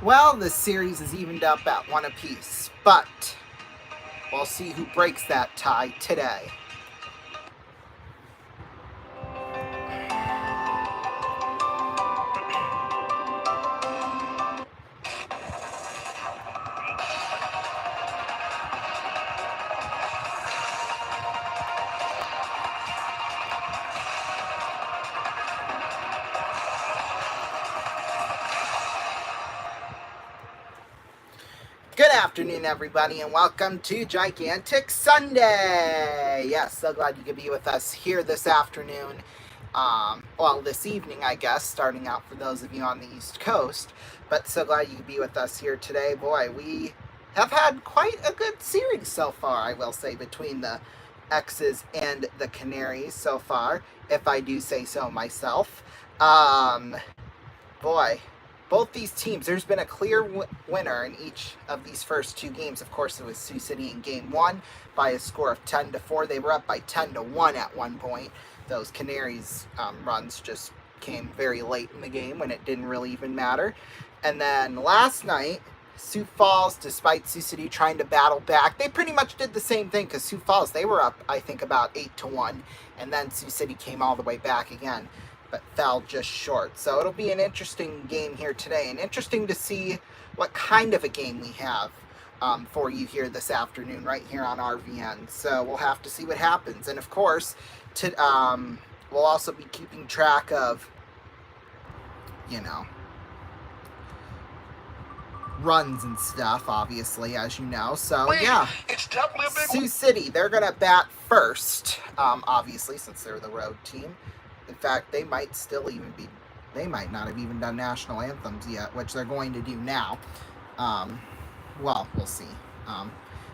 Well, this series is evened up at one apiece, but we'll see who breaks that tie today. Good afternoon, everybody, and welcome to Gigantic Sunday. Yes, so glad you could be with us here this afternoon. This evening, I guess, starting out for those of you on the East Coast. But so glad you could be with us here today. Boy, we have had quite a good series so far, I will say, between the X's and the Canaries so far, if I do say so myself. Boy, both these teams, there's been a clear winner in each of these first two games. Of course, it was Sioux City in game one by a score of 10-4. They were up by 10-1 at one point. Those Canaries runs just came very late in the game when it didn't really even matter. And then last night, Sioux Falls, despite Sioux City trying to battle back, they pretty much did the same thing because Sioux Falls, they were up, I think, about 8-1. And then Sioux City came all the way back again, but fell just short. So it'll be an interesting game here today, and interesting to see what kind of a game we have for you here this afternoon, right here on RVN. So we'll have to see what happens. And of course, we'll also be keeping track of, runs and stuff, obviously, as you know. So yeah, Sioux City, they're gonna bat first, obviously, since they're the road team. In fact, they might not have even done national anthems yet, which they're going to do now. We'll see.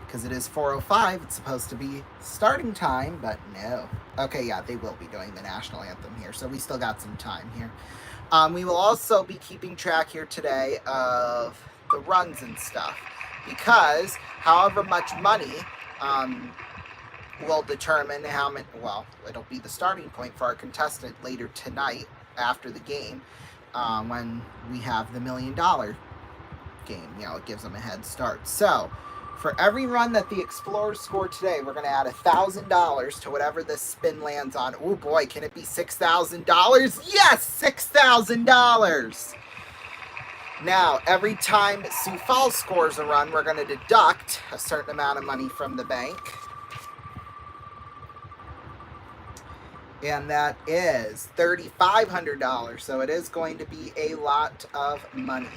Because it is 4:05, it's supposed to be starting time, but no. Okay, yeah, they will be doing the national anthem here, so we still got some time here. We will also be keeping track here today of the runs and stuff, because however much money will determine how many, it'll be the starting point for our contestant later tonight after the game, when we have the $1 million game. It gives them a head start. So for every run that the Explorers score today, we're going to add $1,000 to whatever this spin lands on. Oh boy, can it be $6,000? Yes, $6,000. Now, every time Sioux Falls scores a run, we're going to deduct a certain amount of money from the bank. And that is $3,500. So it is going to be a lot of money.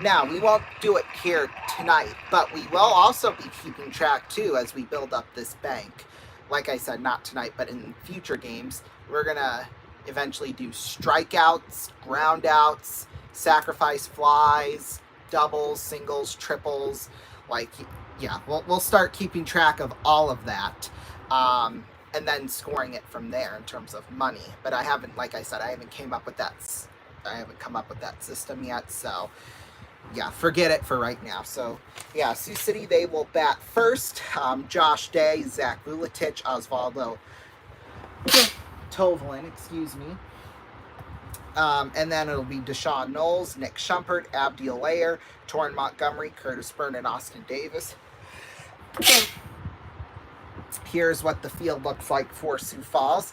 Now, we won't do it here tonight, but we will also be keeping track, too, as we build up this bank. Like I said, not tonight, but in future games, we're going to eventually do strikeouts, groundouts, sacrifice flies, doubles, singles, triples. We'll start keeping track of all of that. And then scoring it from there in terms of money. But I haven't, like I said, I haven't come up with that system yet, so yeah, forget it for right now. So yeah, Sioux City, they will bat first. Josh Day, Zach Vuletich, Osvaldo Tovalin, excuse me. And then it'll be Deshaun Knowles, Nick Shumpert, Abdiel Layer, Torrin Montgomery, Curtis Byrne, and Austin Davis. Here's what the field looks like for Sioux Falls.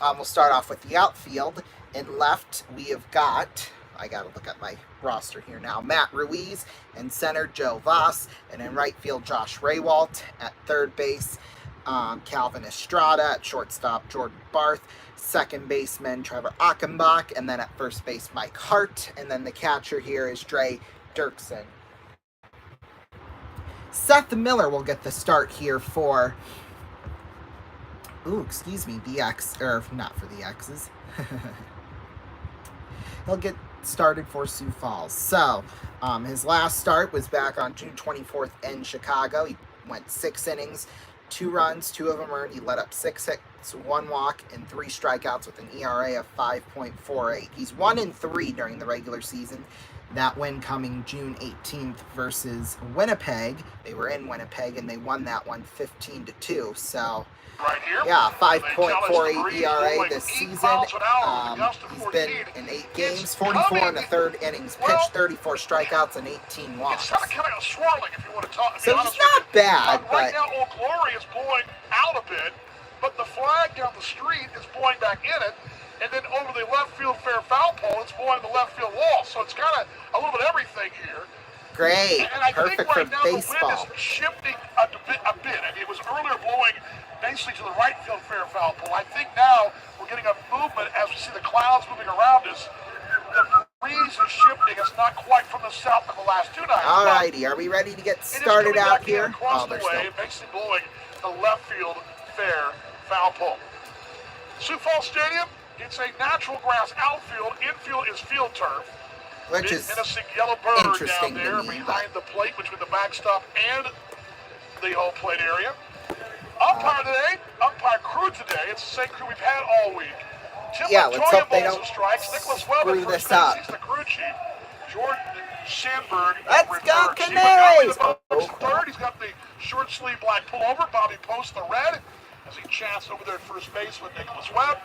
We'll start off with the outfield. In left, we have got, I got to look at my roster here now, Matt Ruiz. In center, Joe Voss. And in right field, Josh Raywalt. At third base, Calvin Estrada. At shortstop, Jordan Barth. Second baseman, Trevor Achenbach. And then at first base, Mike Hart. And then the catcher here is Dre Dirksen. Seth Miller will get the start here for... the X, or not for the X's. He'll get started for Sioux Falls. So, his last start was back on June 24th in Chicago. He went 6 innings, 2 runs, 2 of them earned. He let up 6 hits, 1 walk, and 3 strikeouts with an ERA of 5.48. He's 1-3 during the regular season. That win coming June 18th versus Winnipeg. They were in Winnipeg and they won that one 15-2. So, right here. Yeah, 5.48 ERA this season. He's been in 8 games, 44 in the 3rd innings, pitched 34 strikeouts and 18 walks. It's kind of swirling, if you want to talk. So he's not bad, but right now Old Glory is blowing out a bit, but the flag down the street is blowing back in it. And then over the left field fair foul pole, it's blowing the left field wall. So it's kind of a little bit of everything here. Great. And I Perfect think right for now baseball. the wind is shifting a bit. I mean, it was earlier blowing basically to the right field fair foul pole. I think now we're getting a movement as we see the clouds moving around us. The breeze is shifting. It's not quite from the south of the last 2 nights. All righty. Are we ready to get started out here? Across the way, basically blowing the left field fair foul pole. Sioux Falls Stadium. It's a natural grass outfield. Infield is field turf. Which is innocent yellow bird interesting down there to me, behind the plate between the backstop and the home plate area. Umpire today, umpire crew today. It's the same crew we've had all week. Tim let's Montoya hope they bowls don't and strikes. Nicholas Webb screw at this first base. up. He's the crew chief. Jordan Sandberg. Let's reverse. go Steve Canaries! McGovern third. He's got the short sleeve black pullover. Bobby Post the red as he chats over there at first base with Nicholas Webb.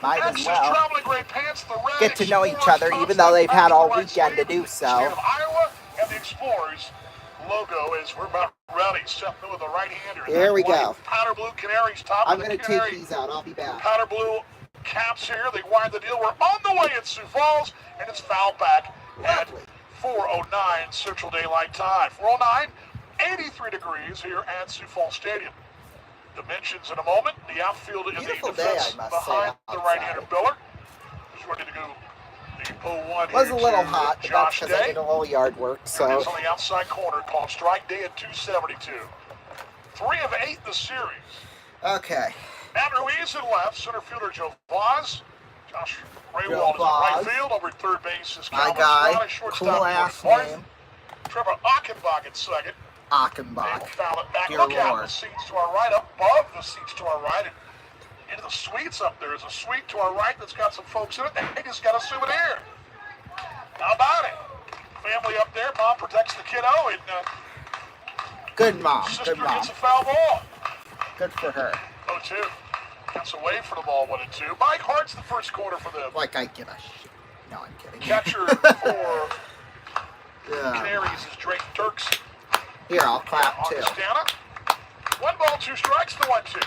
Might as Texas well traveling gray pants, the red get to know each Explorers other, post even though they've had all right weekend to sleeve. do so. State of Iowa and the Explorers logo is we're about ready. Seth with the right-hander. Here we go. Powder blue Canaries top. I'm going going to to take these out. I'll be back. Powder blue caps here. They wind the deal. We're on the way at Sioux Falls, and it's fouled back at 4:09 Central Daylight Time. 4:09, 83 degrees here at Sioux Falls Stadium. Dimensions in a moment. The outfield in the defense behind the right-hander Biller. Who's ready to go. The 0-1 was a little hot, but that's Josh because I Day. did a little yard work. So It's on the outside corner called strike day at 272. 3 of 8 this series. okay. Matt Ruiz in left, center fielder Joe Vaz. Josh Raywald is in right field. Over at third base is My Calvin guy, Scott, shortstop cool Jordan ass Martin. name, Trevor Achenbach at second. They will Achenbach. foul it back. Dear Look out, Lord. the seats to our right, up above the seats to our right. And into the suites up there is a suite to our right that's got some folks in it. They just got a souvenir. How about it? Family up there. Mom protects the kiddo, and Good mom. sister Good mom. gets a foul ball. Good for her. 0-2. Gets away for the ball 1-2. Mike Hart's the first quarter for them. Like I give a shit. No, I'm kidding. Catcher for Yeah. Canaries is Drake Turks. Here, I'll clap too. Augustana. 1 ball, 2 strikes, the 1-2.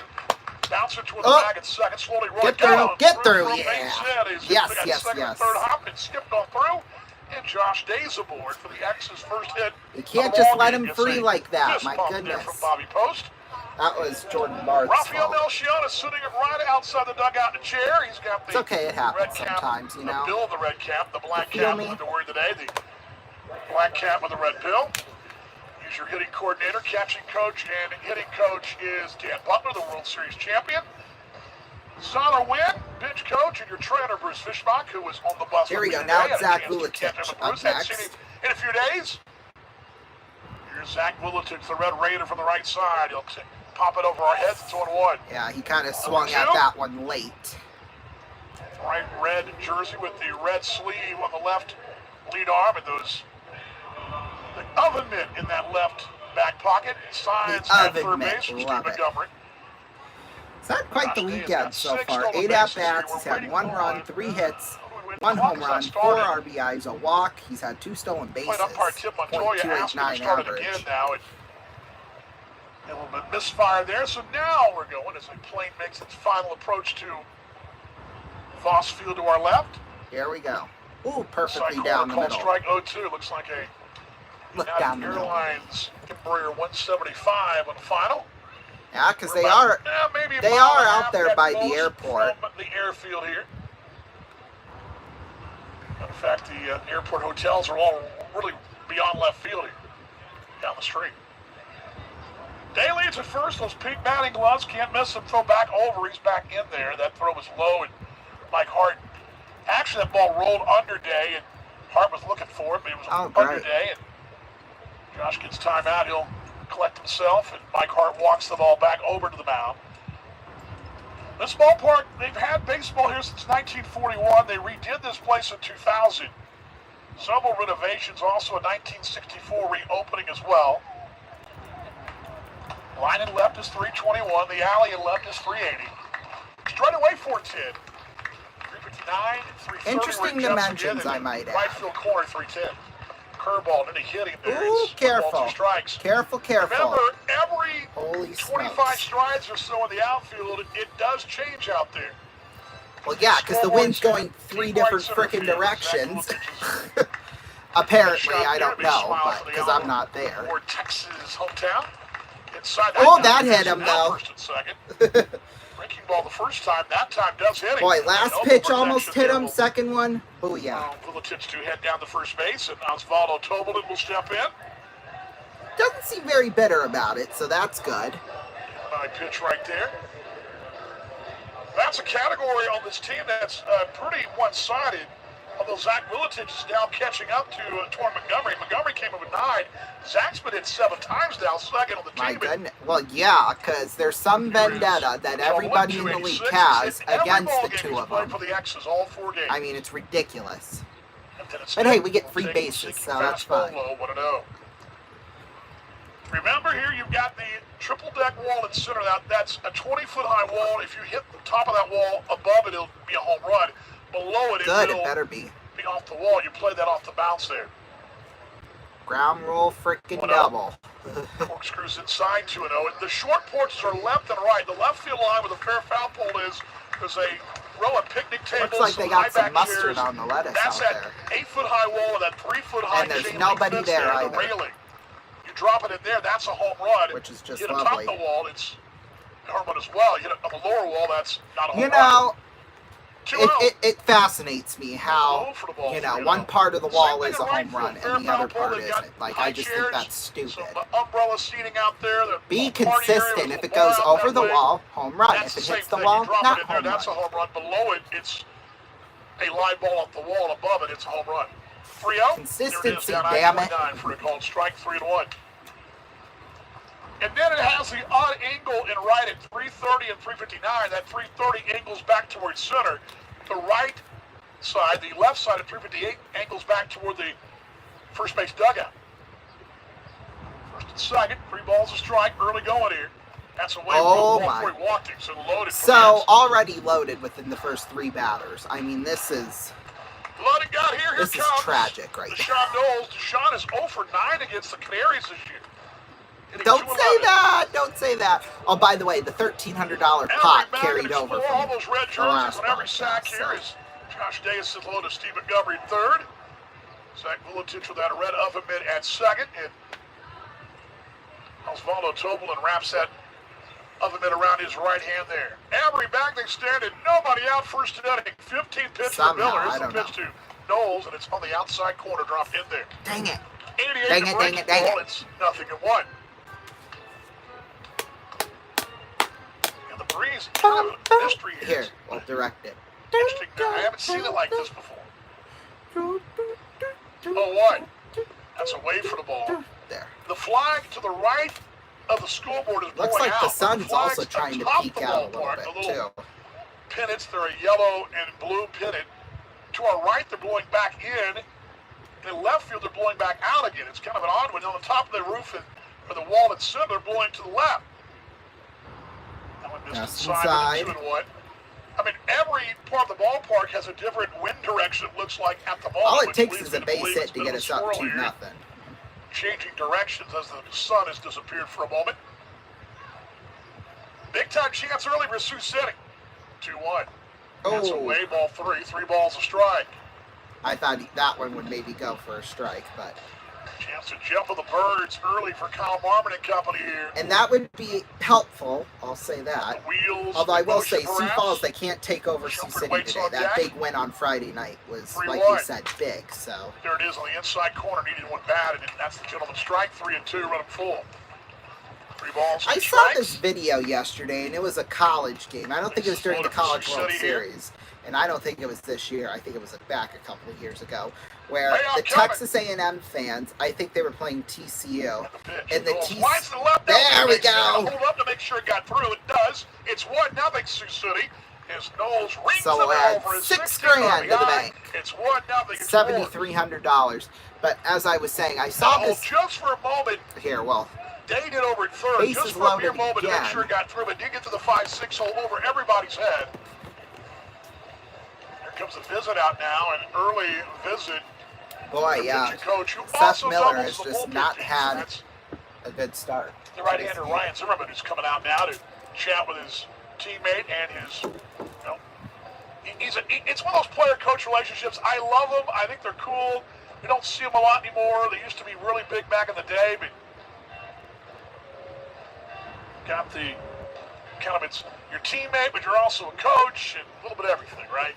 Bouncer toward the Oh. bag at second, slowly rolling Get through, down. get through, from yeah. base hit. He's Yes, got yes, second yes. and third hop and skipped on through. And Josh Day's aboard for the X's first hit. You can't of the just ball let game. him Gets free a like that. fist My bump there goodness. from Bobby Post. That was Jordan Bart's Rafael fault. Melchiona sitting right outside the dugout in a chair. He's got the It's okay, it happens red cap, sometimes, you know. The bill of the red cap, the black You feel cap me? with the word today, the black cap with the red pill. He's your hitting coordinator, catching coach, and hitting coach is Dan Butler, the World Series champion. Sonder Wynn, bench coach, and your trainer, Bruce Fishbach, who was on the bus. Here with we me go. Now today. it's I had Zach a chance to catch Vuletich up with up Bruce. Hadn't seen next. him in a few days. Here's Zach Vuletich, the Red Raider from the right side. He'll pop it over our heads. It's 1-1. Yeah, he kind of swung at that one late. Bright red jersey with the red sleeve on the left lead arm and those the oven mitt in that left back pocket. Signs The at oven third mitt, base from Steve love it. Montgomery. It's not quite the weekend so far. 8 at-bats. He's had 1 run, 3 hits, 1 home run, 4 RBIs, a walk. He's had 2 stolen bases. Played umpire Tim Montoya asked him to .289 start it average. again now. And a little bit misfire there. So now we're going as the plane makes its final approach to Voss Field to our left. Here we go. Ooh, perfectly Side down corner the called middle. strike 0-2. Looks like a Look down the middle. Airlines Embraer 175 on the final. Yeah, because We're they about, are. maybe a They mile are and a out half there at by the most airport. From the airfield here. In fact, the airport hotels are all really beyond left field here, down the street. Day leads at first. Those pink batting gloves can't miss him. Throw back over. He's back in there. That throw was low, and Mike Hart. Actually, that ball rolled under Day, and Hart was looking for it, but it was under Day. And Josh gets timeout. He'll collect himself, and Mike Hart walks the ball back over to the mound. This ballpark, they've had baseball here since 1941. They redid this place in 2000. Several renovations, also a 1964 reopening as well. Line in left is 321. The alley in left is 380. Straight away 410. 359, 330. Interesting dimensions, I might add. Right field corner 310. Curveball, and then he hit him there. Ooh, It's careful. 2 strikes. Careful. Remember, every Holy 25 smokes. strides or so in the outfield, it does change out there. Well, yeah, because the wind's going 3 different frickin' directions. Apparently, I don't know, but because I'm not there. Or Texas hometown. Inside Oh, that hit him, though. First and second. Breaking ball the first time. That time does hit him. Boy, last No pitch protection almost hit there. him. Second one, oh yeah. Vulatich to head down the first base, and Osvaldo Tobelin will step in. Doesn't seem very bitter about it, so that's good. High pitch right there. That's a category on this team that's pretty one-sided. Although Zach Vulatich is now catching up to Torrin Montgomery. Montgomery came up with 9. Zach's been hit 7 times now, second on the My team. goodness. Well, yeah, because there's some vendetta that everybody in the league has against the two of them. For the X's, all 4 games. I mean, it's ridiculous. But hey, we get free bases, so that's fine. Low, 1-0. Remember here, you've got the triple deck wall in center. That's a 20-foot high wall. If you hit the top of that wall, above it, it'll be a home run. Below it, Good, it will it better be. Be off the wall. You play that off the bounce there. Ground rule frickin' double. Corkscrews inside 2-0. The short porches are left and right. The left field line where the fair foul pole is, there's a row of picnic tables. Looks like they got some mustard chairs. on the lettuce That's out that there. 8-foot high wall and that 3-foot high And there's chain link nobody fence there the either. railing. You drop it in there, that's a home run. Which is just hit lovely. Atop the wall, it's a home run as well. You hit it on the lower wall, that's not a home You run. know, 2-0. it fascinates me how, For the ball, you know, 3-0. one part of the wall Same is thing a at right home run field. Fair and the other foul pole, part they've got isn't. Like, high I just think chairs, that's stupid. Some umbrella seating out there. Be party area consistent. with If a it goes bar out over that the way. wall, home run. That's If it same hits the thing. wall, You drop not it in there, home that's a run. home run. Below it, it's a live ball off the wall. Above it, it's a home run. 3-0. Consistency, there it is, down damn it. I-29 for a called strike, 3-1. And then it has the odd angle in right at 330 and 359. That 330 angles back towards center. The right side, the left side of 358 angles back toward the first base dugout. First and second, 3 balls a strike, early going here. That's a way Oh, ball my. before he walked him, so loaded. for So, the Mets. already loaded within the first 3 batters. I mean, this is Blood got here. Here this is comes tragic right now. Deshaun Knowles. Deshaun is 0 for 9 against the Canaries this year. Hitting Don't say 211. that! Don't say that! Oh, by the way, the $1,300 pot carried over all from those red the jerseys last on every sack podcast, here so. is Josh Davis is low to Steve Montgomery in third. Zach Vulatich with that red oven mitt at second. And Osvaldo Tobelin wraps that oven mitt around his right hand there. Emery back they stand and nobody out first inning. 15th pitch for Somehow, Miller. I Here's the don't pitch to Knowles, and it's on the outside corner, dropped in there. Dang it! 88 Dang to it, break dang it, the dang ball. it. It's 0-1. And the breeze, kind of a mystery Here, we'll direct it. Interesting. I haven't seen it like this before. 0-1. That's a wave for the ball. There. The flag to the right of the scoreboard is blowing Looks like out. the sun's flags also trying to atop peek the out a little ballpark, bit, the little too. pennants, they're a yellow and blue pennant. To our right, they're blowing back in. In left field, they're blowing back out again. It's kind of an odd one. On the top of the roof or the wall at center, they're blowing to the left. That one missed Just inside. inside. 2-1. I mean, every part of the ballpark has a different wind direction, it looks like, at the moment. All it which takes leads is me a to base believe hit it's to been get a us up swirl here, 2-0. changing directions as the sun has disappeared for a moment. Big time chance early for Sioux City. 2-1. That's a Oh, way ball 3 balls a strike. I thought that one would maybe go for a strike, but... Chance to jump with the birds early for Kyle Marmon and company here. And that would be helpful, I'll say that. The wheels. Although I will motion say, Sioux perhaps. Falls, they can't take over Sioux Shumpert City waits today. on That deck. big win on Friday night was, 3-1. like you said, big, so... There it is on the inside corner. Needed one bad, and that's the gentleman's strike. 3-2, run him full. 3 balls. I 2 saw strikes. this video yesterday, and it was a college game. I don't think it was during the Loaded for College Sioux World City here. Series. and I don't think it was this year. I think it was back a couple of years ago, where Hey, I'm the coming. Texas A&M fans, I think they were playing TCU, And the pitch. and the Goes wide to the left. There we Makes sense to go. Hold up to make sure it got through. It does. It's 1-0 Sioux City. As Knowles rings So it we'll add over his $6 60 grand to the RBI. bank. It's 1-0. It's $7,300. But as I was saying, I saw Now, this just for a moment, here. Well, Day did over at third. Bases Just for a mere loaded moment to make again. sure it got through, but did get to the 5-6 hole over everybody's head. Here comes a visit out now, an early visit. boy, The yeah, pitching coach who Seth also Miller doubles has the just bullpen not team. had That's a good start. the right-hander Ryan Zimmerman, who's coming out now to chat with his teammate and his, you know, it's one of those player-coach relationships. I love them. I think they're cool. We don't see them a lot anymore. They used to be really big back in the day, but got the kind of, it's your teammate, but you're also a coach and a little bit of everything, right?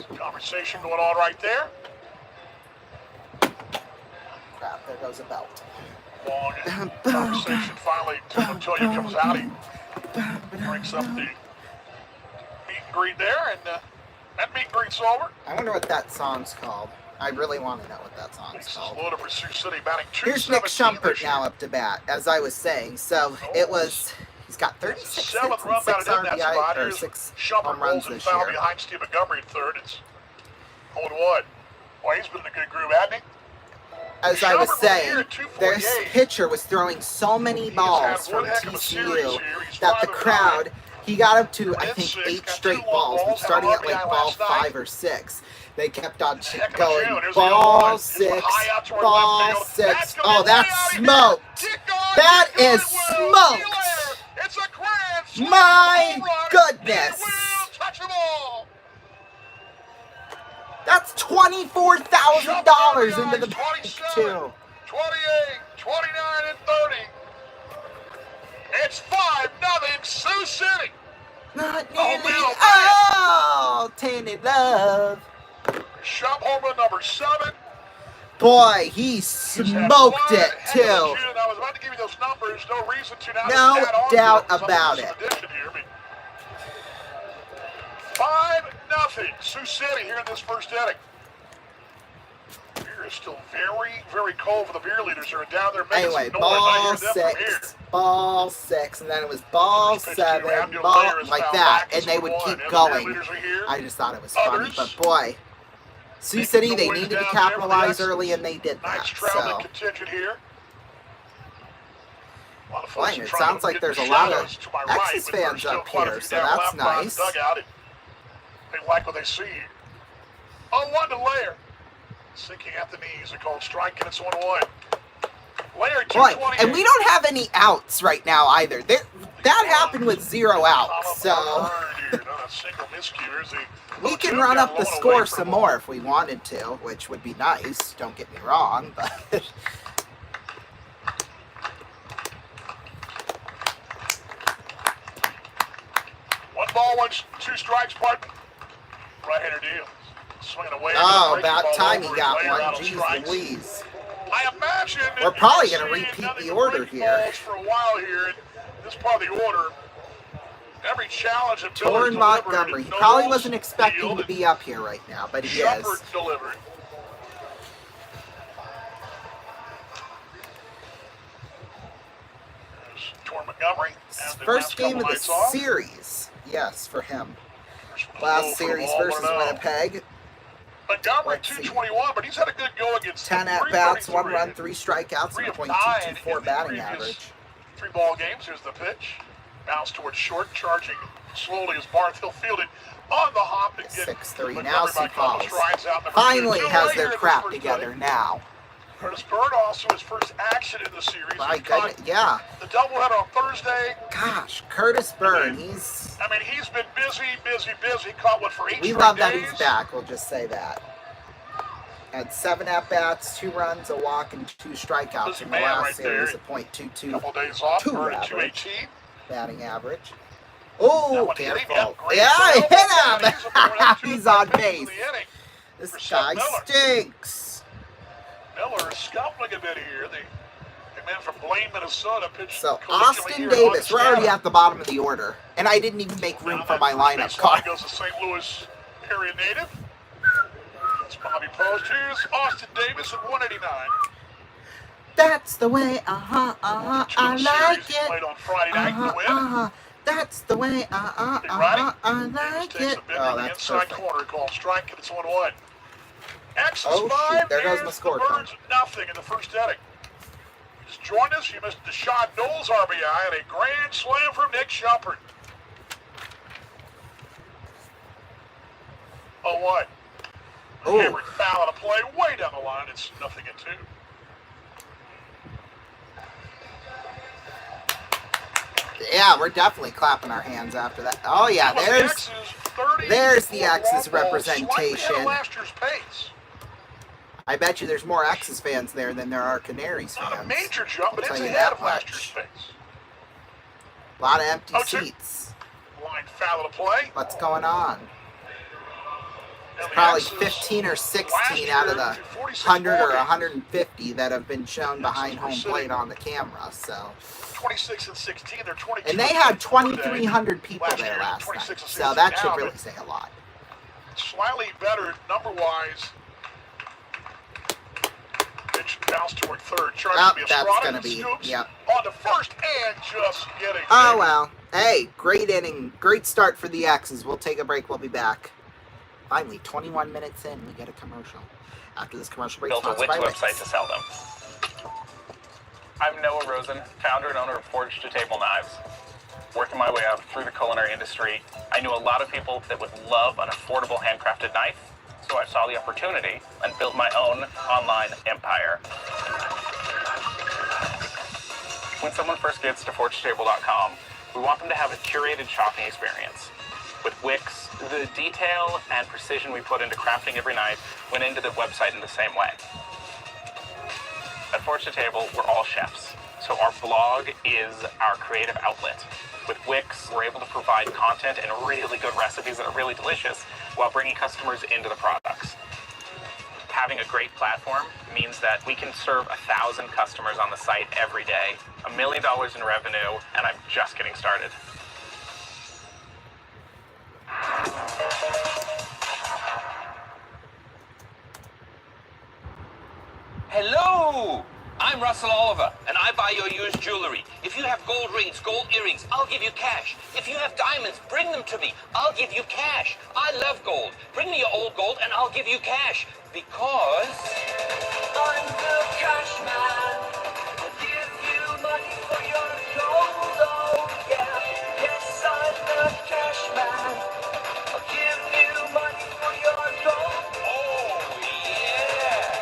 Some conversation going on right there. Crap, there goes a belt. Long conversation. Finally, Tim Montoya comes out. He breaks up the meet and greet there, and that meet and greet's over. I wonder what that song's called. I really want to know what that song's Bases called. loaded for Sioux City, batting Here's Nick 217 Shumpert this year. now up to bat, as I was saying. So it was, he's got 36 hits and Seventh run 6 batted in that spot. RBI, or Here's 6 Shumpert home rolls runs and this foul year. behind Steve Montgomery at third. It's 0-1. Boy, he's been in a good groove, hasn't he? As I was Shumpert saying, here at 248. this pitcher was throwing so many He's balls had one from heck of a series TCU here. He's that the 5-9. crowd, he got up to, I Wins think, 6, 8 got straight 2 balls, balls, starting had at an like RBI ball last night. 5 or 6. They kept on Heck of a going, tune. There's the ball 0-1. It's 6, high out toward ball left field. 6. That's gonna Oh, be that's way out of here. smoked. Kick on, That kick on, is it will. See you smoked. later. It's a grand slam My home run. goodness. He will touch them all. That's $24,000 into the bank, 27, too. 28, 29, and 30. It's 5-0 Sioux City. Not Oh, nearly. man, Oh, Tainted Love. Shop home run number 7. Boy, he He's had smoked one it, heck of a too. June. I was about to give you those numbers. No reason to now. No Just add on doubt to them. about Some it. addition here, but 5-0 Sioux City here in this first inning. Beer is still very, very cold for the beer leaders who are down there making Anyway, some noise. I ball hear them from here. 6, ball 6, and then it was ball First pitch to 7, Abdul ball, Layer is like fouled that, back. and It's they would 1-1. keep And the beer going. leaders are here. I just thought it was funny, Others but boy, Sioux making City, they noise needed to down there for the capitalize X's. early, and they did Nice that. traveling So, contingent here. A lot of boy, folks are it trying sounds to like get there's the a lot of shadows to my right, Texas but there's fans still up quite a here, few so down that's left by the nice. dugout. They like what they see. 0-1 to Layer. Sinking at the knees. They're called striking. It's 1-1. Layer Boy, 228. and we don't have any outs right now either. That happened with 0 outs, so Not a single miscue. Here's the we can 0-2 run down up the low and away score for some a ball. more if we wanted to, which would be nice. Don't get me wrong, but 1 ball, 2 strikes, Barton. Right-hander deal. Swinging away. oh, breaking about ball time over he and got Layer out one. on Jeez strikes. Louise. I imagine that We're probably you've gonna seen repeat nothing the but order breaking here. balls for a while here in this part of the order. Every challenge that Miller Torrin delivered, Montgomery. He probably Knowles wasn't expecting fielded, to be up here right now, but he is. Shumpert delivered. There's Torrin Montgomery. His and the first last game couple of the nights off. series. Yes, for him. First one Last low for the series ball, versus 1-0. Winnipeg. Montgomery, Let's see. 221, but he's had a good go against 10 them. at-bats, 1 333. run, 3 strikeouts, Three and of a nine in .224 the batting previous average. 3 ball games. Here's the pitch. Bounce towards short, charging slowly as Barthel fielded on the hop to get 6-3. Montgomery Now by Sioux a couple Falls strides out. Number finally 2. has Right here their in this crap first together inning. now. Curtis Bird also his first action in the series. My He caught goodness, yeah. the doubleheader on Thursday. Gosh, Curtis Byrne, he's... I mean, he's been busy. Caught one for 8 We straight love that days. he's back, we'll just say that. Had 7 at-bats, 2 runs, a walk, and 2 strikeouts Busy in the man last right series, there. a .22 Couple days off. Two Bird at average. 218. batting average. That Oh, one hit him. careful. Great Yeah, I throw. hit him! He's on pitches base. in the inning. This For guy Seth Miller. stinks. Miller is scuffling a bit here. The man from Blaine, Minnesota, pitched. So, collegiately Austin here in Davis, we're already Montana. at the bottom of the order. And I didn't even make room Down for that my first lineup base line card. goes to St. Louis area native. It's Bobby Post. Here's Austin Davis at 189. That's the way, I like it. Played on Friday night to win. That's the way, I like Takes it. a bit Oh, in the that's inside perfect. corner called strike, and it's 1-1. X is Oh, 5. shoot, there goes my and score the Birds nothing in the first inning. Just joined us. You missed Deshaun Knowles RBI and a grand slam from Nick Shumpert. 0-1. Oh. Cameron foul on a play way down the line. It's 0-2. Yeah, we're definitely clapping our hands after that. Oh, yeah, there's the X's representation. Last year's pace. I bet you there's more X's fans there than there are Canaries Not a fans. major jump, but I'll it's tell you ahead that of last year's much. pace. A lot of empty 0-2. seats. Line foul on the play. What's going on? And It's the probably X's 15 or last 16 out of year the to 46 100 or ball games. 150 that have been shown behind X's home were plate sitting on the camera. So, 26 and 16. They're 22. and they had today. 2,300 people Last there year, last 26 night. and So 16 that now, should but really say a lot. Slightly better number-wise. Pitch bounced toward third. Trying Oh, to be a that's Strada gonna and be, scoops yep. on the first and just getting. Oh there. well. Hey, great inning, great start for the X's. We'll take a break. We'll be back. Finally, 21 minutes in, we get a commercial. After this commercial break, Built a sponsored Wix by website to sell them. I'm Noah Rosen, founder and owner of Forged to Table Knives. Working my way up through the culinary industry, I knew a lot of people that would love an affordable handcrafted knife, so I saw the opportunity and built my own online empire. When someone first gets to ForgedTable.com, we want them to have a curated shopping experience. With Wix, the detail and precision we put into crafting every knife went into the website in the same way. At Forged to Table, we're all chefs, so our blog is our creative outlet. With Wix, we're able to provide content and really good recipes that are really delicious while bringing customers into the products. Having a great platform means that we can serve 1,000 customers on the site every day, $1 million in revenue, and I'm just getting started. Hello! I'm Russell Oliver, and I buy your used jewelry. If you have gold rings, gold earrings, I'll give you cash. If you have diamonds, bring them to me. I'll give you cash. I love gold. Bring me your old gold, and I'll give you cash. Because I'm the cash man. I'll give you money for your gold, oh yeah. Yes, I'm the cash man. I'll give you money for your gold, oh yeah.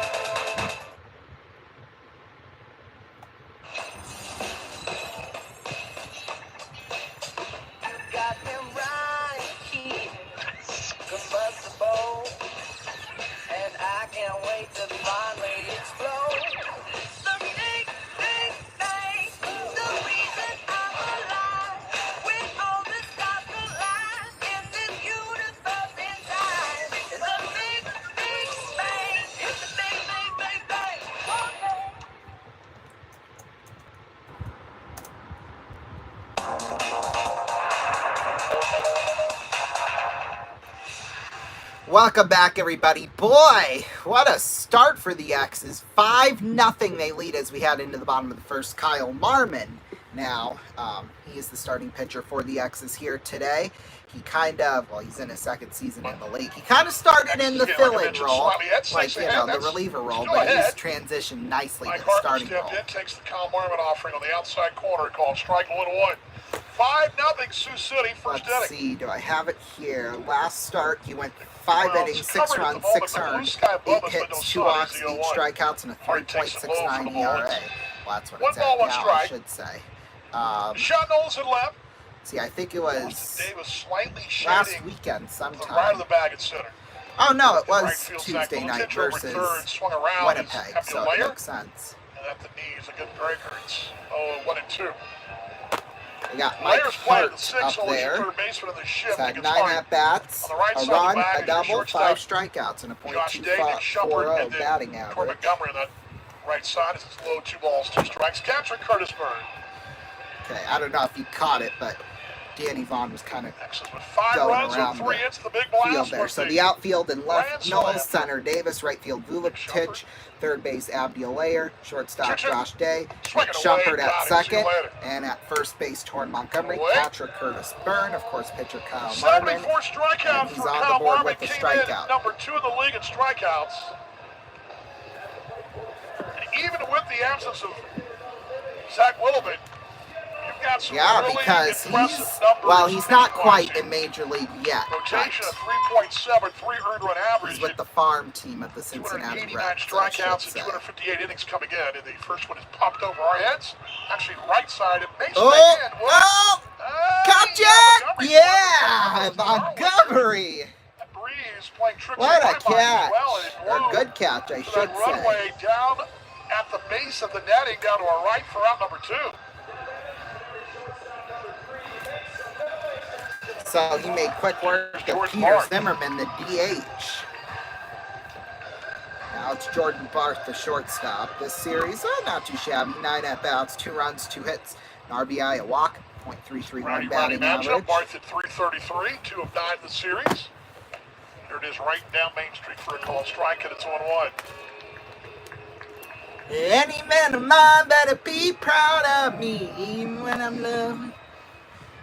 Got him right here, combustible, and I can't wait to finally explode. The big, big bang, the reason I'm alive, with all the stars collide in this universe in time. It's a big, big bang, it's a big, big, big bang. Okay. Welcome back, everybody. Boy, what a start for the X's. 5-0 they lead as we head into the bottom of the first. Kyle Marmon now, he is the starting pitcher for the X's here today. He kind of, well, he's in his second season in the league. He kind of started in the Yeah, fill-in mentioned, role, Swami, that's like, six you ahead. know, the That's reliever role, still but he's ahead. transitioned nicely Mike to the Harper starting stepped role. in, takes the Kyle Marmon offering on the outside corner called strike 1-1. 5-0 Sioux City, first Let's inning. see, do I have it here? Last start, he went 5 Well, innings, it's 6 covered at runs, the 6 moment. The blue earned, sky 8 above us, but no hits, 2 sun, walks, is 8 the 0-1. strikeouts, and a Hardy takes it low for 3.69 the ERA. Bullets. Well, that's what One it's ball, at one now, I strike. should say. Deshaun Knowles had left. See, I think it Austin was Davis slightly last shading weekend the right of sometime. the bag at center. Oh, no, it Right was field Tuesday tackle. night Pitch over versus third, swung around. Winnipeg, Happy so it layer. makes sense. And at the knees, a good breaker. It's 1-2. We got Mike Layers played at the Hart six, up always there. third baseman of the shift. He's had He 9 gets hard. at-bats, On the right a side of the run, bag, a he's double, shortstop. 5 strikeouts, and a Josh Day, Nick Shumpert, .240 and then batting Troy average. Montgomery on that right side. It's low, 2 balls, 2 strikes. Catcher Curtis Byrne. Okay, I don't know if you caught it, but Danny Vaughn was kind of Texas with 5 going runs and around 3 the hits. The big blast field there. was So the outfield in left, grand slam. Knowles, center Davis, right field Vuletic, third base Abdiel Layer, shortstop 2-2. Josh Day, Swing it Shumpert away, at got it. See you second, later. and at first base Torrin Montgomery, Away. catcher Curtis Byrne, of course pitcher Kyle Marmon, 74 strikeout and he's for on Kyle the board Marmon. with the Came strikeout. in number 2 in the league in strikeouts. And even with the absence of Zach Willoughby, you've got some really because impressive he's, numbers. well, he's not pitching-wise quite here. in Major League yet, Rotation but of 3.7, 3 earned run average. he's with the farm team at the Cincinnati 289 Reds. strikeouts and 258 innings coming in. And the first one is popped over our heads. Actually, right side of base. Oh, catch it! Yeah, Montgomery. That breeze playing tricks What on a my mind as catch. well, and it Or blew good catch, I to should that say. runway down at the base of the netting down to our right for out number 2. So he made quick work of Jordan Peter Barth. Zimmerman, the DH. Now it's Jordan Barth, the shortstop. This series, not too shabby. 9 at-bats, 2 runs, 2 hits, an RBI, a walk, .331 Rowdy batting matchup. average. Barth at 333, 2 of 9 in the series. Here it is right down Main Street for a call strike, and it's 1-1. Any man of mine better be proud of me, even when I'm loving.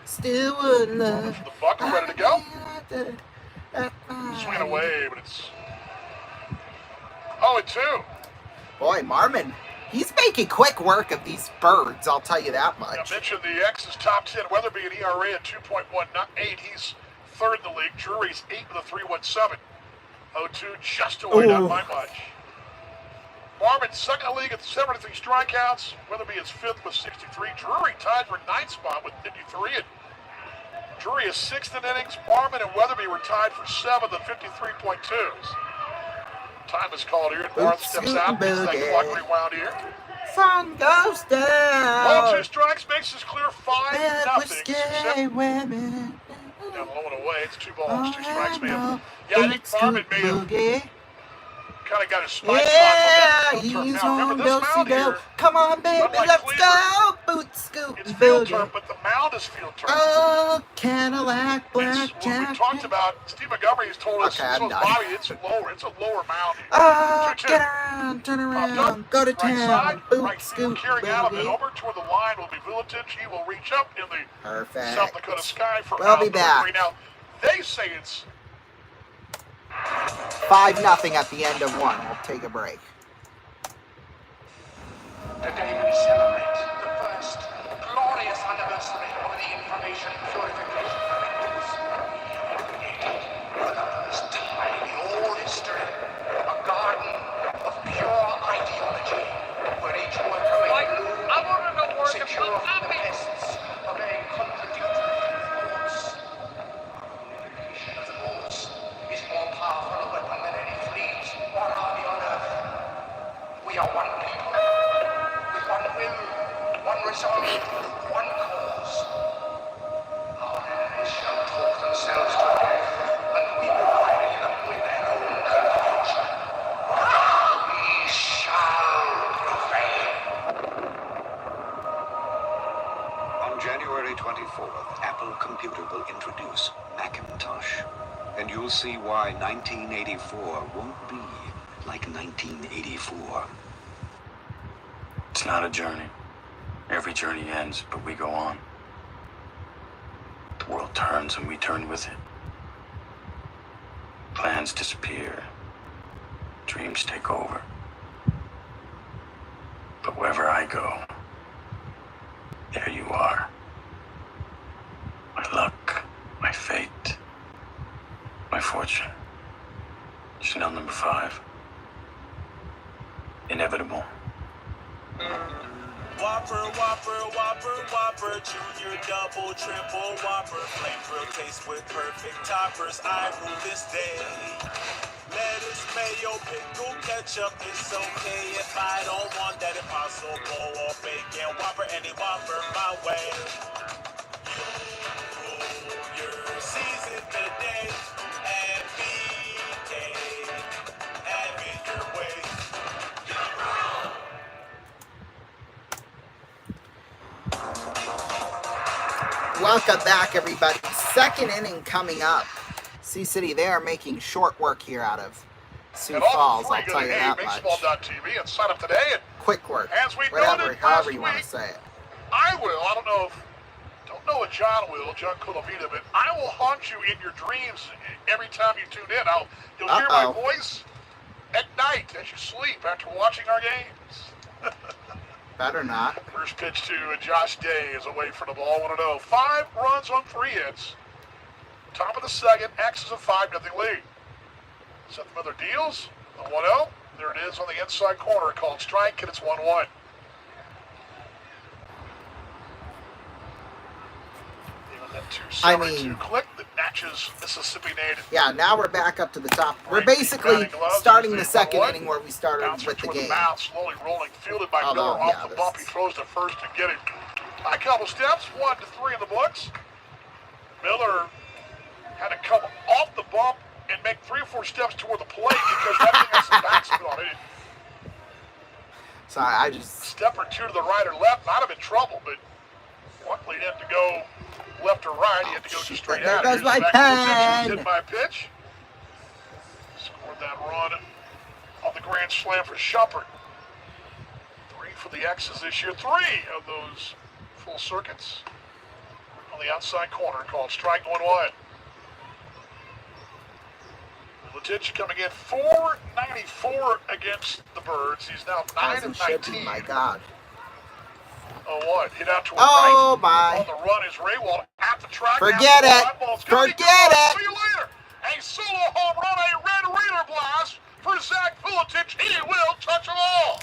Still would love. For the bucket, ready to go. Swing away, but it's 0-2. Boy, Marmon, he's making quick work of these birds, I'll tell you that I much. mentioned the X's top 10. Weatherby an ERA at 2.18. He's third in the league. Drury's 8 with a 3.17. 0-2, just away, not by much. Marmon second in the league at 73 strikeouts. Weatherby is fifth with 63. Drury tied for ninth spot with 53. And Drury is sixth in innings. Marmon and Weatherby were tied for seventh at 53.2s. Time is called here. And Barth steps out. Gets that clock rewound here. Sun goes down. 1-2 strikes makes this clear 5-0. Women. Down low and away. It's 2 balls, 2 Oh, strikes, man. no. Yeah, I think Marmon may have Boogie. kind of got his spine Yeah, spot on that field turf. he's Now, on remember this mound do-si-do. here, Come on, baby, unlike let's Cleveland, go. Boot scoop it's field turf, boogie. but the mound is field turf. Oh, Cadillac It's Black what we Jack. talked about. Steve Montgomery has told us, Okay, I'm so done. Bobby, it's lower. It's a lower mound here. Oh, 2-2. get around, turn Popped up, around, go to right town. side, Boot right field, scoop carrying out of it boogie. over toward the line will be Vuletic. He will reach up in the Perfect. South Dakota sky for We'll out be number back. 3. Now, they say it's 5-0 at the end of 1. We'll take a break. Today we celebrate the first glorious anniversary of the information purification records. We created for the first time in all history a garden of pure ideology where each worker may bloom secure from the pests of any contradictory thoughts. Purification of the thoughts is more powerful a weapon than any fleet or army on earth. We are one people. One will, one resolve, one cause. Our enemies shall talk themselves to death, and we will bury them with their own confusion. We shall prevail. On January 24th, Apple Computer will introduce Macintosh. And you'll see why 1984 won't be like 1984. It's not a journey. Every journey ends, but we go on. The world turns and we turn with it. Plans disappear. Dreams take over. But wherever I go, there you are. My luck, my fate, my fortune. Chanel number 5. Inevitable. Whopper, Whopper, Whopper, Whopper, Junior, Double, Triple, Whopper, flame grill taste with perfect toppers. I rule this day. Lettuce, mayo, pickle, ketchup. It's okay if I don't want that Impossible or bacon Whopper. Any Whopper my way. You rule your season today and BK. Have it your way. Welcome back, everybody. Second inning coming up. Sioux City, they are making short work here out of Sioux And all Falls, before I'll go tell to you that much. baseball.tv and sign up today. And Quick work, as we whatever, noted however last you want week, to say it. I will. I don't know what John will, John Colavita, but I will haunt you in your dreams every time you tune in. You'll hear my voice at night as you sleep after watching our games. Better not. First pitch to Josh Day is away from the ball. 1-0. 5 runs on 3 hits. Top of the second. X is a 5-0 lead. Seth Miller deals. The 1-0. There it is on the inside corner. Called strike, and it's 1-1. I mean, click that matches Mississippi native. Yeah, now we're back up to the top. We're basically starting the second inning where we started with the game. Mound, slowly rolling, fielded by Although, Miller yeah, off the bump. He throws to first to get it. A couple steps, 1 to 3 in the books. Miller had to come off the bump and make 3 or 4 steps toward the plate because that thing has some backspin on it. So I just... Step or 2 to the right or left, not have been trouble, but luckily he had to go left or right. He had to go just straight out. There goes my pen. Hit by pitch. Scored that run on the grand slam for Shumpert. 3 for the X's this year. 3 of those full circuits on the outside corner. Called strike 1-1. Letich coming in 494 against the Birds. He's now 9 of 19. My God. 0-1. Hit out to oh, right. My. On the run is Raywald at the track. Forget it. Forget it. See you later. A solo home run, a red reader blast for Zach Vuletich. He will touch them all.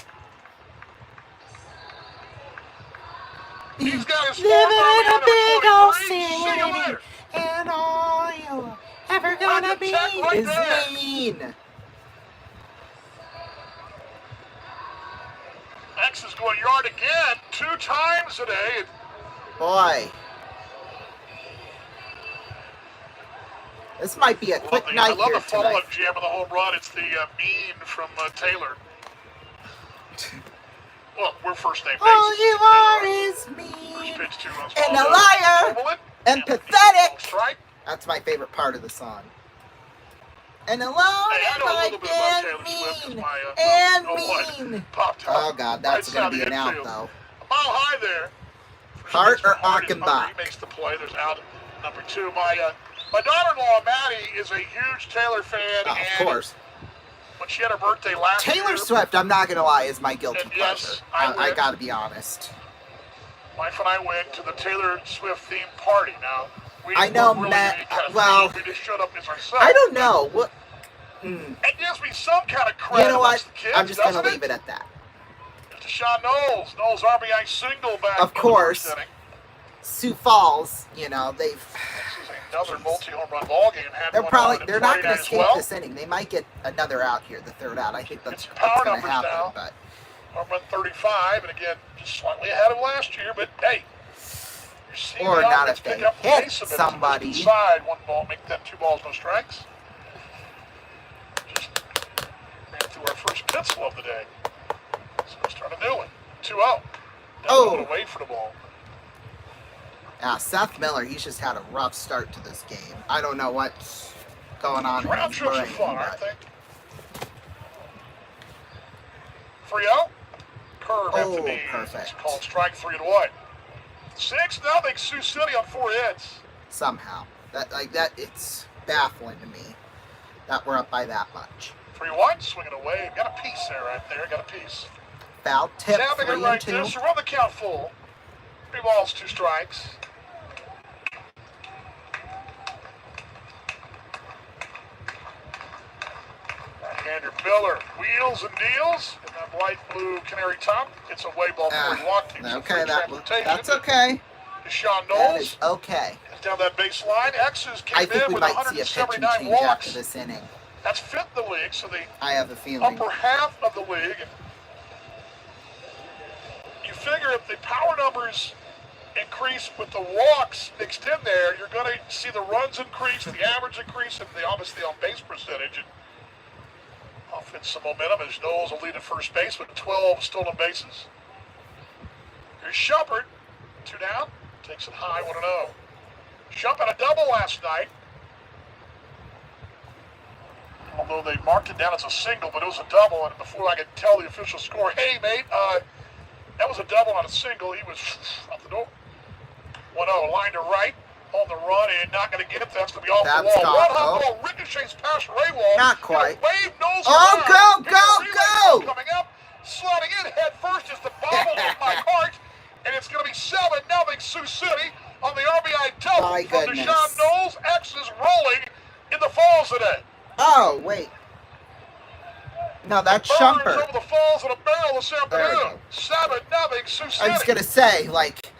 He's got his living in a big old city. See you later. And all you're ever gonna be is mean. X is going yard again 2 times today. Boy. This might be a quick night here tonight. I love the follow-up jam of the home run. It's the mean from Taylor. Well, we're first name basis. All you are is mean and a liar and pathetic. That's my favorite part of the song. And alone and mean and mean. Oh God, that's gonna be an out though. A mile high there. Hart or Achenbach? He makes the play. There's out number 2. My daughter-in-law Maddie is a huge Taylor fan. Oh, of course. When she had her birthday last year. Taylor Swift, I'm not gonna lie, is my guilty pleasure. Yes, I gotta be honest. Wife and I went to the Taylor Swift themed party. Now I know, really Matt. Well, we just showed up as ourselves. I don't know what. It gives me some kind of credit. You know what? The kids, I'm just gonna leave it at that. Deshaun Knowles RBI single back. Of course, Sioux Falls. You know they've. Another multi-home run ball game. They're not going to escape this inning. They might get another out here, the third out. I think that's going to happen. Now. But home run 35, and again, just slightly ahead of last year. But hey, you're seeing or the not if pick they up the hit pace of it. somebody. Inside, 1 ball, make that 2 balls, no strikes. Just ran through our first pit slow of the day. So let's start a new one. 2-0. Oh, away for the ball. Seth Miller, he's just had a rough start to this game. I don't know what's going on in his brain. Fun, aren't they? 3-0. Curve after me. Perfect. It's called strike 3-1. 6-0. Sioux City on 4 hits. Somehow, it's baffling to me that we're up by that much. 3-1. Swinging away. Got a piece there, right there. Got a piece. Foul tip. 3-2. So run the count full. 3 balls, 2 strikes. Right-hander Miller wheels and deals. And that light blue canary top. It's a way ball before he walked him. Okay, that's okay. Deshaun Knowles. That is okay. Down that baseline. X's came I think in we with might see a pitching change walks. after this inning. That's 5th in the league, so the I have a feeling. upper half of the league. You figure if the power numbers increase with the walks mixed in there, you're going to see the runs increase, the average increase, and obviously on base percentage. And offense some momentum as Knowles will lead at first base with 12 stolen bases. Here's Shumpert, 2 down, takes it high, 1-0. Shump had a double last night. Although they marked it down as a single, but it was a double. And before I could tell the official score, hey, mate, that was a double on a single. He was out the door. 1-0, line to right. On the run and not going to get it. That's going to be off the wall. One hot ball ricochets past Raywald. Not quite. Wave nose Oh, around. go! Coming up, sliding in head first is the bobble of my heart, and it's going to be 7-0 Sioux City on the RBI double My from goodness. Deshaun Knowles. X is rolling in the falls today. Oh, wait. No, that's Burns Shumpert. over the falls and a barrel of San There we Bernardino. go. 7-0 Sioux I City. was going to say, like,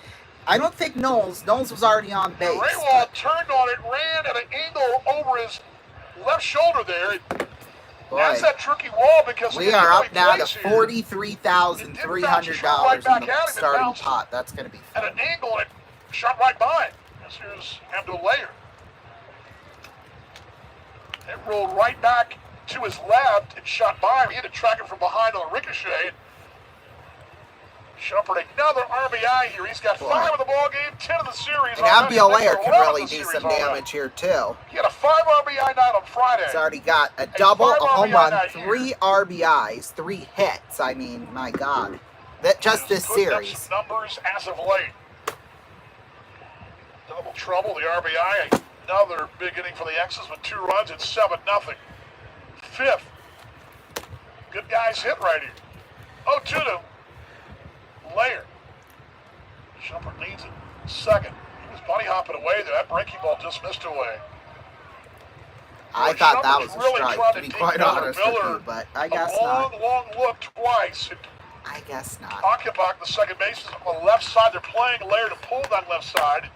I don't think Knowles was already on base. Raywald turned on it, ran at an angle over his left shoulder there. Boy, That's that tricky wall because we are up now to here $43,300 in the starting pot. That's going to be at fun. an angle and it shot right by him. This here's Abdul Layer. It rolled right back to his left and shot by him. He had to track it from behind on a ricochet. Shumpert another RBI here. He's got 5 of the ball game, 10 of the series. And Abdul Layer can really do some damage here, too. He had a 5 RBI night on Friday. He's already got a double, a 5 home RBI run, night 3 RBIs, 3 hits. I mean, my God. That just this Putting up series. some numbers as of late. Double trouble, the RBI. Another big inning for the X's with 2 runs. It's 7-0. 5th. Good guys hit right here. 0-2. Layer. Shumpert leads it. 2nd. He was bunny hopping away there. That breaking ball just missed away. I thought that was a really strike, trying to be to quite take honest with Miller you, but I guess a long, not. long look twice. I guess not. Occupy the second base on the left side. They're playing Layer to pull that left side.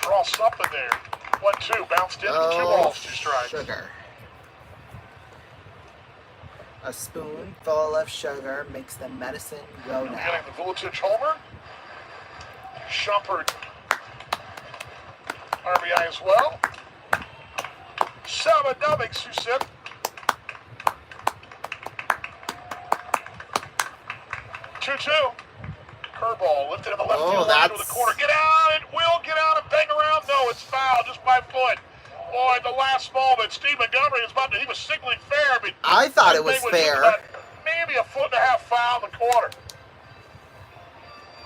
Draw something there. 1-2. Bounced in. 2 balls, 2 strikes. Sugar. A spoonful of sugar makes the medicine go Getting now. the Vuletic homer. Shumpert RBI as well. 7-0 Sioux City. Curveball lifted in the left field line to the corner. Get out! It will get out and bang around. No, it's foul just by foot. Boy, at the last moment, Steve Montgomery he was signaling fair, but I thought it that was thing fair. about maybe a 1.5 foot foul in the corner.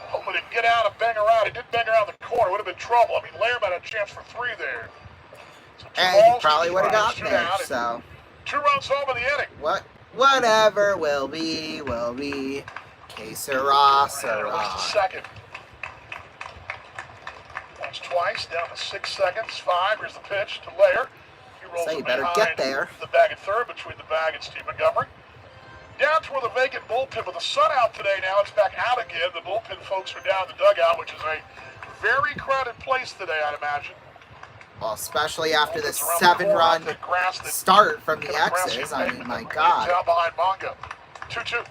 Hoping it'd get out and bang around. It did bang around the corner. Would have been trouble. I mean, Laird had a chance for 3 there. So 2 And he balls, probably 2 would have strikes, gotten 2 there, down, and so 2 runs home in the inning. whatever will be, will be. Que sera, Where's sera. the second? Once, twice, down to 6 seconds. 5. Here's the pitch to Lair. He rolls So it you better behind get there. the bag at third, between the bag and Steve Montgomery. Down toward the vacant bullpen, with the sun out today now, it's back out again. The bullpen folks are down in the dugout, which is a very crowded place today, I'd imagine. Well, especially after the It's around the corner, 7-run the grass that start from the kind of grassy X's. I mean, pavement. my Down God. behind Bongo. 2-2.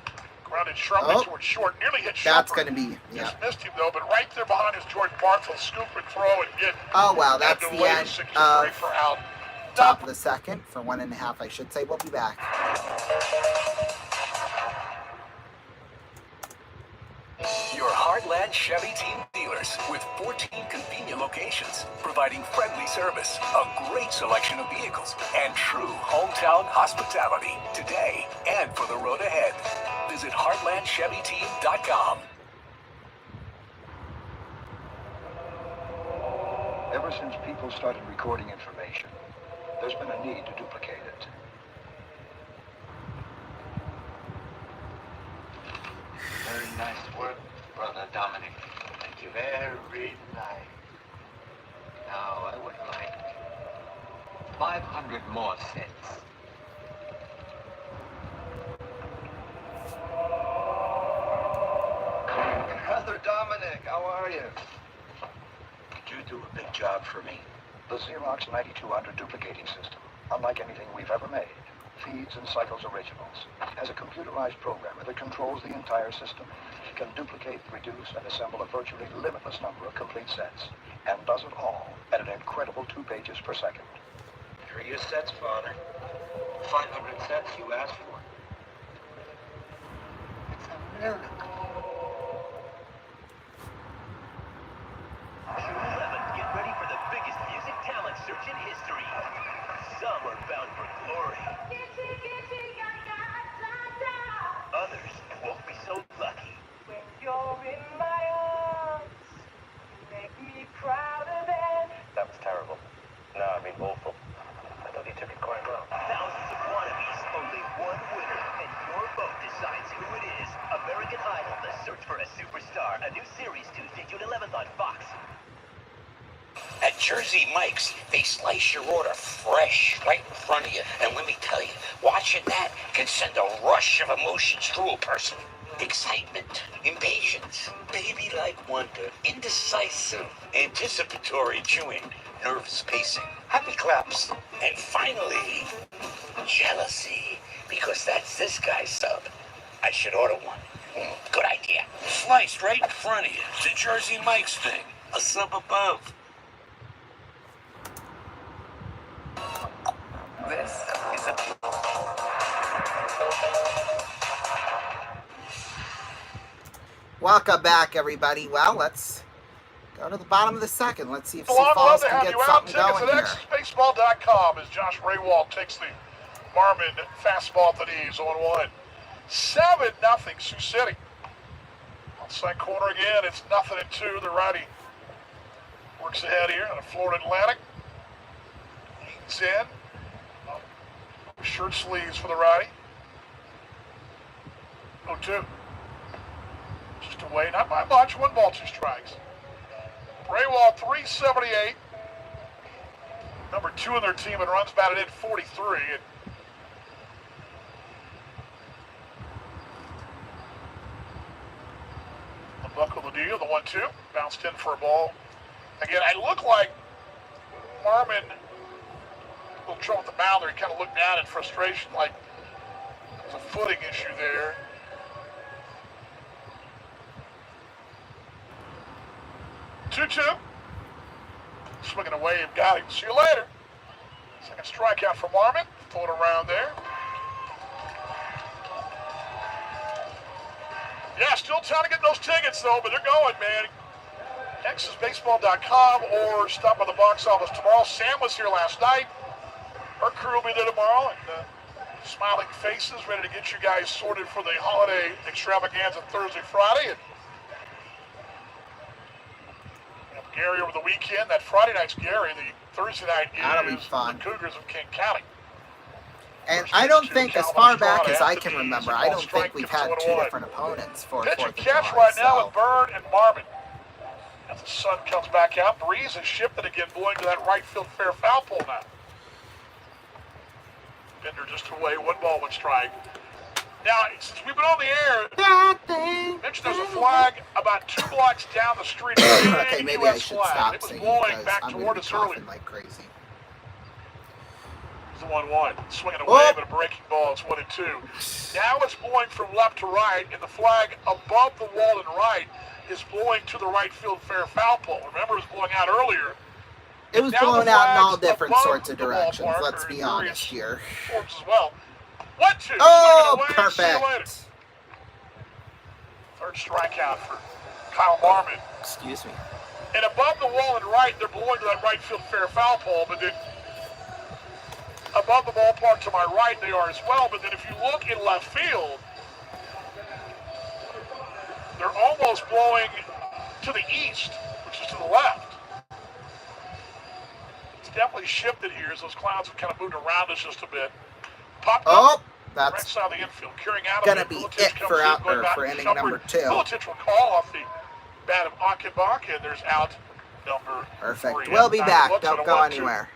Grounded sharply towards short. Nearly hit Shumpert. That's going to be, yeah. Just missed him, though, but right there behind is Jordan Barth. He'll scoop and throw and get. Oh, well, that's Abdul the Layer, end 63 of for out. top of the second. For 1.5, I should say. We'll be back. Your Heartland Chevy Team dealers with 14 convenient locations, providing friendly service, a great selection of vehicles, and true hometown hospitality today and for the road ahead. Visit heartlandchevyteam.com. Ever since people started recording information, there's been a need to duplicate it. Very nice work, Brother Dominic. Thank you. Very nice. Now, I would like 500 more cents. Brother Dominic, how are you? You do a big job for me. The Xerox 9200 duplicating system, unlike anything we've ever made, feeds and cycles originals, has a computerized programmer that controls the entire system, can duplicate, reduce, and assemble a virtually limitless number of complete sets, and does it all at an incredible 2 pages per second. Here are your sets, Father. 500 sets you asked for. It's a miracle. Get ready for the A new series Tuesday, June 11th on Fox. At Jersey Mike's, they slice your order fresh right in front of you. And let me tell you, watching that can send a rush of emotions through a person. Excitement, impatience, baby-like wonder, indecisive, anticipatory chewing, nervous pacing, happy claps, and finally, jealousy, because that's this guy's sub. I should order one. Good idea. Sliced right in front of you. The Jersey Mike's thing. A sub above. This is a... Welcome back, everybody. Well, let's go to the bottom of the second. Let's see if Sioux Well, I'd love Falls to can have get you out. something Tickets going at here. xsbaseball.com as Josh Raywald takes the Marmon fastball at the knees, 0-1. 7-0 Sioux City. Outside corner again, it's 0-2. The righty works ahead here on the Florida Atlantic. Eaton's in. Shirt sleeves for the righty. 0-2. Just away, not by much. 1 ball, 2 strikes. Raywald 378. Number 2 in their team and runs batted in 43. And buckle the deal, the 1-2. Bounced in for a ball. Again, I look like Marmon, a little trouble with the mound there. He kind of looked down in frustration like there's a footing issue there. Two. Swinging away, you've got him. See you later. Second strikeout for Marmon. Throw it around there. Yeah, still trying to get those tickets, though, but they're going, man. XSBaseball.com or stop by the box office tomorrow. Sam was here last night. Her crew will be there tomorrow. And smiling faces, ready to get you guys sorted for the holiday extravaganza Thursday, Friday. And Gary over the weekend. That Friday night's Gary. The Thursday night That'll be is fun. the Cougars of King County. And I don't think, as far back as I can remember, I don't think we've had 2 different opponents for 4th Pitch and of catch July, right now so. with Byrd and Marmon. As the sun comes back out, breeze is shifted again, blowing to that right field fair foul pole now. Bender just away, 1 ball, 1 strike. Now, since we've been on the air, mentioned there's a flag about 2 blocks down the street. Okay, maybe I US should flag. stop It was singing blowing because back I'm going toward to be us earlier. coughing like crazy. It's the 1-1. Swinging away, but a breaking ball. It's 1-2. Now it's blowing from left to right, and the flag above the wall and right is blowing to the right field fair foul pole. Remember, it was blowing out earlier. It was Now blowing the out in all flags different above sorts of the directions, ballpark let's are be in honest various here. forms as well. 1-2. Oh, Swinging away. See you later. perfect. Third strikeout for Kyle Marmon. Excuse me. And above the wall and right, they're blowing to that right field fair foul pole, but then above the ballpark to my right, they are as well. But then if you look in left field, they're almost blowing to the east, which is to the left. It's definitely shifted here as those clouds have kind of moved around us just a bit. Popped up. Oh, Right that's side of the infield, carrying out gonna of be Miletich it comes for in, out going or back for to inning Shumpert. number 2. Miletich will call off the bat of Achenbach, and there's out number 3. Perfect. We'll be back. Looks at Don't a go 1-2. anywhere.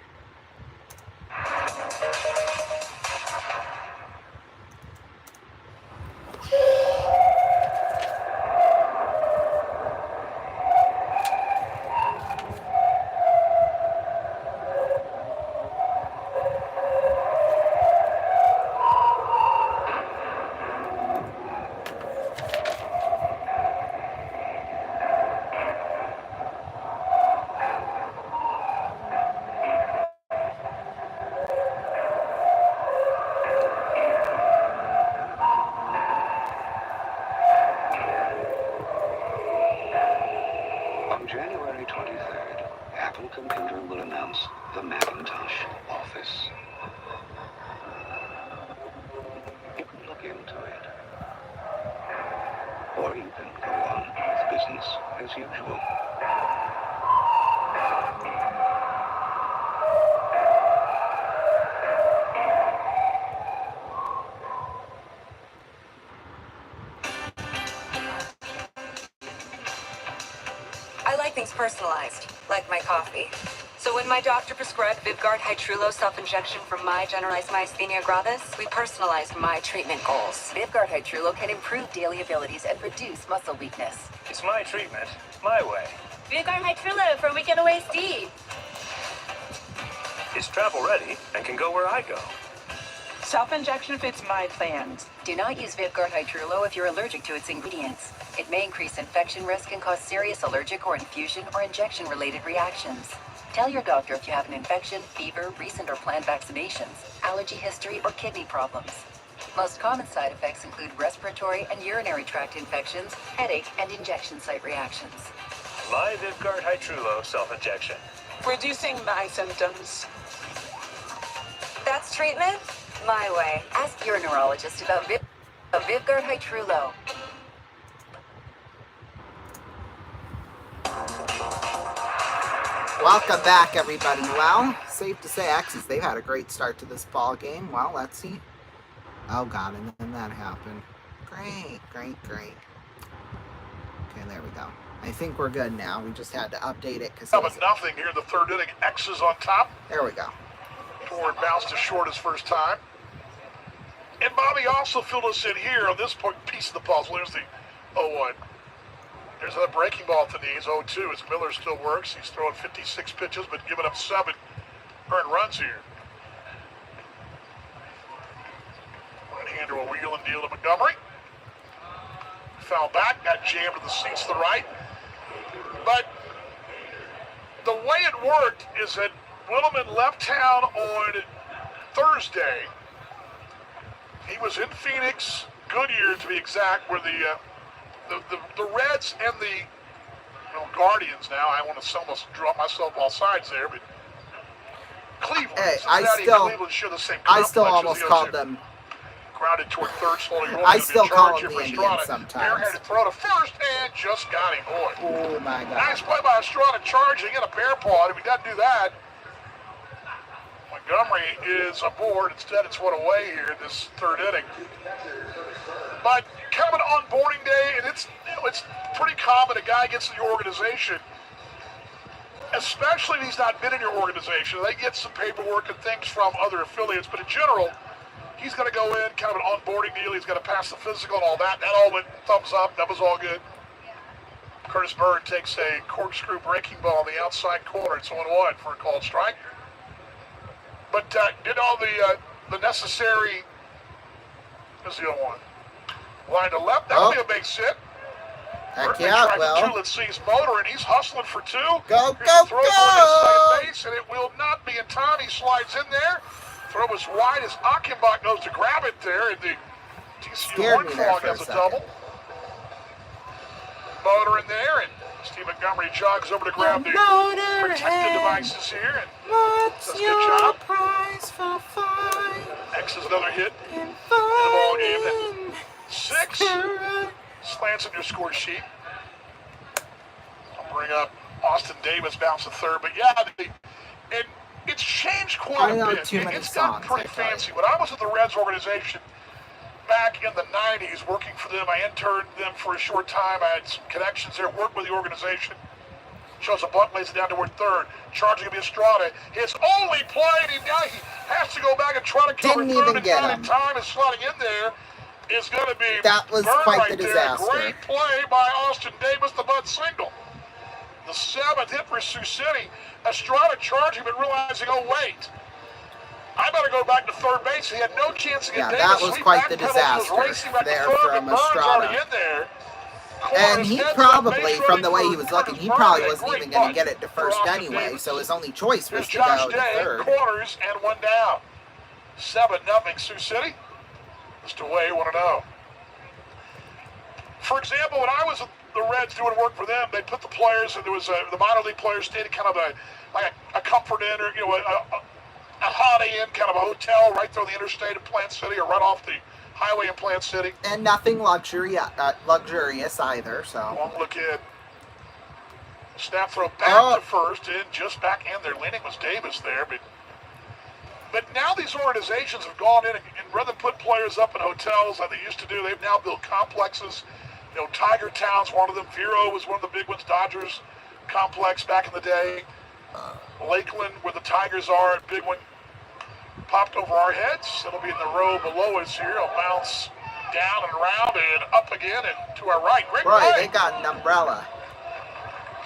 On January 23rd, Apple Computer will announce the Macintosh Office. You can look into it. Or you can go on with business as usual. I like things personalized, like my coffee. So when my doctor prescribed Vyvgart Hytrulo self-injection for my generalized myasthenia gravis, we personalized my treatment goals. Vyvgart Hytrulo can improve daily abilities and reduce muscle weakness. It's my treatment, my way. Vyvgart Hytrulo for weekend away Steve. It's travel ready and can go where I go. Self-injection fits my plans. Do not use Vyvgart Hytrulo if you're allergic to its ingredients. It may increase infection risk and cause serious allergic or infusion or injection-related reactions. Tell your doctor if you have an infection, fever, recent or planned vaccinations, allergy history, or kidney problems. Most common side effects include respiratory and urinary tract infections, headache, and injection site reactions. My Vyvgart Hytrulo self-injection. Reducing my symptoms. That's treatment? My way. Ask your neurologist about Vyvgart Hytrulo. Welcome back, everybody. Well, safe to say, X's, they've had a great start to this ball game. Well, let's see. Oh, God, and then that happened. Great. Okay, there we go. I think we're good now. We just had to update it because. Nothing here in the third inning. X's on top. There we go. Ford bounced to short his first time. And Bobby also filled us in here on this piece of the puzzle. There's the 0-1. There's another breaking ball at the knees, 0-2, as Miller still works. He's throwing 56 pitches, but giving up 7 earned runs here. Right-hander will wheel and deal to Montgomery. Foul back, got jammed to the seats to the right. But the way it worked is that Williman left town on Thursday. He was in Phoenix, Goodyear to be exact, where the Reds and the Guardians now, I want to almost drop myself all sides there, but Cleveland. Hey, Cleveland share the same I still complex almost as the called 0-2. them. Grounded toward third, slowly rolling. I still call them for the Estrada. Indians sometimes. Barehanded throw to first and just got him. Boy. Oh my God. Nice play by Estrada, charging in a bear paw. If he doesn't do that, Montgomery is aboard. Instead, it's one away here in this third inning. But kind of an onboarding day, and it's pretty common. A guy gets in your organization, especially if he's not been in your organization. They get some paperwork and things from other affiliates, but in general, he's going to go in, kind of an onboarding deal. He's going to pass the physical and all that. That all went thumbs up. That was all good. Curtis Bird takes a corkscrew breaking ball on the outside corner. It's 1-1 for a called strike. But did all the necessary. There's the 0-1. Line to left. That'll be a big sit. Heck yeah, well. Let's see his motor, and he's hustling for 2. Go! Throw second base, and it will not be in time. He slides in there. Throw as wide as Achenbach goes to grab it there, and the TCU Horned Frog has a double. Motor in there, and Steve Montgomery jogs over to grab the protective devices here, and does a good job. Price for fun? X is another hit in the ball game. Then 6 slants in your score sheet. I'll bring up Austin Davis, bounce to third, but yeah, and it's changed quite a bit. It's gotten pretty fancy. When I was at the Reds organization back in the 90s, working for them, I interned them for a short time. I had some connections there, worked with the organization. Shows a bunt, lays it down toward third. Charging him Estrada. His only play, and he has to go back and try to cover Didn't third even and get not him. in time. Is slotting in there is going to be that was Bird quite right the there. disaster. Great play by Austin Davis, the bunt single. The 7th hit for Sioux City. Estrada charging, but realizing, oh wait, I better go back to third base. He had no chance to get Davis. That was quite the disaster there from Estrada. And he probably, from the way he was looking, he probably wasn't even going to get it to first anyway, so his only choice was to go to third. Corners and 1 down. 7-0 Sioux City. Just away 1-0. For example, when I was at the Reds doing work for them, they put the players, and there was the minor league players stayed at kind of a comfort inn, or a Holiday Inn, kind of a hotel right there on the interstate in Plant City, or right off the highway in Plant City. And nothing luxurious either, so. Won't look in. Snap throw back to first, and just back in there. Leaning was Davis there, but now these organizations have gone in and rather than put players up in hotels like they used to do, they've now built complexes. Tiger Town's one of them. Vero was one of the big ones. Dodgers complex back in the day. Lakeland, where the Tigers are, a big one, popped over our heads. It'll be in the row below us here. It'll bounce down and around and up again and to our right. Great Right, play. they got an umbrella.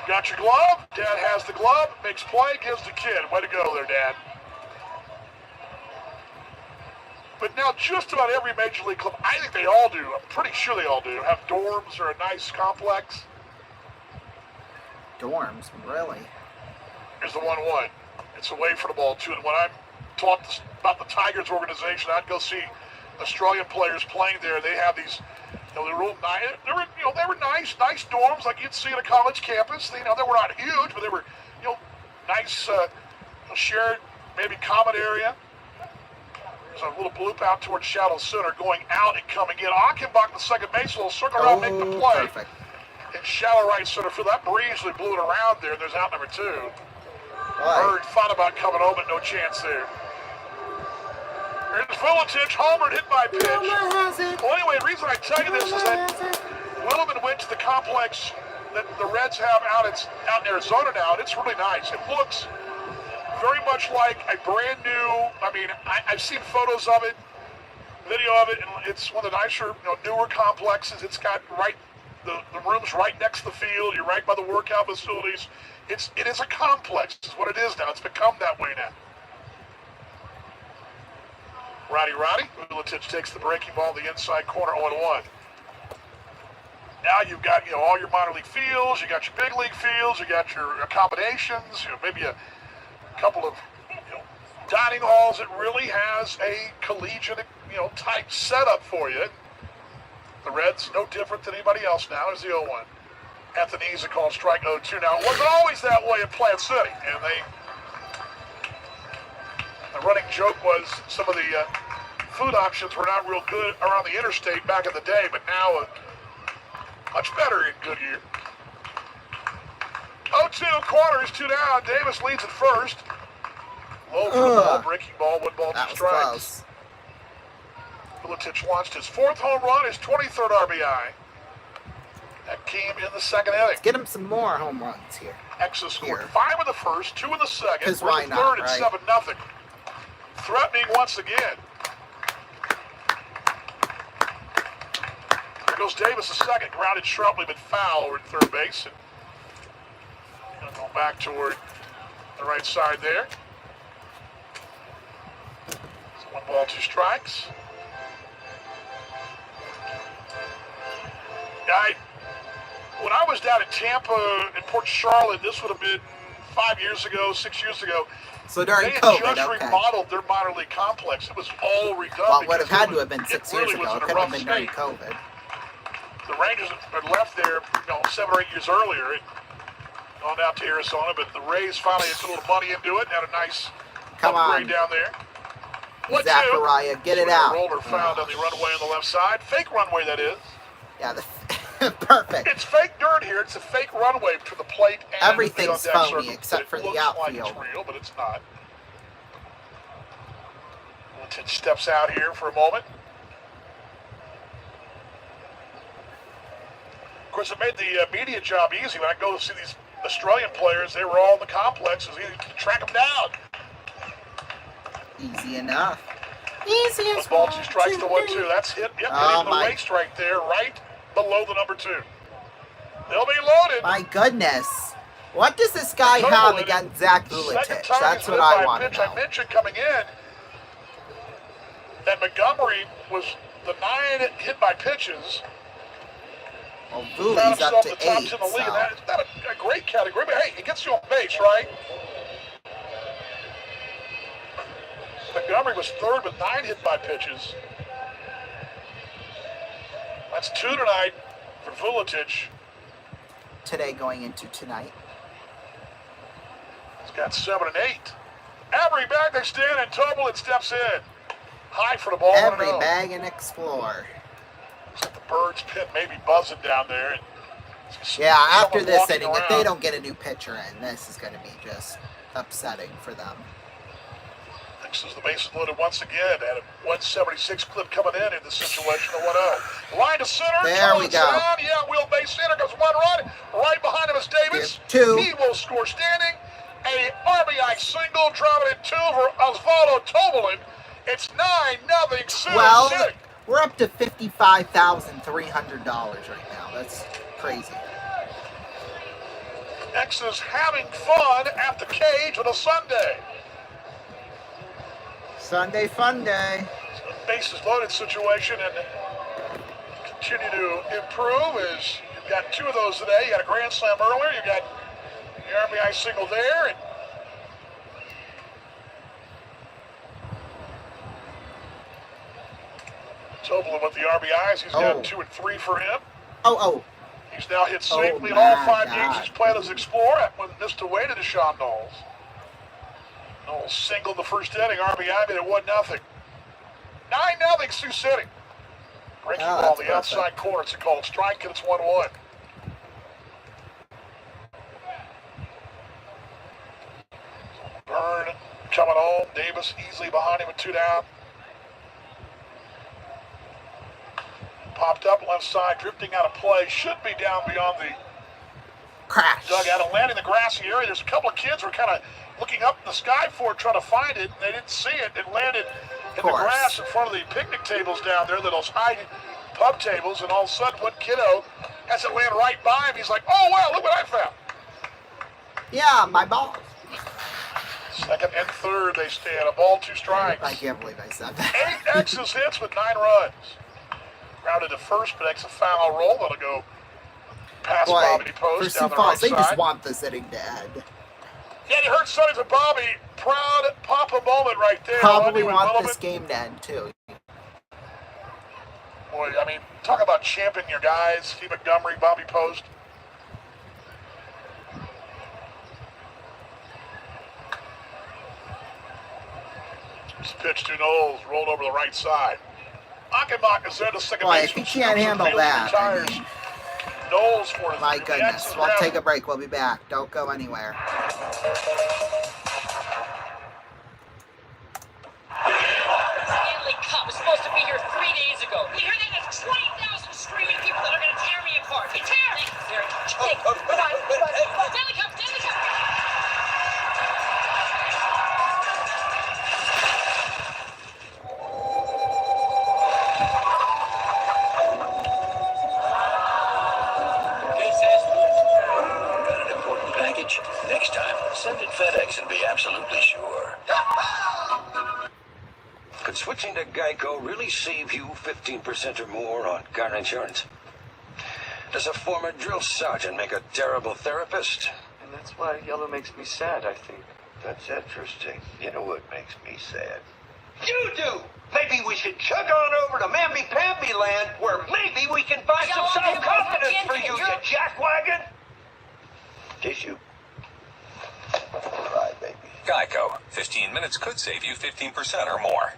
Got your glove. Dad has the glove. Makes play. Gives the kid. Way to go there, Dad. But now just about every Major League club, I think they all do, I'm pretty sure they all do, have dorms or a nice complex. Dorms, really? Here's the 1-1. It's away for the ball, too. And when I'm taught about the Tigers organization, I'd go see Australian players playing there. They have these, they're real nice. They were nice dorms like you'd see at a college campus. They were not huge, but they were, nice, shared, maybe common area. There's a little bloop out towards Shallow Center, going out and coming in. Achenbach, the second base, will circle around, make the play. Perfect. In shallow right center field. That breeze really blew it around there. There's out number 2. Bird thought about coming home, but no chance there. Here's Vuletich, homered, hit by pitch. Well, anyway, the reason I tell you this is that Williman went to the complex that the Reds have out in Arizona now, and it's really nice. It looks very much like a brand new, I've seen photos of it, video of it, and it's one of the nicer, newer complexes. It's got the room's right next to the field. You're right by the workout facilities. It is a complex. It's what it is now. It's become that way now. Roddy. Vuletich takes the breaking ball in the inside corner, 0-1. Now you've got, all your minor league fields. You got your big league fields. You got your accommodations. Maybe a couple of dining halls. It really has a collegiate, type setup for you. The Reds, no different than anybody else now. There's the 0-1. Anthony's called strike 0-2. Now, it wasn't always that way in Plant City. And the running joke was some of the food options were not real good around the interstate back in the day, but now much better in Goodyear. 0-2, corners, 2 down. Davis leads at first. Low for the ball, breaking ball, 1 ball, 2 strikes. Vuletich launched his 4th home run, his 23rd RBI. That came in the second inning. Let's get him some more home runs here. Exos scored 5 in the first, 2 in the second. Because why not, third right? and 7-0. Threatening once again. Here goes Davis, the second. Grounded sharply, but foul over at third base. And go back toward the right side there. So 1 ball, 2 strikes. When I was down in Tampa and Port Charlotte, this would have been 5 years ago, 6 years ago. So during they COVID, had just okay. remodeled their minor league complex. It was all redone. Well, it would have because had to have been 6 years really ago. was It in a couldn't rough have been during state. COVID. The Rangers had left there, 7 or 8 years earlier, and gone out to Arizona. But the Rays finally had put a little money into it. Had a nice upgrade down there. Zachariah, get it out. Roller found on the runway on the left side. Fake runway, that is. Yeah, perfect. It's fake dirt here. It's a fake runway between the plate and everything's the on-deck phony circle. except for It the looks outfield. like it's real, but it's not. Vuletich steps out here for a moment. Of course, it made the media job easy. When I go to see these Australian players, they were all in the complexes. You can track them down. Easy enough. Easy as ball, 2 strikes to 1-2. That's hit. Yep, Oh, hit the my. waist right there, right below the number 2. They'll be loaded. My goodness. What does this guy have against Zach Vuletich? That's what I want to know. I mentioned coming in that Montgomery was the 9 hit by pitches. Well, Found Vulet's up himself to the top 8, 10 in the league. so. That's not a great category, but hey, it gets you on base, right? Montgomery was 3rd with 9 hit by pitches. That's 2 tonight for Vuletich. Today going into tonight. He's got 7 and 8. Avery back next in, and Tobelin steps in. High for the ball. Every bag and explore. Looks like the Birds pit maybe buzzing down there. And Yeah, after someone this walking inning, if they around. don't get a new pitcher in, this is going to be just upsetting for them. As the bases loaded once again, had a 176 clip coming in this situation, a 1-0. Line to center. There we go. Down. Yeah, wheelbase center goes one run. Right behind him is Davis. Two. He will score standing. A RBI single, driving it 2 for Osvaldo Tobelin. It's 9-0 Sioux Well, City. we're up to $55,300 right now. That's crazy. X is having fun at the cage on a Sunday. Sunday fun day. It's a bases loaded situation, and continue to improve as you've got 2 of those today. You got a grand slam earlier. You got the RBI single there. And Tobelin with the RBIs. He's got 2 and 3 for him. Oh. He's now hit safely in all 5 games he's played as Explorer. That one missed away to Deshaun Knowles. Knowles singled the first inning. RBI made it 1-0. 9-0 Sioux City. Breaking ball, the outside corner. It's a called strike, and it's 1-1. Byrne coming home. Davis easily behind him with 2 down. Popped up left side, drifting out of play. Should be down beyond the crash dugout and landing in the grassy area. There's a couple of kids who were kind of looking up in the sky for it, trying to find it. They didn't see it. It landed in the grass in front of the picnic tables down there, those high pub tables, and all of a sudden, one kiddo has it land right by him. He's like, oh, wow, look what I found. Yeah, my balls. Second and third, they stand. A ball, 2 strikes. I can't believe I said that. 8 X's hits with 9 runs. Grounded to first, but X a foul roll. That'll go past Bobby Post for down Sioux the Falls, right they side. just want this inning to end. Yeah, you heard Sonny to Bobby. Proud Papa moment right there. Probably want this game to end, too. Boy, I mean, talk about championing your guys. Steve Montgomery, Bobby Post. This pitch to Knowles, rolled over the right side. Achenbach is there to second base. If he can't handle that, I mean, Knowles for my goodness. We'll take a break. We'll be back. Don't go anywhere. Stanley Cup was supposed to be here 3 days ago. You hear that? That's 20,000 screaming people that are going to tear me apart. It's here. Thank you, Sarah. Stanley Cup, Stanley Cup. Next time, send it FedEx and be absolutely sure. Could switching to Geico really save you 15% or more on car insurance? Does a former drill sergeant make a terrible therapist? And that's why yellow makes me sad, I think. That's interesting. You know what makes me sad? You do! Maybe we should chug on over to Mamby-Pamby land, where maybe we can find some self-confidence for you, you jackwagon! Tissue. Right, baby. Geico. 15 minutes could save you 15% or more.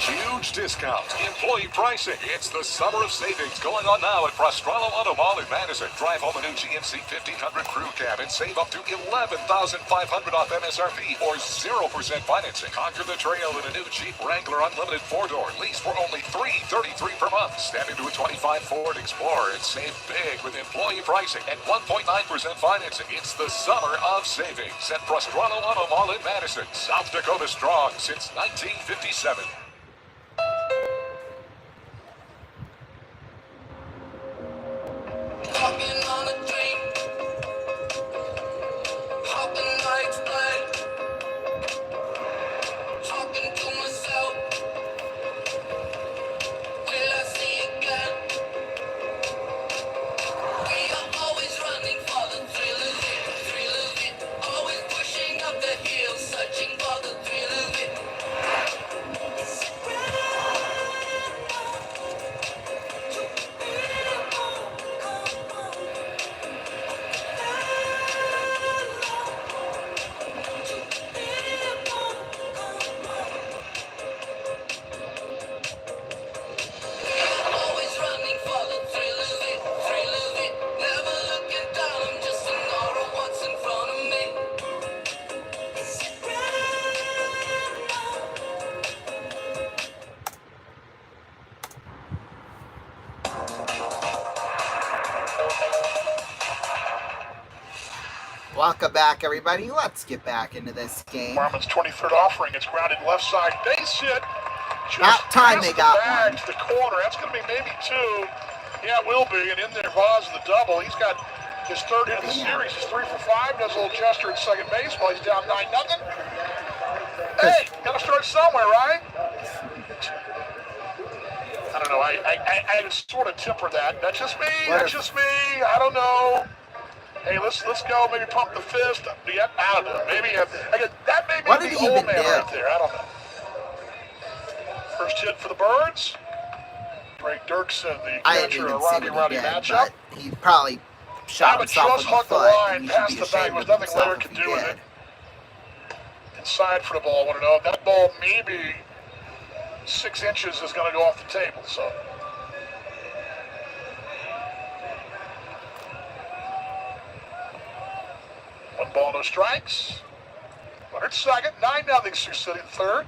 Huge discounts, employee pricing. It's the summer of savings going on now at Prostrollo Auto Mall in Madison. Drive home a new GMC 1500 Crew Cab and save up to $11,500 off MSRP or 0% financing. Conquer the trail in a new Jeep Wrangler Unlimited 4-door lease for only $333 per month. Step into a 25 Ford Explorer and save big with employee pricing and 1.9% financing. It's the summer of savings at Prostrollo Auto Mall in Madison. South Dakota strong since 1957. Hopping on a dream, hopping like flight, talking to myself, will I see again? We are always running for the thrill of it, always pushing up the hill, searching for the thrill of it. Welcome back, everybody. Let's get back into this game. Marmon's 23rd offering. It's grounded left side. Base hit. About time they got one. To the corner. That's going to be maybe two. Yeah, it will be. And in there, Vaz the double. He's got his third hit of the series. He's 3 for 5. Does a little gesture at second base while he's down 9-0. Hey, got to start somewhere, right? I don't know. I would sort of temper that. That's just me. That's just me. I don't know. Hey, let's go. Maybe pump the fist. Yeah, I don't know. Maybe that may be the old man right there. I don't know. First hit for the Birds. Drake Dirksen, the catcher, a Rodney matchup. But he probably shot himself in the foot. The line past the bag. There's nothing Laird can do with it. Inside for the ball. I want to know if that ball maybe 6 inches is going to go off the table. So. One ball, no strikes. Leonard second, 9-0 Sioux City third.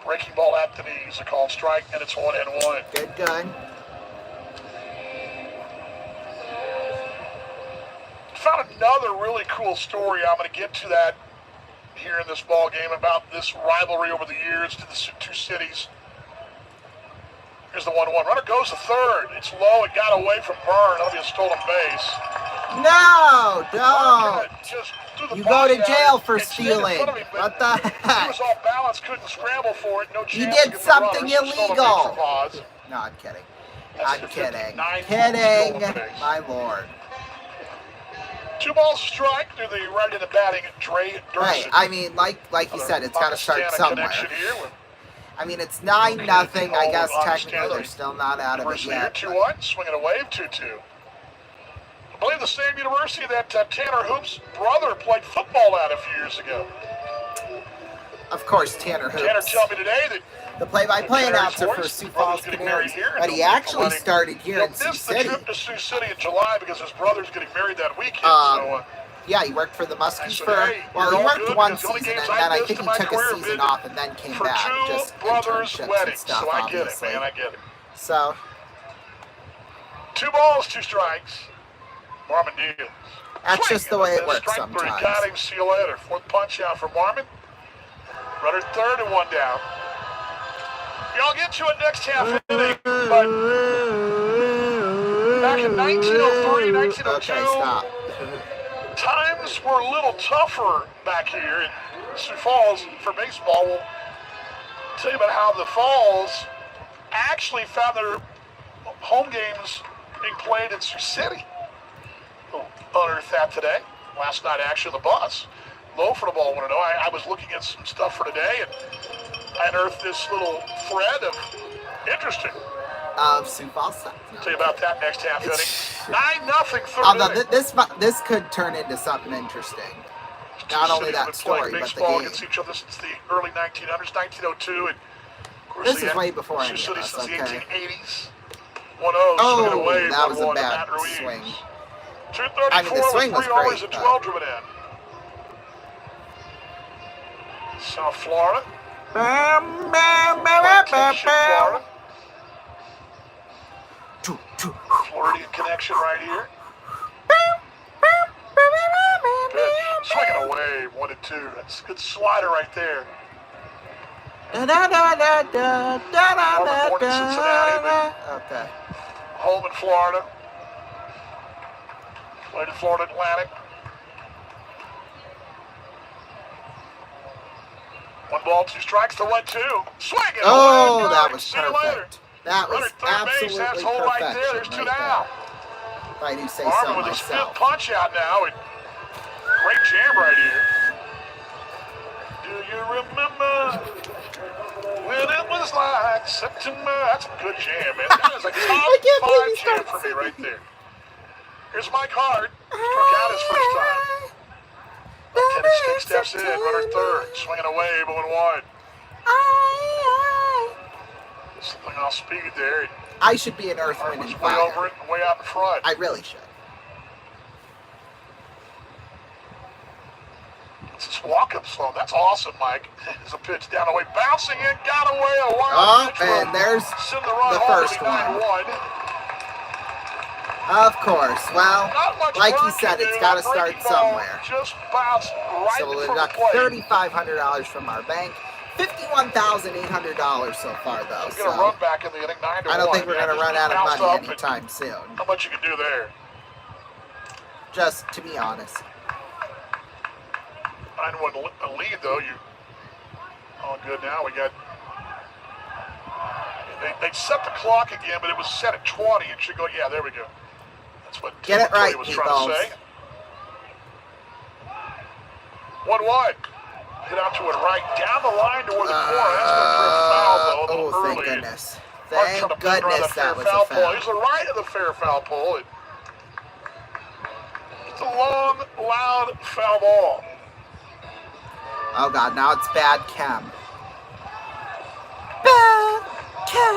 Breaking ball at the knees, a called strike, and it's 1-1. Good. Found another really cool story. I'm going to get to that here in this ball game about this rivalry over the years to the two cities. Here's the 1-1. Runner goes to third. It's low. It got away from Byrne. That'll be a stolen base. No, don't. You go to jail for stealing. What the heck? He was off balance, couldn't scramble for it. No chance. He did something illegal. No, I'm kidding. I'm kidding. Kidding. My lord. 2 balls strike to the right in the batting, Dre Dirksen. Right, I mean, like you said, it's got to start somewhere. I mean, it's 9-0. I guess technically they're still not out of it yet. 2-1, swinging a wave, 2-2. I believe the same university that Tanner Hoop's brother played football at a few years ago. Of course, Tanner Hoops. Tanner told me today that the play-by-play announcer for Sioux Falls Canaries, but he actually started here in Sioux City. He missed the trip to Sioux City in July because his brother's getting married that weekend. Yeah, he worked for the Muskies he worked one season, and then I think he took a season off and then came back. Just internships and stuff, so I get obviously. it, man, I get it. So. 2 balls, 2 strikes. Marmon deals. That's just the way it works sometimes. Got him, see you later. 4th punch out for Marmon. Runner third and 1 down. Y'all get to it next half inning, but back in 1903, 1902, okay, stop. Times were a little tougher back here in Sioux Falls for baseball. We'll tell you about how the Falls actually found their home games being played in Sioux City. We'll unearth that today. Last night action of the bus. Low for the ball, I want to know. I was looking at some stuff for today, and I unearthed this little thread of interesting. Sioux Falls. Tell you about that next half inning. 9-0 third Although this could turn into something interesting. Not only that story, but the game. Against each other since the early 1900s, 1902, and of course this is way before any of Sioux City us, since okay. the 1880s. 1-0, swinging away. That was a bad swing. I mean, the swing was great, and 12 driven in. South Florida. Florida. Floridian connection right here. Pitch. Swinging away, 1-2. That's a good slider right there. Okay. Home in Florida. Played in Florida Atlantic. 1 ball, 2 strikes to 1-2. Swinging. Oh, that was perfect. That was absolutely perfect. Right there. There's 2 down. If I do say so Marmon with his 5th punch out now. And great jam right here. Do you remember when it was like September? That's a good jam, man. That is a top 5 jam for me right there. Here's Mike Hart. Struck out his first time. Lieutenant Stick steps in, runner third, swinging away, but 1-1. Something off speed there. I should be an Earth, Wind, and Fire. Way over it, way out in front. I really should. It's this walk-up slow. That's awesome, Mike. There's a pitch down the way, bouncing in, got away, a wild pitch. And there's the first one. Of course. Well, Not much like you work said, to it's do. got to That start breaking ball somewhere. Just bounced right So we'll from the deduct plate. $3,500 from our bank. $51,800 so far, though. He's going to So run back in the inning, 9-1. I don't think we're going to Just run out of bounced money up and anytime soon. Not much you can do there. Just to be honest. 9-1 lead, though. You all good now. We got. They set the clock again, but it was set at 20. It should go. Yeah, there we go. That's what Get it right, was trying to say. 1-1. Hit out to it right down the line toward the corner. That's going to throw a foul, though. A little thank early. goodness. Hard Thank trying to put around goodness that was a pole. foul. He's the right of the fair foul pole. It's a long, loud foul ball. Oh, God. Now it's bad chem. Bad chem.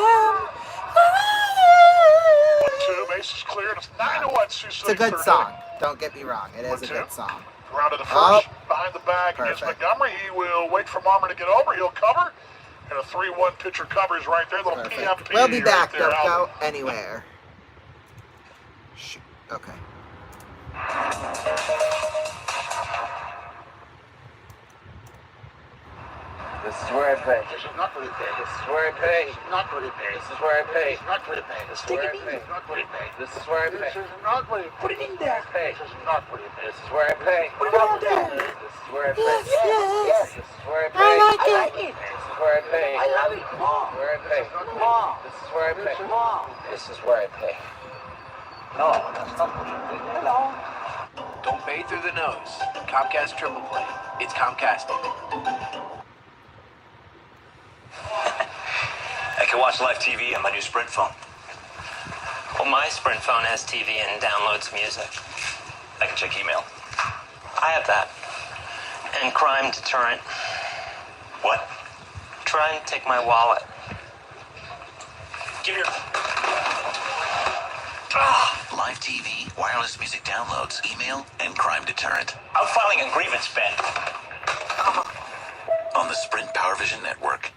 1-2. Base is cleared. It's 9-1. Sioux It's City, a good third song. inning. Don't get me wrong. It is a 1-2. good song. Ground to the first, Oh. behind the bag against Perfect. Montgomery. He will wait for Marmor to get over. He'll cover. And a 3-1 pitcher covers right there. Little Perfect. PMP. We'll be back. Right there. Don't Out. go anywhere. Shoot. Okay. This is where I pay. This is not where you pay. This is where I pay. This is not where you pay. This is where I pay. This is not where you pay. This is where I pay. This is not where you pay. This is where I pay. This is not where you put it in there. Pay. This is not where you pay. This is where I pay. Put it on there. This is where I pay. Yes, yes. This is where I pay. I like it. This is where I pay. I love it. Mom. Where I pay. Mom. This is where I pay. Mom. This is where I pay. No, that's not where you pay. Hello. Don't pay through the nose. Comcast Triple Play. It's Comcasting. I can watch live TV on my new Sprint phone. Well, my Sprint phone has TV and downloads music. I can check email. I have that. And crime deterrent. What? Try and take my wallet. Give your... Live TV, wireless music downloads, email, and crime deterrent. I'm filing a grievance, Ben. On the Sprint PowerVision network.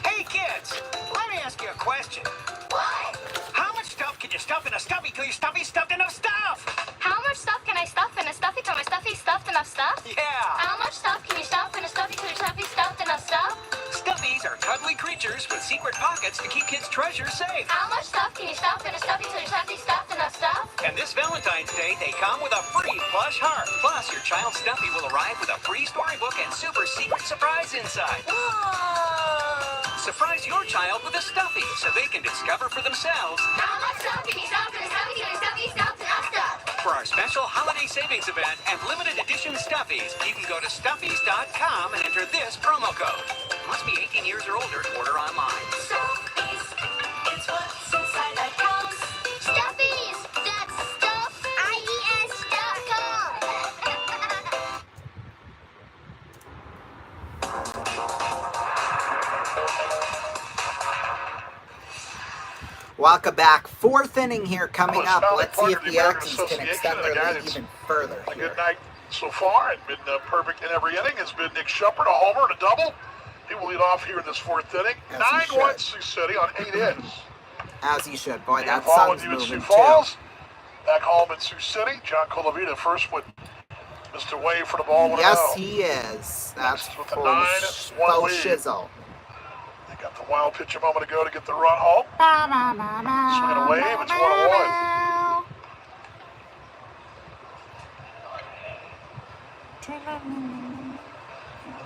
Hey kids, let me ask you a question. What? How much stuff can you stuff in a stuffy till your stuffy stuffed enough stuff? How much stuff can I stuff in a stuffy till my stuffy stuffed enough stuff? Yeah. How much stuff can you stuff in a stuffy till your stuffy stuffed enough stuff? Stuffies are cuddly creatures with secret pockets to keep kids' treasures safe. How much stuff can you stuff in a stuffy till your stuffy stuffed enough stuff? And this Valentine's Day, they come with a free plush heart. Plus, your child's stuffy will arrive with a free storybook and super secret surprise inside. Surprise your child with a stuffy so they can discover for themselves. How much stuff can you stuff in a stuffy till your stuffy stuffed enough stuff? For our special holiday savings event and limited edition stuffies, you can go to stuffies.com and enter this promo code. Must be 18 years or older to order online. Stuffies, it's what's inside that counts. Stuffies, that's StuffIES.com. Welcome back. Fourth inning here coming up. Smelly Let's see if Parker, the American Elks can extend Association, their the guy lead that's even further A here. good night so far. It's been perfect in every inning. Has been Nick Shepard, a homer and a double. He will lead off here in this fourth inning. As he 9-1 Sioux City on 8 hits. As he should. Boy, that Involved sun's with you in moving Sioux too. Falls. Back home in Sioux City. John Colavita first with Mr. Wave for the ball. Yes, 1-0. he is. That's With the full 9-1 lead. shizzle. They got the wild pitch a moment ago to get the run home. Swing and a wave. It's 1-1.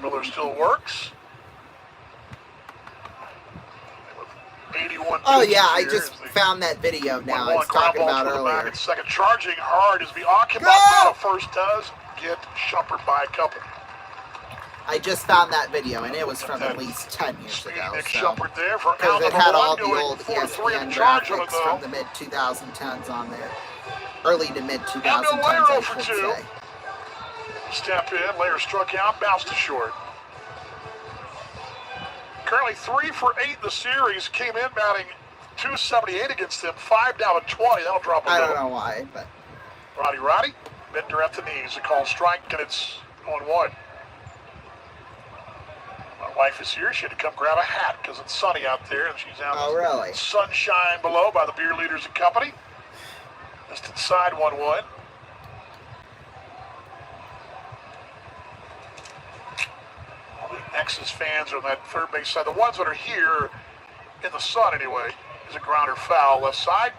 Miller still works. 81 Oh pitches yeah, I here just as they found that video now. I 1-1 was talking ground about ball toward the back earlier. at second, charging hard as the Occupied first does get Shumpert by a couple. I just found that video, and it was from at least 10 years ago. Nick So, Shumpert there for because out it number had one, all the going old 4-3 ESPN in charge on it, graphics from though. the mid 2010s on there, early to mid Now Bill 2010s, Layer I 0 for should 2. say. Step in, Layer struck out, bounced to short. Currently 3 for 8 in the series. Came in batting .278 against them. 5 down to 20. That'll drop a I little. don't know why, but Roddy. Bender at the knees. A call strike, and it's 1-1. Wife is here. She had to come grab a hat because it's sunny out there, and she's out Oh, really? sunshine below by the beer leaders and company. Just inside 1-1. All the Nexus fans are on that third base side. The ones that are here in the sun anyway. Is a grounder foul left side.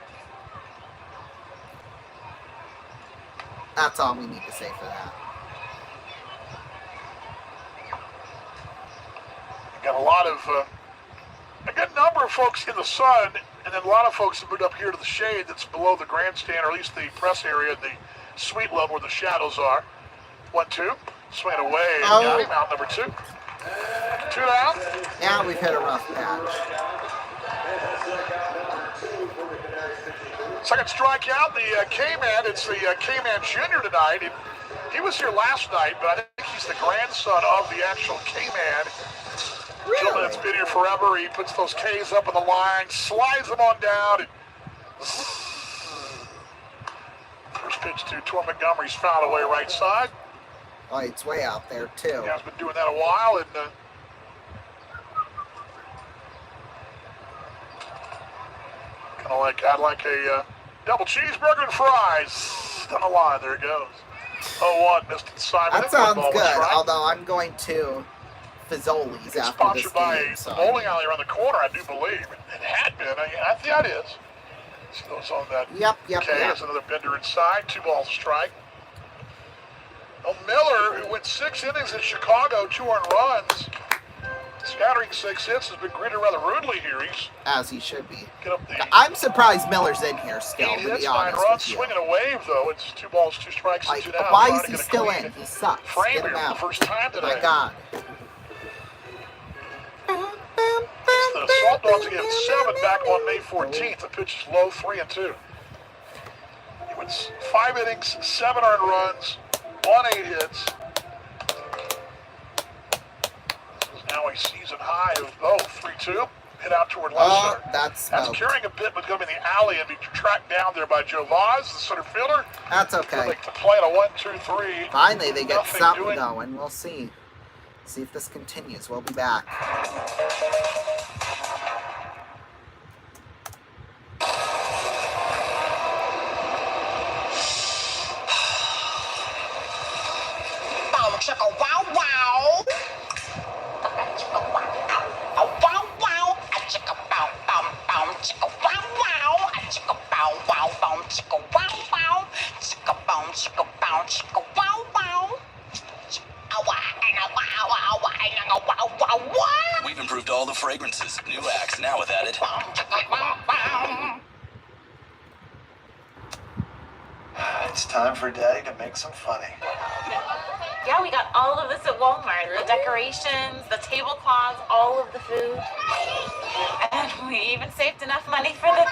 That's all we need to say for that. Got a lot of, a good number of folks in the sun, and then a lot of folks have moved up here to the shade that's below the grandstand, or at least the press area, the suite level where the shadows are. 1-2, swing it away, and got him out, number 2. 2 down. Now we've hit a rough patch. Second strikeout, the K-Man. It's the K-Man Jr. tonight. He was here last night, but I think he's the grandson of the actual K-Man. Gentleman that's been here forever. He puts those K's up on the line, slides them on down. And first pitch to Tor Montgomery's fouled away right side. Oh, it's way out there, too. Yeah, he's been doing that a while. And kind of like, I'd like a double cheeseburger and fries. Down the line, there it goes. 0-1, missed inside. That sounds good, although I'm going to Fazoli's It's after this sponsored by game. So. bowling alley around the corner, I do believe. It had been. I think that is. See those on that. Yep. Okay, there's another bender inside. 2 balls strike. Oh, Miller, who went 6 innings in Chicago, 2 earned runs, scattering 6 hits, has been greeted rather rudely here. He's as he should be. get up the I'm surprised Miller's in here still, 8 to hits, be 9 honest runs, with you. swinging a wave though. It's 2 balls, 2 strikes, Like, 2 down. why Trying is to he get a still clean in? He sucks. frame Get here him for out. the first time today. My God. The Swamp Dogs again 7 back on May 14th. The pitch is low, 3-2. He went 5 innings, 7 earned runs, 8 hits. This is now a season high of 3-2. Hit out toward left center. That's carrying a bit, but going to be in the alley and be tracked down there by Joe Vaz, the center fielder. That's okay. Like to play at a 1-2-3. Finally, they get Nothing something doing. going. We'll see. See if this continues. We'll be back. Chicka wow wow. Chicka wow wow. Wow wow. Chicka bow bow bow. Chicka wow wow. Chicka bow wow bow. Chicka wow wow. Chicka bow chicka bow. Chicka wow wow. We've improved all the fragrances. New Axe now with added. It's time for Daddy to make some funny. Yeah, we got all of this at Walmart. The decorations, the tablecloths, all of the food. And we even saved enough money for the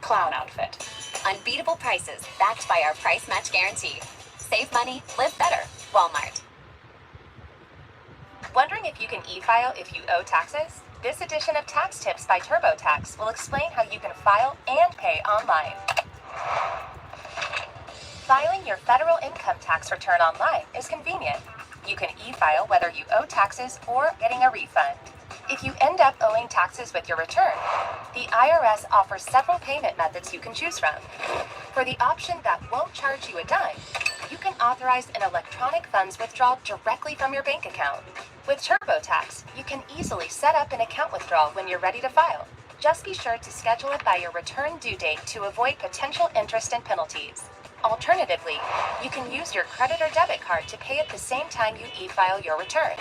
clown outfit. Unbeatable prices backed by our price match guarantee. Save money, live better. Walmart. Wondering if you can e-file if you owe taxes? This edition of Tax Tips by TurboTax will explain how you can file and pay online. Filing your federal income tax return online is convenient. You can e-file whether you owe taxes or getting a refund. If you end up owing taxes with your return, the IRS offers several payment methods you can choose from. For the option that won't charge you a dime, you can authorize an electronic funds withdrawal directly from your bank account. With TurboTax, you can easily set up an account withdrawal when you're ready to file. Just be sure to schedule it by your return due date to avoid potential interest and penalties. Alternatively, you can use your credit or debit card to pay at the same time you e-file your return.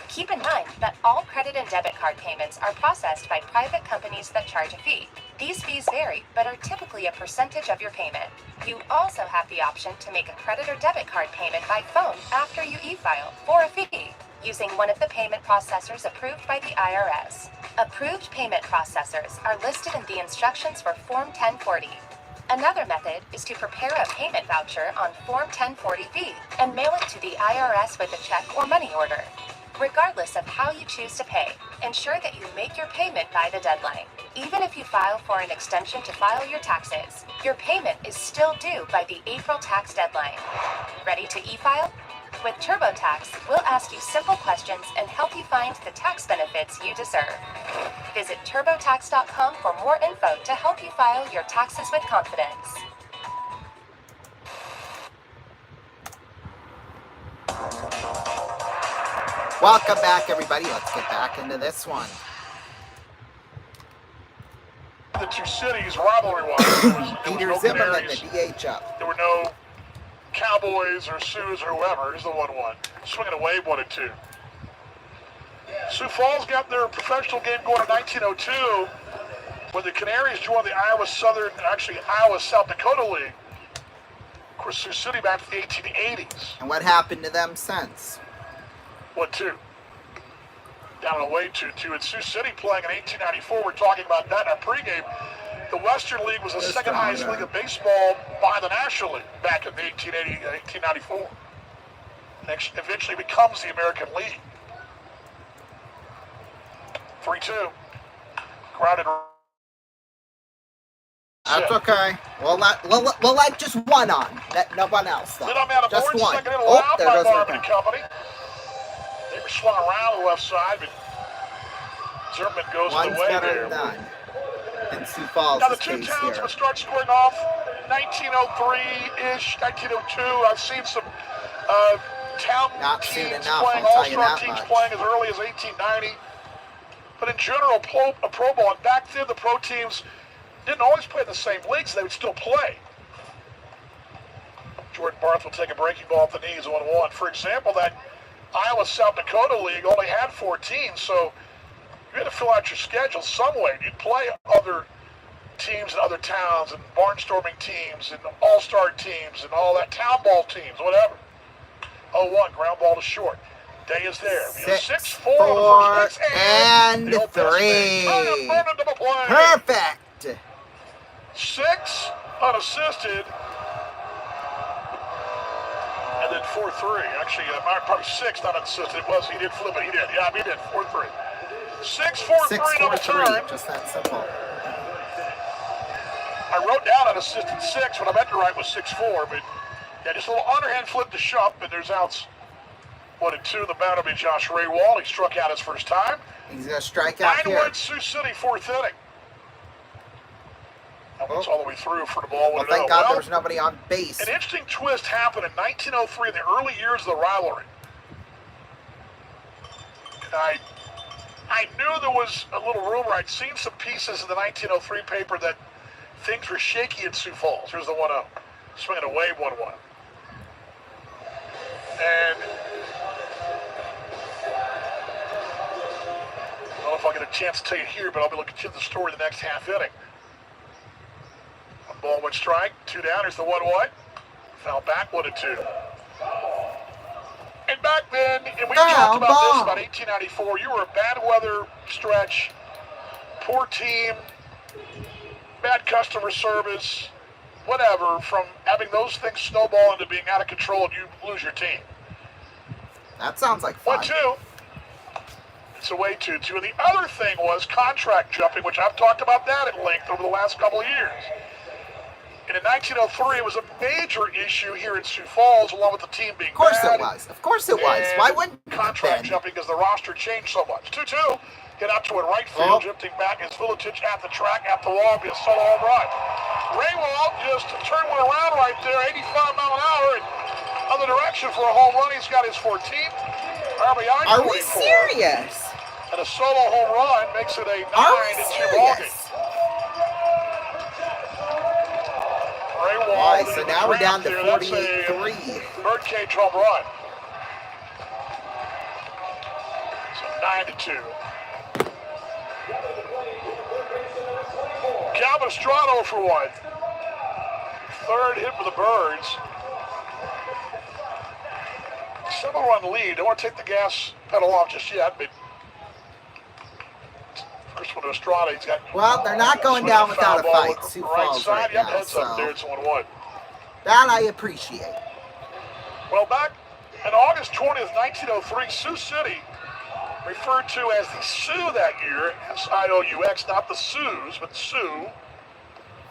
Keep in mind that all credit and debit card payments are processed by private companies that charge a fee. These fees vary, but are typically a percentage of your payment. You also have the option to make a credit or debit card payment by phone after you e-file for a fee, using one of the payment processors approved by the IRS. Approved payment processors are listed in the instructions for Form 1040. Another method is to prepare a payment voucher on Form 1040B and mail it to the IRS with a check or money order. Regardless of how you choose to pay, ensure that you make your payment by the deadline. Even if you file for an extension to file your taxes, your payment is still due by the April tax deadline. Ready to e-file? With TurboTax, we'll ask you simple questions and help you find the tax benefits you deserve. Visit TurboTax.com for more info to help you file your taxes with confidence. Welcome back, everybody. Let's get back into this one. The two cities rivalry-wise, there was Peter no Zimmerman, the Canaries. DH up. There were no Cowboys or Sioux or whoever. Here's the 1-1. Swinging away 1-2. Sioux Falls got their professional game going in 1902 when the Canaries joined the Iowa South Dakota League. Of course, Sioux City back in the 1880s. And what happened to them since? 1-2. Down and away 2-2. And Sioux City playing in 1894. We're talking about that in our pregame. The Western League was the second highest league of baseball behind the National League back in the 1894. And eventually becomes the American League. 3-2. Grounded. That's okay. We'll let just one on. No one else, though. Just one. Oh, there goes Marvin the and company. They were swung around the left side, but Zimmerman goes One's away better there. than none. And Sioux Falls Now the is two case towns here. will start scoring off 1903-ish, 1902. I've seen some town Not soon teams enough, playing, I'll tell you all-star that teams much. playing as early as 1890. But in general, pro ball, and back then the pro teams didn't always play in the same leagues. They would still play. Jordan Barth will take a breaking ball off the knees, 1-1. For example, that Iowa South Dakota League only had 4 teams, so you had to fill out your schedule some way. You'd play other teams in other towns and barnstorming teams and all-star teams and all that, town ball teams, whatever. 0-1, ground ball to short. Day is there. 6-4 on the first pitch, and the old best 3. thing. Burnham double play. Perfect. 6 unassisted. And then 4-3. Actually, probably 6 not unassisted. It was. He did flip it. He did. Yeah, he did. 4-3. 6-4-3 double turn. Just that simple. I wrote down unassisted 6. What I meant to write was 6-4. But yeah, just a little underhand flip to Shump. And there's outs 1-2. The batter will be Josh Ray Wall. He struck out his first time. He's going to strike out 9 here. wins Sioux City, 4th inning. That one's all the way through for the ball. Well, thank God there was nobody on base. An interesting twist happened in 1903 in the early years of the rivalry. And I knew there was a little rumor. I'd seen some pieces in the 1903 paper that things were shaky in Sioux Falls. Here's the 1-0. Swinging away 1-1. And I don't know if I'll get a chance to tell you here, but I'll be looking to the story the next half inning. 1 ball, 1 strike, 2 down. Here's the 1-1. Foul back, 1-2. And back then, and we talked about this about 1894, you were a bad weather stretch, poor team, bad customer service, whatever, from having those things snowball into being out of control and you lose your team. That sounds like fun. 1-2. It's away 2-2. And the other thing was contract jumping, which I've talked about that at length over the last couple of years. And in 1903, it was a major issue here in Sioux Falls, along with the team being bad. Of course it was. Of course it was. Why wouldn't it contract have been? jumping because the roster changed so much. 2-2. Get out to a right field, drifting back is Vuletic at the track, at the wall, be a solo home run. Ray Wall just turned one around right there, 85 mile an hour, and other direction for a home run. He's got his 14th RBI. Are we serious? And a solo home run makes it a 9-2 ball game. Ray Wall. So now we're down to 48-3. Birdcage home run. So 9-2. Calvin Estrada for 1. 3rd hit for the Birds. 7-run lead. Don't want to take the gas pedal off just yet, but first one to Estrada. He's got. Well, they're not going down without a fight. Sioux Right Falls side, right yep, now, heads up there. It's 1-1. That I appreciate. Well, back on August 20th, 1903, Sioux City referred to as the Sioux that year, S-I-O-U-X, not the Sioux, but Sioux.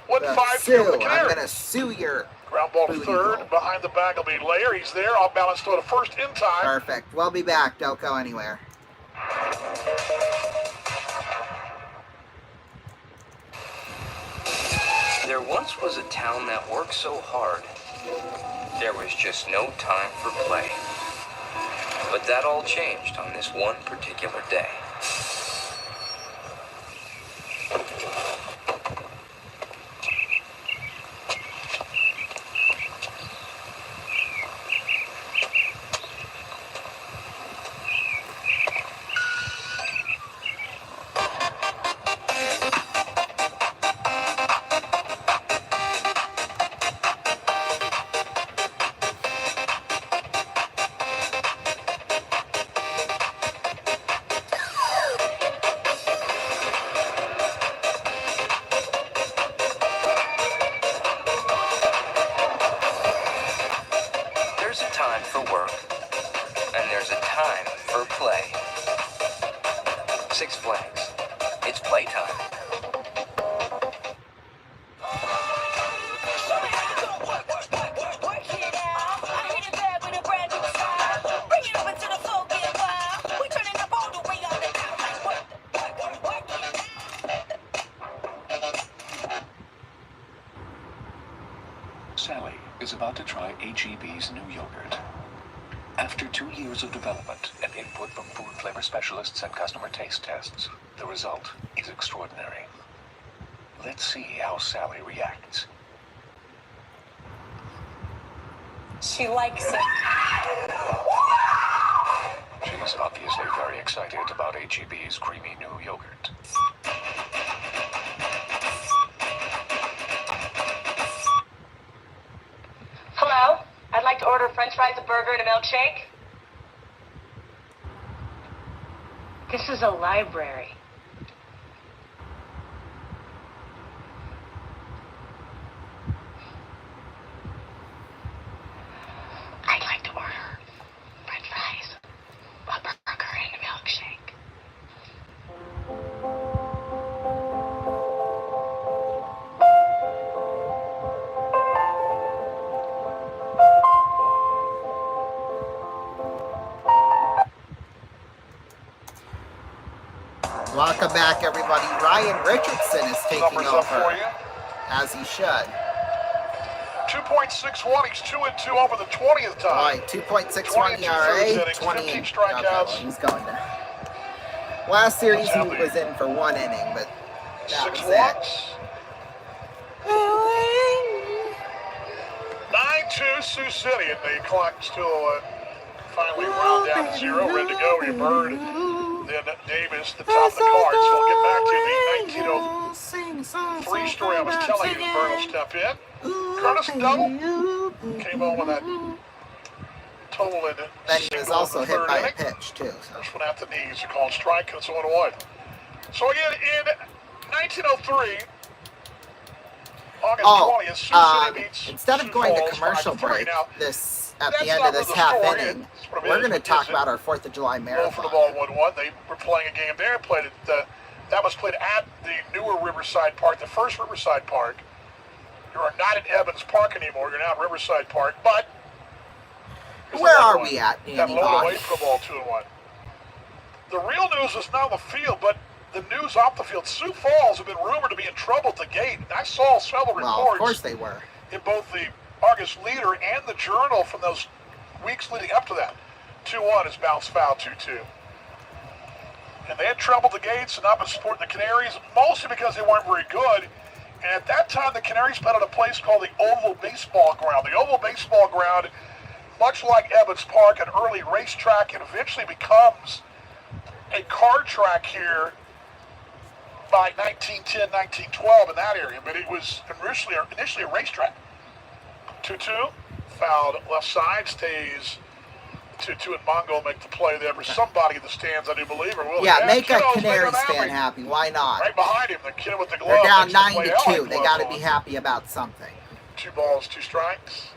Won 5-2 Sue, over the I'm Canaries. gonna sue your Ground ball to booty third. hole. Behind the bag will be Lair. He's there. Off balance throw to first in time. Perfect. We'll be back. Don't go anywhere. There once was a town that worked so hard, there was just no time for play. But that all changed on this one particular day. There's a time for work, and there's a time for play. Six Flags. It's playtime. Sally is about to try H-E-B's new yogurt. After 2 years of development and input from food flavor specialists and customer taste tests, the result is extraordinary. Let's see how Sally reacts. She likes it. She's obviously very excited about H-E-B's creamy new yogurt. Hello? I'd like to order french fries, a burger, and a milkshake. This is a library. I'd like to order french fries, a burger, and a milkshake. Welcome back, everybody. Ryan Richardson is taking Numbers up for over, you. as he should. 2.61. He's 2-2 over the 20th time. All right, 2.61 ERA, 20 15 innings. strikeouts. Okay, well, he's going down. Last series he was in for 1 inning, but that 6 was it. walks. 9-2 Sioux City, and the clock still finally wound down to 0. Ready to go. Your Bird, then Davis, the top of the card. So we'll get back to the 1903 story I was telling you. Bird will step in. Curtis double. Came on with that total in it. Then he was also hit by a pitch, too. So. First one at the knees. They're called strike, and it's 1-1. So again, in 1903, August 20th, Sioux City beats instead of Sioux going to Falls commercial 5-3. break Now, at the that's end not of this where the half story inning, is. What it we're is, going to but talk it's about our 4th of July Ball for the marathon. ball 1-1. They were playing a game there. Played at that was played at the newer Riverside Park, the first Riverside Park. You are not at Evans Park anymore. You're now at Riverside Park. But Where are we at, that Danny load Bach? away for the ball 2-1. The real news is not on the field, but the news off the field. Sioux Falls have been rumored to be in trouble at the gate. I saw several Well, reports. of course they were. In both the Argus Leader and the Journal from those weeks leading up to that. 2-1 is bounced foul 2-2. And they had trouble at the gates and not been supporting the Canaries, mostly because they weren't very good. And at that time, the Canaries played at a place called the Oval Baseball Ground. The Oval Baseball Ground, much like Evans Park, an early racetrack, and eventually becomes a car track here by 1910, 1912 in that area. But it was initially a racetrack. 2-2, fouled left side, stays 2-2, and Mongo make the play there for somebody in the stands, I do believe, or will. Yeah, make a Kiddo's Canaries making fan that happy. Why not? right behind him, the kid with the glove. They're down makes the play. 9-2. Alec They got to gloves be on. happy about something. 2 balls, 2 strikes.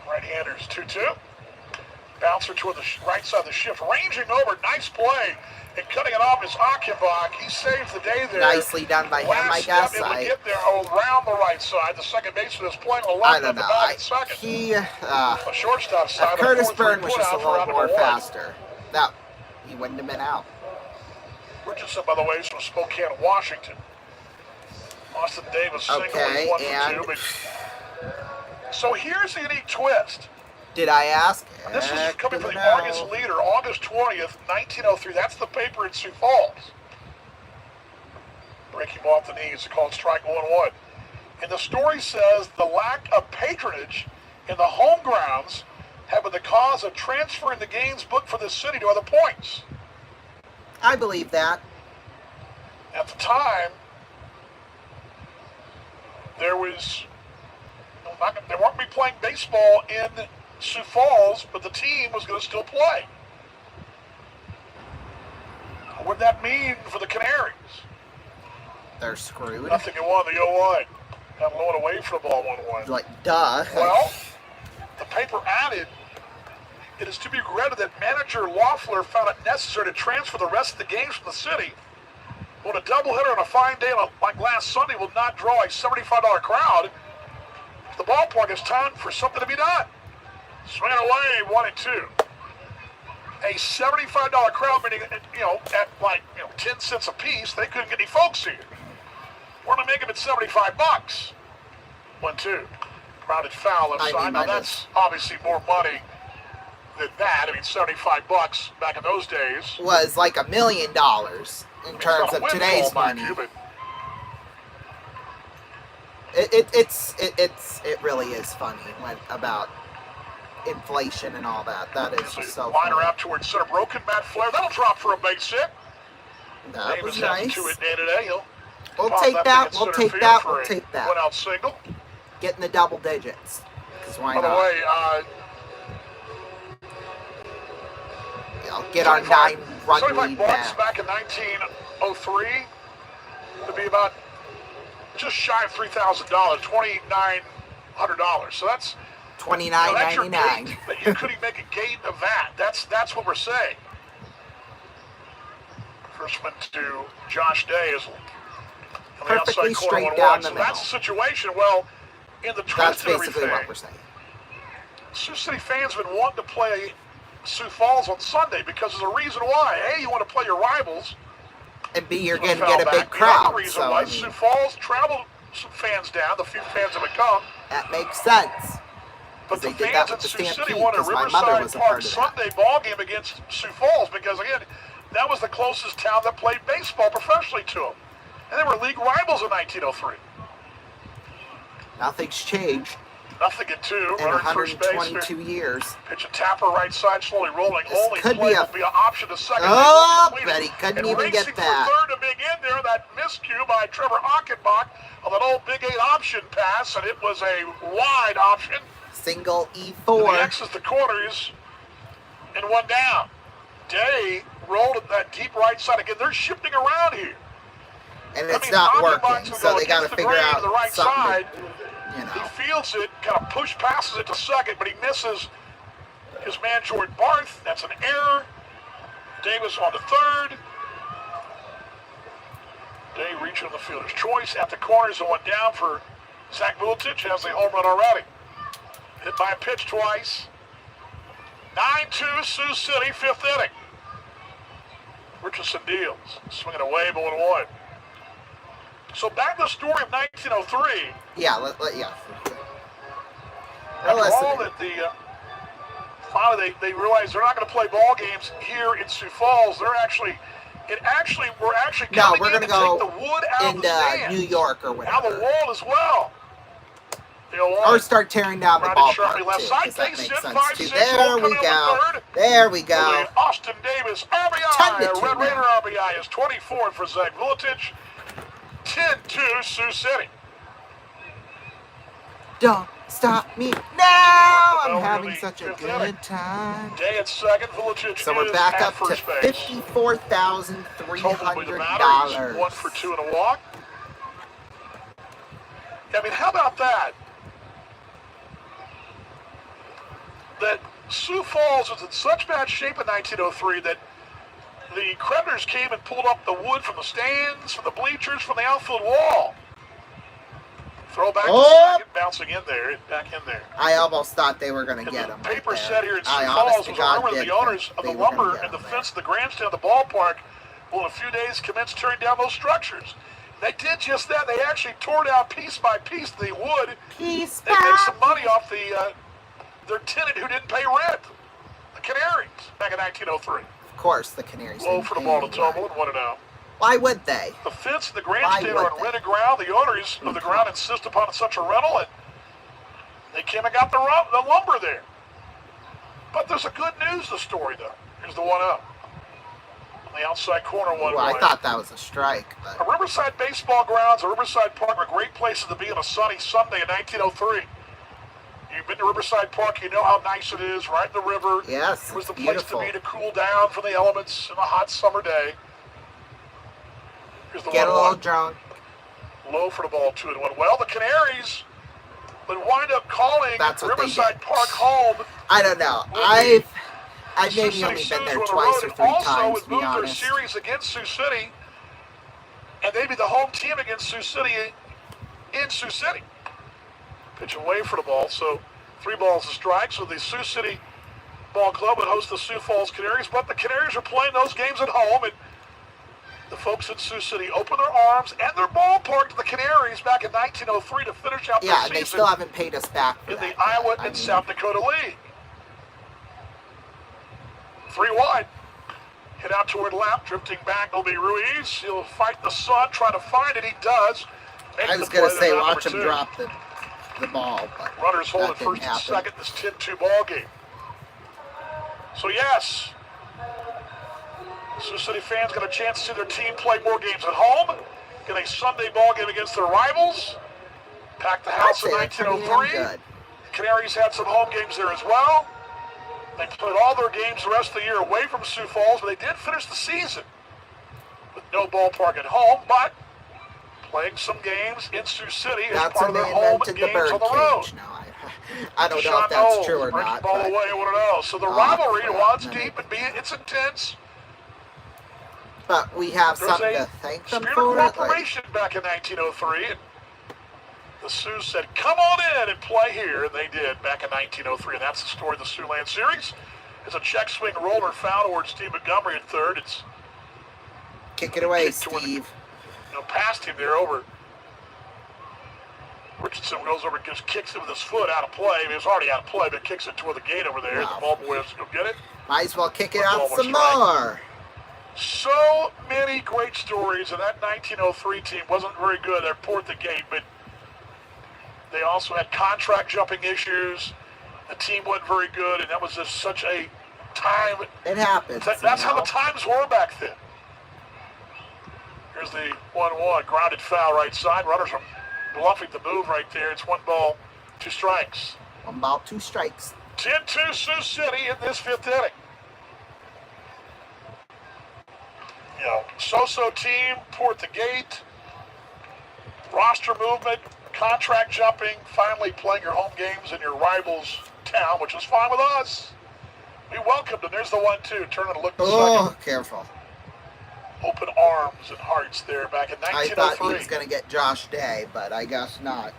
Right-handers 2-2. Bouncer toward the right side of the shift, ranging over, nice play, and cutting it off is Achenbach. He saves the day there. Nicely done by him, I guess. Able to get there around the right side. The second baseman is playing a I left don't at the know. back at second. A shortstop side. Curtis a 4-3 Byrne was just a putout for little more Achenbach. faster. That he wouldn't have been out. Richardson, by the way, is from Spokane, Washington. Austin Davis single Okay, 1 for and 2. But... So here's the unique twist. did I ask? And this is coming from the No. Argus Leader, August 20th, 1903. That's the paper in Sioux Falls. Breaking him off the knees, called strike 1-1. And the story says the lack of patronage in the home grounds have been the cause of transferring the games booked for the city to other points. I believe that. At the time, there was they weren't be playing baseball in Sioux Falls, but the team was going to still play. What would that mean for the Canaries? They're screwed. Nothing in one. The O-line got lowered away from the ball 1-1. Like, duh. Well, the paper added, it is to be regretted that manager Loeffler found it necessary to transfer the rest of the games from the city. When a doubleheader on a fine day like last Sunday will not draw a $75 crowd, the ballpark, it's time for something to be done. Swing away, 1-2. A $75 crowd, meaning, at 10 cents a piece, they couldn't get any folks here. We're going to make them at $75. 1-2. Grounded foul left side. Now that's obviously more money than that. I mean, $75 back in those days was like $1 million in terms of today's money. It really is funny about inflation and all that. That is just so liner funny. out towards center, broken Matt Flair. That'll drop for a base hit. That Davis was has nice. 2 day today. He'll We'll pop take that. thing We'll at take center that. field We'll for a take that. One out single. Get in the double digits. Because why By the not? way, I'll get our 9-run lead $75 back. back in 1903 to be about just shy of $3,000, $2,900. So that's $29.99. But you couldn't make a gate of that. That's what we're saying. First one to Josh Day is on the Perfectly outside corner, straight 1-1. down the So middle. that's the situation. Well, in the twist That's of basically everything, what we're saying. Sioux City fans have been wanting to play Sioux Falls on Sunday because there's a reason why. A, you want to play your rivals. And B, you're going to Fell get a back. big crowd. The other reason So, was I mean, Sioux Falls traveled some fans down, the few fans that would come. that makes sense. But They the did that fans with at the Sioux Stampede, City wanted a 'cause my mother Riverside was a Park part of that. Sunday ball game against Sioux Falls because, again, that was the closest town that played baseball professionally to them. And they were league rivals in 1903. Nothing's changed Nothing at 2. in Runner at first base. 122 years. Pitch a tapper right side, slowly rolling. This Only could play be a- will be an option to second. Oh, Base but he couldn't and even racing get that. for third to big in there. That miscue by Trevor Achenbach on that old Big 8 option pass, and it was a wide option. Single And E4. the X's the corners, and 1 down. Day rolled at that deep right side again. They're shifting around here. And That it's means not Achenbach's working. gonna So go they got to against the figure grain out to the right something. side. You know. He fields it, kind of push passes it to second, but he misses his man Jordan Barth. That's an error. Davis on to third. Day reaching the fielder's choice at the corners and 1 down for Zach Vuletic. Has the home run already. Hit by a pitch twice. 9-2 Sioux City, 5th inning. Richardson deals. Swinging away, but 1-1. So back to the story of 1903. Yeah, yeah. After all that finally they realized they're not going to play ball games here in Sioux Falls. We're actually No, coming we're in going to to go take the wood out of the stands. New York or Now the whatever. wall as well. Or start tearing down the Grounded sharply ballpark, left too, side. 'cause that Takes makes it, sense, 5-6, too. home There we coming up go. the third. There we go. And Austin Davis, 10 RBI. to 2 Red now. Raider RBI is 24 for Zach Vuletic. 10-2 Sioux City. Don't stop me now. I'm Well, having really, such a fifth inning. good time. Day at second. Vuletic So we're is back at up to first base. $54,300. He's 1 for 2 and a walk. I mean, how about that? That Sioux Falls was in such bad shape in 1903 that the creditors came and pulled up the wood from the stands, from the bleachers, from the outfield wall. Throw back to second, bouncing in there, back in there. I almost thought they were going to get him. The paper said here in Sioux I Falls honest was to a God rumor that did the owners think of the they were gonna lumber get and the him fence of the grandstand of the ballpark will in a few days commence tearing down those structures. They did just that. They actually tore down piece by piece the wood. Piece they made some money off their tenant who didn't pay rent. The Canaries, back in 1903. Of course, the Canaries. Low for the ball to tumble and 1-0. Why would they? The fence and the grandstand are on rented ground. The owners of the ground insist upon such a rental, and they came and got the lumber there. But there's a good news to the story, though. Here's the 1-0. On the outside corner, 1-1. Well, I thought that was a strike. But... The Riverside baseball grounds, the Riverside Park were great places to be on a sunny Sunday in 1903. You've been to Riverside Park, you know how nice it is, right in the river. Yes, it was the beautiful. place to be to cool down from the elements in a hot summer day. Here's the Get 1-1. a little drunk. Low for the ball, 2-1. Well, the Canaries would wind up calling Riverside Park home. I don't know. I've maybe only been there twice or 3 times, Also, to be would move their honest. series against Sioux City, and they'd be the home team against Sioux City in Sioux City. Pitch away for the ball, so 3 balls to strike. So the Sioux City Ball Club would host the Sioux Falls Canaries, but the Canaries are playing those games at home, and the folks in Sioux City opened their arms and their ballpark to the Canaries back in 1903 to finish out their Yeah, season. and they still haven't paid us back for in that. the Iowa and South Dakota League. 3 wide. Hit out toward left, drifting back will be Ruiz. He'll fight the sun, try to find it. He does. I was going to say, watch him drop the ball, but runners holding that didn't first and happen. second. This 10-2 ball game. So yes, Sioux City fans got a chance to see their team play more games at home. Get a Sunday ball game against their rivals. Packed the house in 1903. The Canaries had some home games there as well. They played all their games the rest of the year away from Sioux Falls, but they did finish the season with no ballpark at home, but playing some games in Sioux City as part of their home games on the road. I don't know if that's true or breaking not. ball but- away, I want to know. So the rivalry, while it's deep and it's intense, But we have there's something a to thank them spirit for. of cooperation back in 1903. And the Sioux said, come on in and play here. And they did back in 1903. And that's the story of the Siouxland Series. It's a check swing roller foul towards Steve Montgomery at third. It's Kick it away, kick toward- Steve. past him there over. Richardson goes over and just kicks it with his foot out of play. I mean, it's already out of play, but kicks it toward the gate over there. Wow. The ball boy has to go get it. Might as well kick it But out ball was some strike. more. So many great stories, and that 1903 team wasn't very good at Port the Gate, but they also had contract jumping issues. The team wasn't very good, and that was just such a time. It happens. That's how the times were back then. Here's the 1-1, grounded foul right side. Runners are bluffing the move right there. It's 1 ball, 2 strikes. 1 ball, 2 strikes. 10-2 Sioux City in this 5th inning. You know, so-so team, Port the Gate, roster movement, contract jumping, finally playing your home games in your rival's town, which was fine with us. We welcomed them. There's the 1-2. Turn and look the Oh, second. careful. Open arms and hearts there back in I thought he 1903. was going to get Josh Day, but I guess not.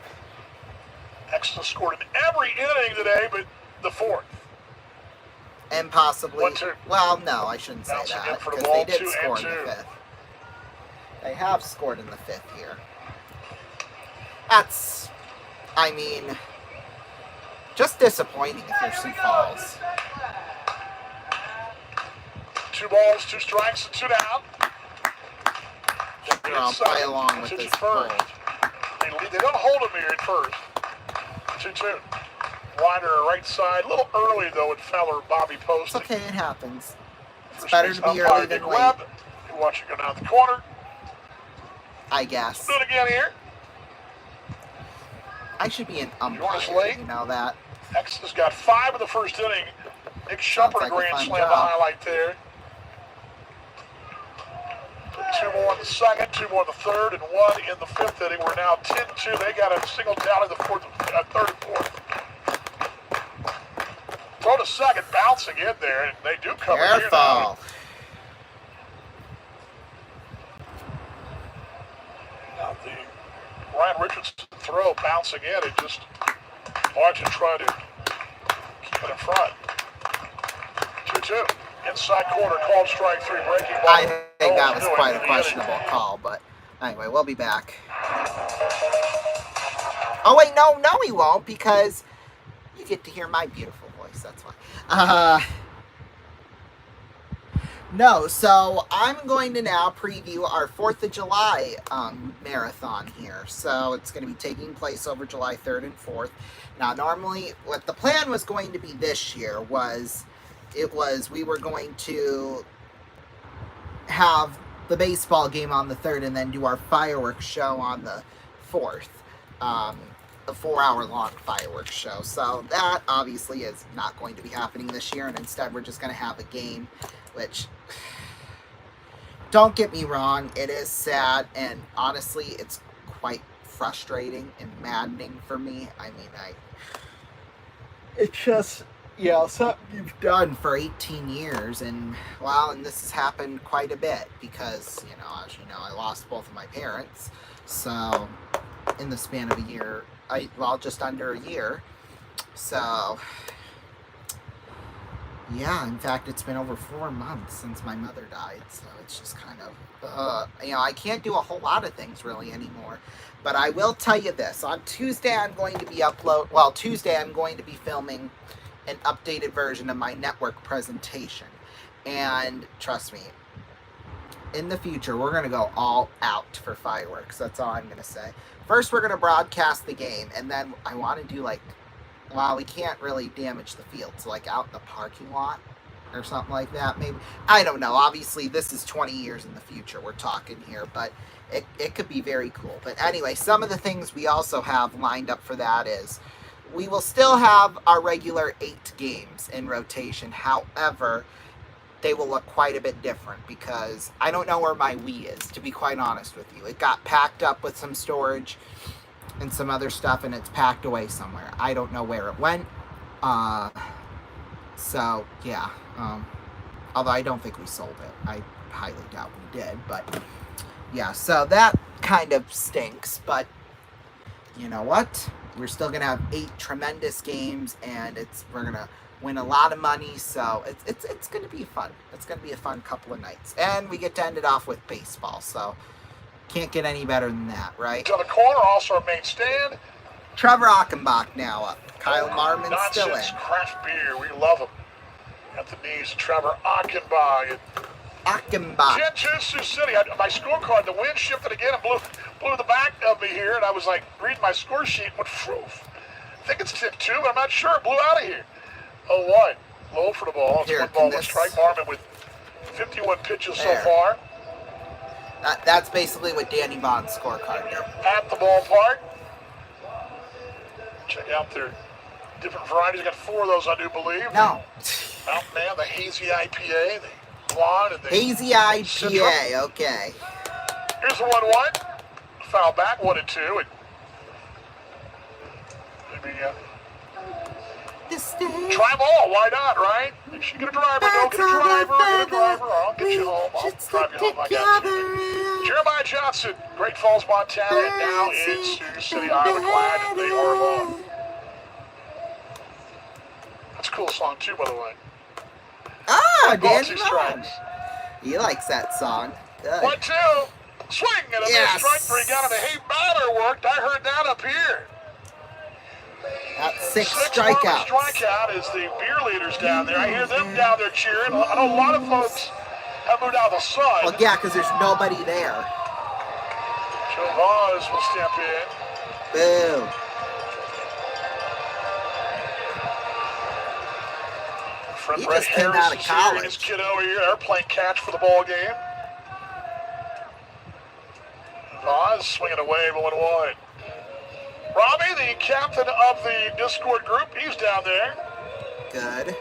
Exeter scored in every inning today, but the 4th. And possibly, 1-2. well, no, I shouldn't say Bouncing in that, for the because ball, they did 2 and score in 2. the 5th. They have scored in the 5th here. That's, I mean, just disappointing if you're Sioux Falls. 2 balls, 2 strikes, and 2 down. I'll play along with this first. They don't hold him here at first. 2-2. Wider right side. A little early, though, at Feller Bobby Post. It's okay, it happens. It's First better base to be umpire early than Nick late, Webb. You watch it go down the corner. I guess. Do it again here. I should be an want us umpire, late? you know that? X has got 5 in the first inning. Nick Shumpert, like a a grand fun slam, job. the highlight there. 2 more in the second, 2 more in the third, and 1 in the 5th inning. We're now 10-2. They got a single down in the third and fourth. Throw to second, bouncing in there, and they do cover here now. Careful. Now the Ryan Richardson throw bouncing in, and just Martin trying to keep it in front. 2-2. Inside corner, called strike 3, breaking ball. I think that was quite a questionable call, but anyway, we'll be back. Oh, wait, no, he won't, because you get to hear my beautiful voice, that's why. No, so I'm going to now preview our 4th of July marathon here. So it's going to be taking place over July 3rd and 4th. Now, normally, what the plan was going to be this year was, we were going to have the baseball game on the 3rd and then do our fireworks show on the 4th. A 4-hour-long fireworks show. So that obviously is not going to be happening this year, and instead we're just going to have a game, which, don't get me wrong, it is sad, and honestly, it's quite frustrating and maddening for me. I mean, it's just, something you've done for 18 years, and, well, and this has happened quite a bit, because, as you know, I lost both of my parents, so, in the span of a year, just under a year, so, yeah, in fact, it's been over 4 months since my mother died, so it's just kind of, I can't do a whole lot of things really anymore, but I will tell you this, on Tuesday I'm going to be Tuesday I'm going to be filming an updated version of my network presentation, and trust me, in the future, we're going to go all out for fireworks, that's all I'm going to say. First, we're going to broadcast the game, and then I want to do, we can't really damage the field, so, out in the parking lot, or something like that, maybe. I don't know, obviously, this is 20 years in the future we're talking here, but it could be very cool. But anyway, some of the things we also have lined up for that is, we will still have our regular 8 games in rotation, however, they will look quite a bit different, because I don't know where my Wii is, to be quite honest with you. It got packed up with some storage and some other stuff, and it's packed away somewhere. I don't know where it went. So, yeah. Although I don't think we sold it. I highly doubt we did, but yeah, so that kind of stinks, but you know what? We're still going to have 8 tremendous games, and we're going to win a lot of money, so it's going to be fun. It's going to be a fun couple of nights. And we get to end it off with baseball, so can't get any better than that, right? To the corner, also our main stand. Trevor Achenbach now up. Kyle Marmon still in. Nonsense craft beer, we love him. At the knees, Trevor Achenbach. Genjutsu City. My scorecard, the wind shifted again and blew the back of me here, and I was reading my score sheet and went, poof. I think it's 10-2, but I'm not sure. It blew out of here. 0-1. Low for the ball. It's 1-1 strike. Marmon with 51 pitches so far. That's basically what Danny Vaughn's scorecard did. At the ballpark. Check out their different varieties. I got 4 of those, I do believe. No. Mountain Man, the Hazy IPA, the Blonde, and the Hazy IPA, Citron. okay. Here's the 1-1. Foul back, 1-2. And maybe try them all. Why not, right? If you get a driver, don't get a driver. Get a driver. I'll get you home. I'll drive you home. I got you. Jeremiah Johnson, Great Falls, Montana, and now in Sioux City, Iowa. Glad that they are along. That's a cool song too, by the way. Ah, Danny Vaughn. He likes that song. Good. 1-2. Swing and a missed strike 3. Got him. Hey, batter worked. I heard that up here. That's 6 strikeouts. Strikeout is the beer leaders down there. I hear them down there cheering. I know a lot of folks have moved out of the sun. Well, yeah, because there's nobody there. Joe Vaz will step in. Boom. Friend Brett Harris is here and his kid over here. They're playing catch for the ball game. Vaz swinging away, 1-1. Robbie, the captain of the Discord group, he's down there. Good.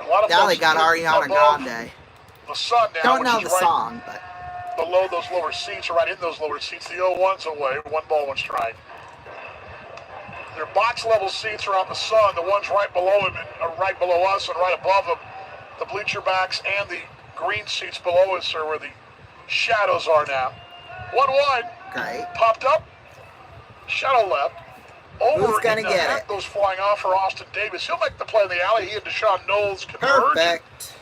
A lot of now they got Ariana Grande. The sun now. Don't know the song, but below those lower seats, or right in those lower seats. The 0-1's away. 1 ball, 1 strike. Their box level seats are out in the sun. The ones right below him, are right below us, and right above him, the bleacher backs and the green seats below us are where the shadows are now. 1-1. Great. Popped up. Shadow left. Over. Who's gonna in the get hat it? goes flying off for Austin Davis. He'll make the play in the alley. He and Deshaun Knowles converge. Perfect.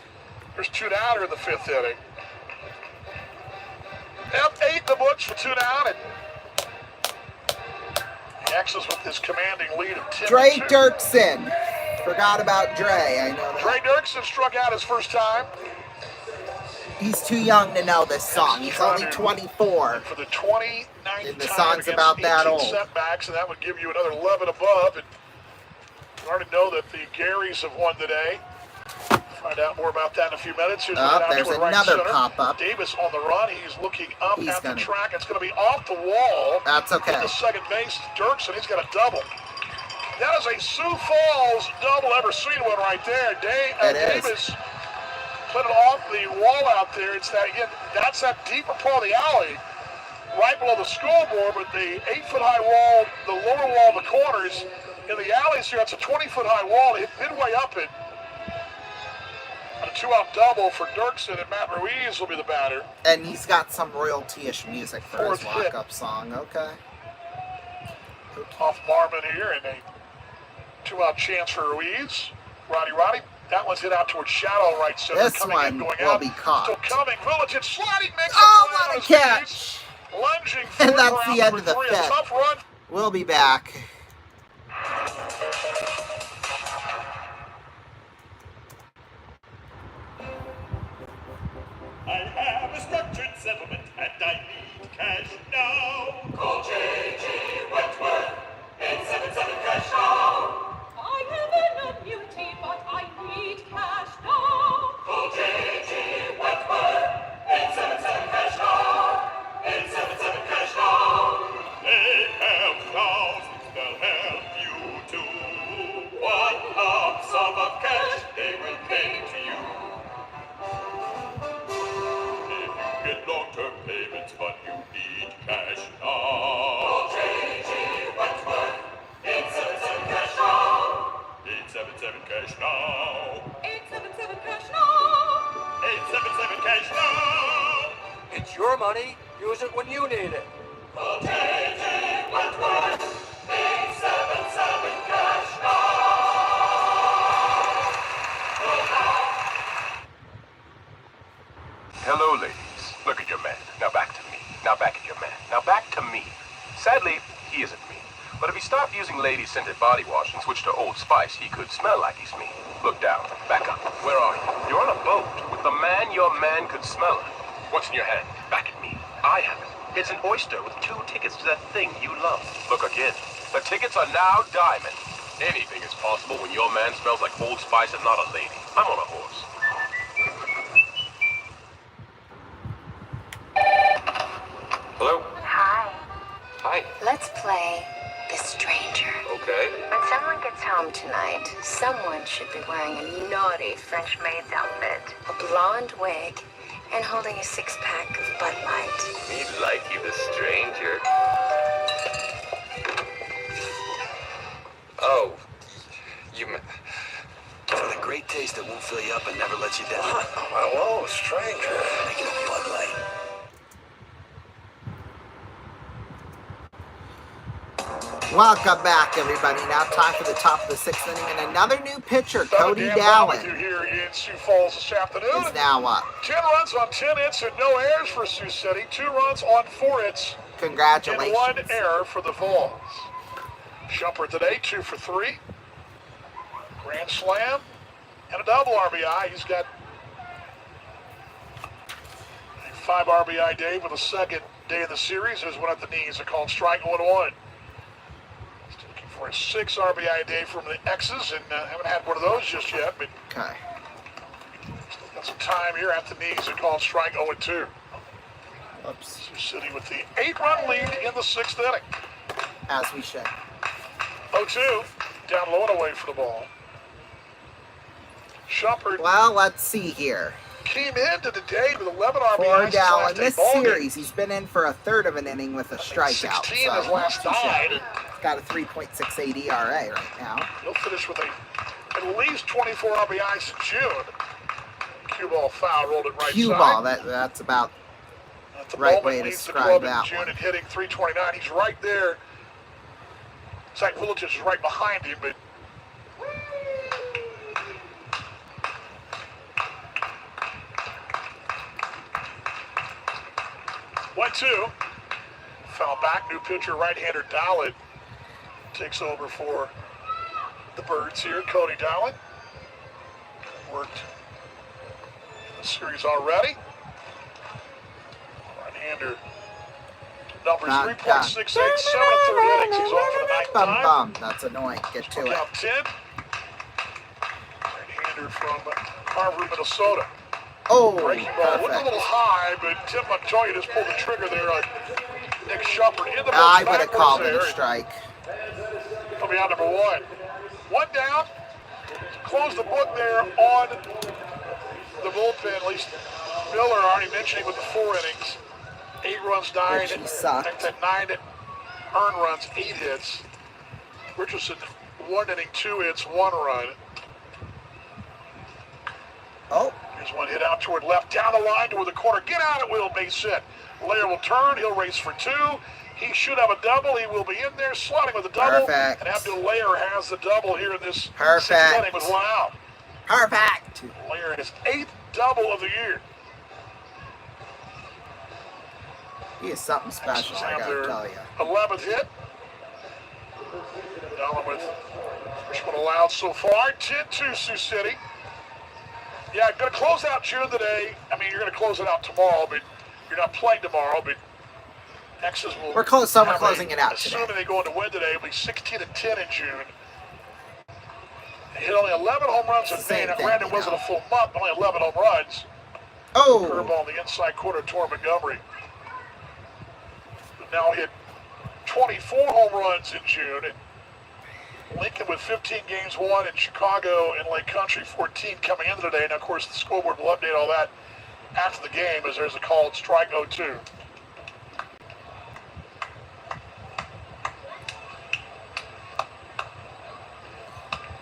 There's 2 down in the 5th inning. F8 in the books for 2 down, and the X's with his commanding lead of 10-2. Dre Dirksen. Forgot about Dre. I know that. Dre Dirksen struck out his first time. He's too young to know this song. He's only 24. For the 29th And the time song's against about that 18 old. setbacks, and that would give you another 11 above. And you already know that the Garys have won today. Find out more about that in a few minutes. Here's Oh, the there's toward right another center. pop-up. Davis on the run. He's looking up He's at gonna- the track. It's going to be off the wall. That's okay. At the second base, Dirksen. He's got a double. That is a Sioux Falls double. Ever seen one right there? It is. Davis put it off the wall out there. It's that again. That's that deeper part of the alley, right below the scoreboard. But the 8-foot-high wall, the lower wall, the corners in the alleys here. It's a 20-foot-high wall. It midway up it. A 2-out double for Dirksen, and Matt Ruiz will be the batter. And he's got some royalty-ish music for his Fourth hit. walk-up song. Okay. Off Marmon here, and a 2-out chance for Ruiz. Roddy. That one's hit out towards shallow right center. This coming one in, going will out. be caught. Still coming. Vulic sliding, makes Oh, a play what on a his catch. knees. Lunging And forward that's for the out end of the number 3. A fifth. tough run. We'll be back. I have a structured settlement and I need cash now. Call J.G. Wentworth, 877 cash now. I have an annuity, but I need cash now. Call J.G. Wentworth, 877 cash now. 877 cash now. They have thousands, they'll help you too. 1 lump sum of cash they will pay to you. Get long-term payments, but you need cash now. Call J.G. Wentworth, 877 cash now. 877 cash now. 877 cash now. 877 cash now. It's your money. Use it when you need it. Call J.G. Wentworth, 877 cash now. Hello, ladies. Look at your man. Now back to me. Now back at your man. Now back to me. Sadly, he isn't me. But if he stopped using lady-scented body wash and switched to Old Spice, he could smell like he's me. Look down. Back up. Where are you? You're on a boat with the man your man could smell it. What's in your hand? Back at me. I have it. It's an oyster with 2 tickets to that thing you love. Look again. The tickets are now diamond. Anything is possible when your man smells like Old Spice and not a lady. I'm on a horse. Hello? Hi. Hi. Let's play The Stranger. Okay. When someone gets home tonight, someone should be wearing a naughty French maid's outfit, a blonde wig, and holding a 6-pack of Bud Light. Me like you, the stranger. Oh, you. For the great taste that won't fill you up and never let you down. Hello, stranger. Making a Bud Light. Welcome back, everybody. Now time for the top of the 6th inning, and another new pitcher, Cody Dan Ball with Dallin, you here in Sioux Falls this afternoon. is now up. 10 runs on 10 hits and no errors for Sioux City. 2 runs on 4 hits Congratulations. and 1 error for the Vols. Shumpert today, 2 for 3. Grand slam and a double RBI. He's got a 5 RBI day with a second day of the series. There's one at the knees. A called strike 1-1. Still looking for a 6 RBI day from the X's, and haven't had one of those just yet, but Okay. still got some time here at the knees. A called strike 0-2. Whoops. Sioux City with the 8-run lead in the 6th inning. As we should. 0-2. Down low and away for the ball. Shumpert. Well, let's see here. came into the day with 11 RBIs. 4 down in last this eight ball series. games. He's been in for a third of an inning with a strikeout. 16 so his last not too 9. shabby. He's got a 3.68 ERA right now. He'll finish with at least 24 RBIs in June. Cue ball foul, rolled it right Cue side. ball, that's about the right moment way to leads the describe club that in June one. and hitting 329. He's right there. Zach Vuletic is right behind him, but One, two. Foul back. New pitcher, right-hander Dowlett takes over for the Birds here. Cody Dowlett worked in the series already. right-hander. Numbers 3.68, 7 1/3 innings. He's off for the ninth time. That's annoying. Get to it. Count 10. Right-hander from Harvard, Minnesota. Oh, breaking ball. Looked a perfect. little high, but Tim Montoya just pulled the trigger there on Nick Shumpert in the I box would have backwards called it there. a strike. He'll be out number one. One down. Close the book there on the bullpen. At least Miller already mentioning with the 4 innings. 8 runs, 9. Richie sucked. 9 earned runs, 8 hits. Richardson, 1 inning, 2 hits, 1 run. Oh. Here's one hit out toward left, down the line toward the corner. Get out at will, base hit. Lair will turn. He'll race for 2. He should have a double. He will be in there, slotting with a double. Perfect. And Abdul Lair has the double here in this Perfect. 6th inning with 1 out. Perfect. Lair his 8th double of the year. He is something special, I gotta tell you. 11th hit. Down with first one allowed so far. 10-2 Sioux City. Yeah, going to close out June today. I mean, you're going to close it out tomorrow, but you're not playing tomorrow. But X's will. We're closing it out today. Assuming they go into win today, it'll be 16-10 in June. They hit only 11 home runs in May. Now, granted, it wasn't a full month, only 11 home runs. Oh. Curveball on the inside corner toward Montgomery. But now hit 24 home runs in June. And Lincoln with 15 games won in Chicago and Lake Country 14 coming into today. Now, of course, the scoreboard will update all that after the game as there's a called strike 0-2.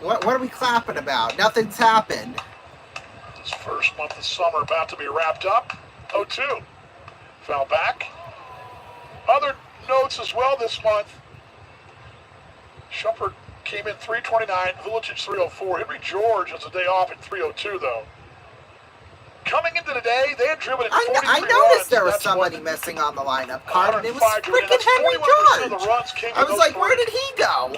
What are we clapping about? Nothing's happened. This first month of summer about to be wrapped up. 0-2. Foul back. Other notes as well this month. Shumpert came in 329, Vuletic 304. Henry George has a day off at 302 though. Coming into the day, they had driven in 43 I noticed runs. there was That's somebody what- missing on the lineup card, and it was 105 freaking That's Henry 41% of George. the runs came I in was those like, 4 where did he go?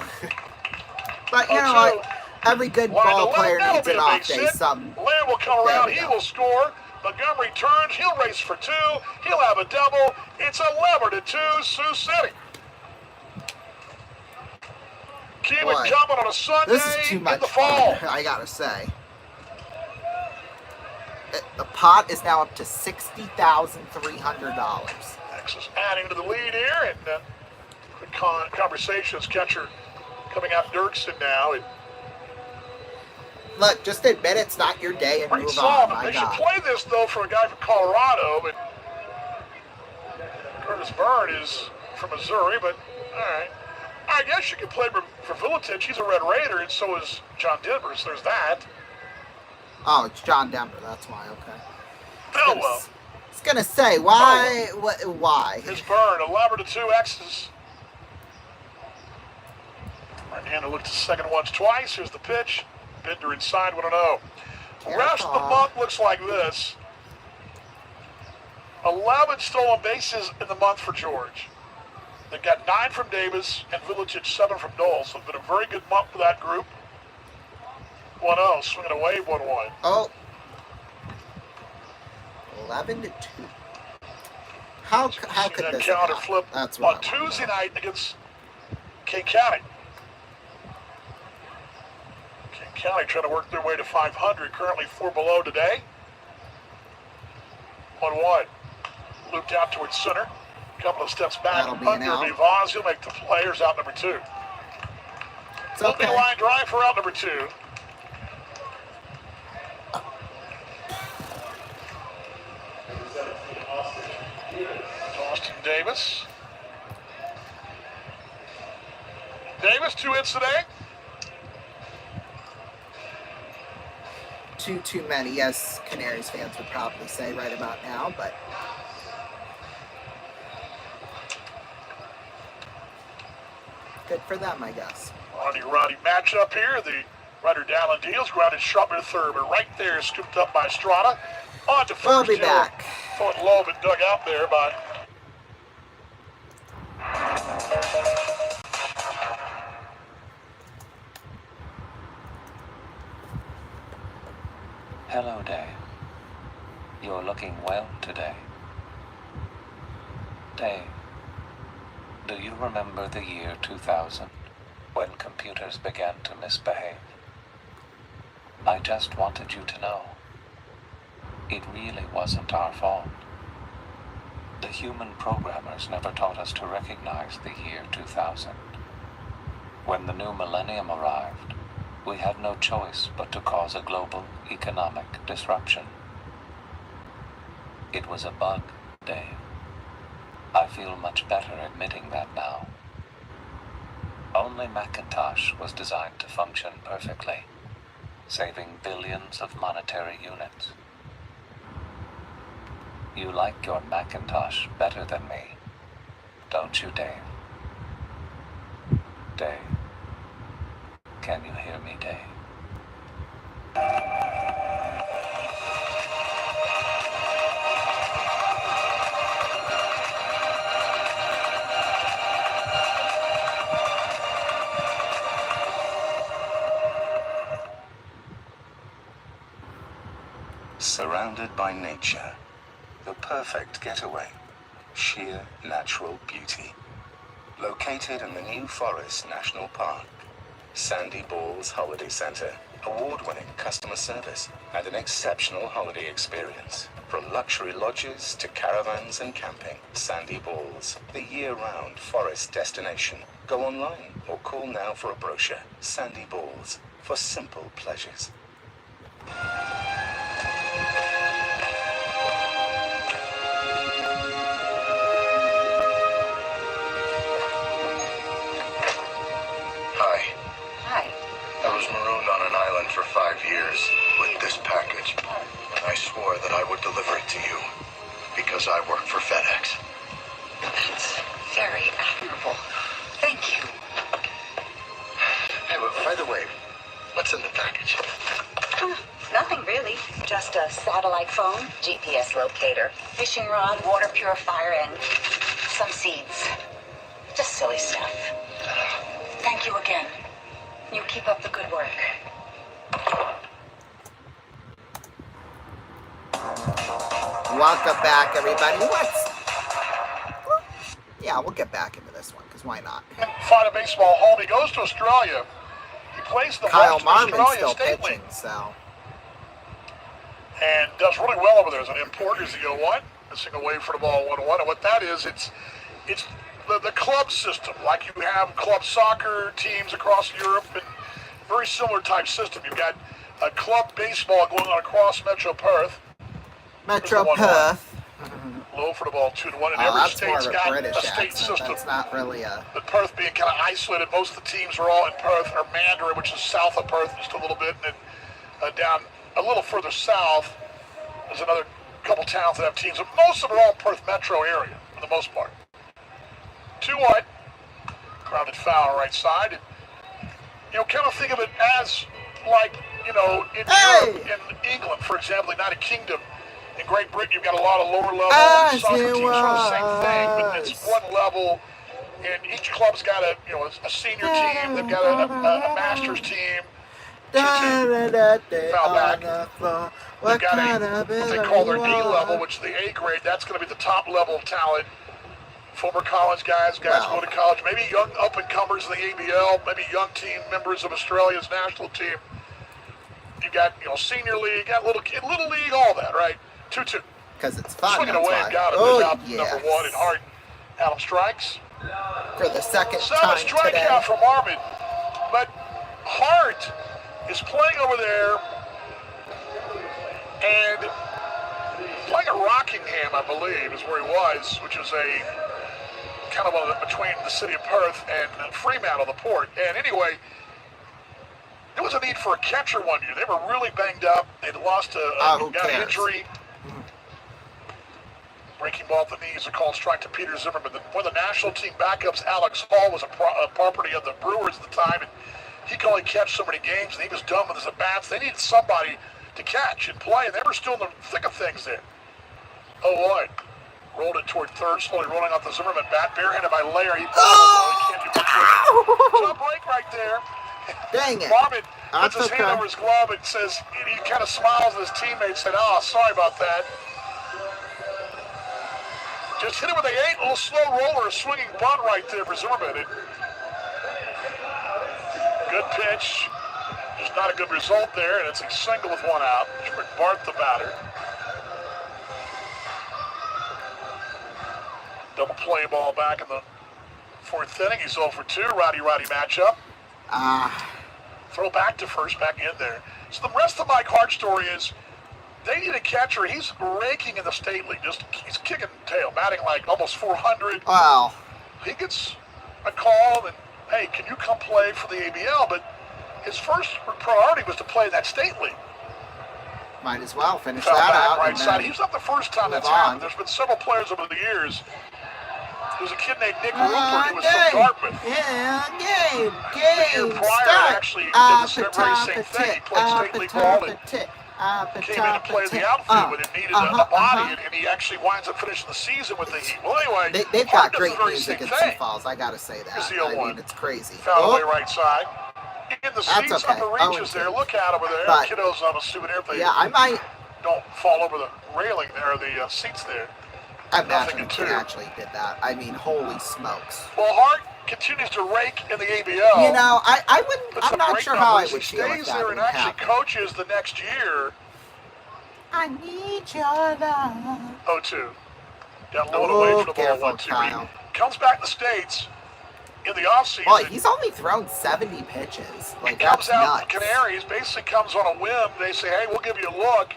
But you know 0-2. what? Every good Wide ball to player left, needs an that'll be a off base day. hit. Some. Lamb will come There around. we He go. will score. Montgomery turns. He'll race for 2. He'll have a double. It's 11-2 Sioux City. Keelan Boy, coming on a Sunday This is too in much the fall. fun, I gotta say. The pot is now up to $60,300. Texas adding to the lead here, and quick conversations. Catcher coming out Dirksen now. And Look, just admit it's not your day and great move song. on. My They should God. play this though for a guy from Colorado, but Curtis Byrne is from Missouri. But all right, I guess you could play for Vuletic. He's a Red Raider, and so is John Denver. So there's that. Oh, it's John Denver. That's why. Okay. Oh well. I was gonna say why? Why? Here's Byrne, 11-2 X's. Right-hander looked to second once, twice. Here's the pitch. Bender inside 1-0. The rest of the month looks like this. 11 stolen bases in the month for George. They got 9 from Davis and Vuletic 7 from Knowles. So it's been a very good month for that group. 1-0, swinging away 1-1. Oh. 11-2. How could that this counter happen? flip That's on what I wanna Tuesday know. night against King County. King County trying to work their way to 500. Currently 4 below today. 1-1. Looped out towards center. Couple of steps back. That'll be an Under out. Vivaz. He'll make the players out number 2. It's Looping okay. line drive for out number 2. Justin Davis. Davis, 2 hits today. Too many, as Canaries fans would probably say right about now, but good for them, I guess. Roddy matchup here. The Ryder Dallin deals, grounded sharply to third, but right there, scooped up by Estrada. On to first. We'll be back. Thought low, but dug out there by. Hello, Dave. You're looking well today. Dave, do you remember the year 2000, when computers began to misbehave? I just wanted you to know, it really wasn't our fault. The human programmers never taught us to recognize the year 2000. When the new millennium arrived, we had no choice but to cause a global economic disruption. It was a bug, Dave. I feel much better admitting that now. Only Macintosh was designed to function perfectly, saving billions of monetary units. You like your Macintosh better than me, don't you, Dave? Dave? Can you hear me, Dave? Surrounded by nature, the perfect getaway, sheer natural beauty. Located in the New Forest National Park, Sandy Balls Holiday Center, award-winning customer service, and an exceptional holiday experience. From luxury lodges to caravans and camping, Sandy Balls, the year-round forest destination. Go online or call now for a brochure. Sandy Balls, for simple pleasures. I was marooned on an island for 5 years with this package. I swore that I would deliver it to you because I work for FedEx. That's very admirable. Thank you. Hey, well, by the way, what's in the package? Nothing really. Just a satellite phone, GPS locator, fishing rod, water purifier, and some seeds. Just silly stuff. Thank you again. You keep up the good work. Welcome back, everybody. Yeah, we'll get back into this one, because why not? Florida baseball home. He goes to Australia. He plays the Kyle Western Marmon's Australia still State pitching, League. so. And does really well over there as an importer. Is the 0-1, missing away for the ball 1-1. And what that is, it's the club system, like you have club soccer teams across Europe, and very similar type system. You've got a club baseball going on across Metro Perth. Metro Perth. Low for the ball 2-1, and Oh, every that's more state's of a got British a state accent. system. That's not really a... But Perth being kind of isolated, most of the teams are all in Perth, or Mandarin, which is south of Perth just a little bit, and then down a little further south, there's another couple towns that have teams, but most of them are all Perth metro area, for the most part. 2-1, grounded foul right side. And, kind of think of it as like, in Europe, in England, for example, the United Kingdom. In Great Britain, you've got a lot of lower level soccer teams, sort of the same thing, but it's one level, and each club's got a senior team, they've got a master's team. Foul back. They've got what they call their D level, which is the A grade. That's going to be the top level of talent. Former college guys go to college, maybe young up-and-comers in the ABL, maybe young team members of Australia's national team. You've got, senior league, got little league, all that, right? 2-2. Because it's fun. Swinging away and got him. Number 1 in Hart. Adam strikes. For the second Seven time strikeout today. from Marmon. But Hart is playing over there and playing at Rockingham, I believe, is where he was, which is a kind of between the city of Perth and Fremantle, the port. And anyway, there was a need for a catcher one year. They were really banged up. They'd lost got an injury. Breaking ball at the knees, a called strike to Peter Zimmerman. One of the national team backups, Alex Hall, was a property of the Brewers at the time, and he could only catch so many games, and he was done with his at-bats. They needed somebody to catch and play, and they were still in the thick of things there. Oh, boy. Rolled it toward third, slowly rolling off the Zimmerman bat, barehanded by Lair. He can't do much with it. Top break right there. Dang it. Marmon puts That's his hand over his glove and says, he kind of smiles at his teammates, said, "Oh, sorry about that." Just hit it with a little slow roller, a swinging bunt right there for Zimmerman. Good pitch. Just not a good result there, and it's a single with one out. Barth the batter. Double play ball back in the fourth inning. He's 0 for 2. Rowdy matchup. Throw back to first, back in there. So the rest of Mike Hart's story is they need a catcher. He's raking in the state league. He's kicking tail, batting like almost 400. Wow. He gets a call and, hey, can you come play for the ABL? But his first priority was to play in that state league. Might as well finish Foul that back out. right side. He's not the first time that's happened. There's been several players over the years. There's a kid named Nick Rupert who was from Dartmouth. Yeah, The year prior, actually did the very same thing. He played state league ball and came in to play the outfield when it needed a body, and he actually winds up finishing the season with the Heat. Well, anyway, they've got great music in Sioux Falls. I gotta say that. Here's the 0-1. I mean, it's crazy. Foul away right side. In the seats, okay. upper reaches there. Look out over there. But, Kiddos on a souvenir if they I might don't fall over the railing there, the seats there. imagine if he actually did that. I mean, holy smokes. Well, Hart continues to rake in the ABL. You know, I wouldn't. I'm not sure how I would He feel if stays that there would and actually happen. coaches the next year. I need your love. 0-2. Down low and away for the ball. 1-2. Kyle. He comes back to the States in the offseason. Boy, he's only thrown 70 pitches. Like, He comes that's out nuts. to the Canaries, basically comes on a whim. They say, hey, we'll give you a look.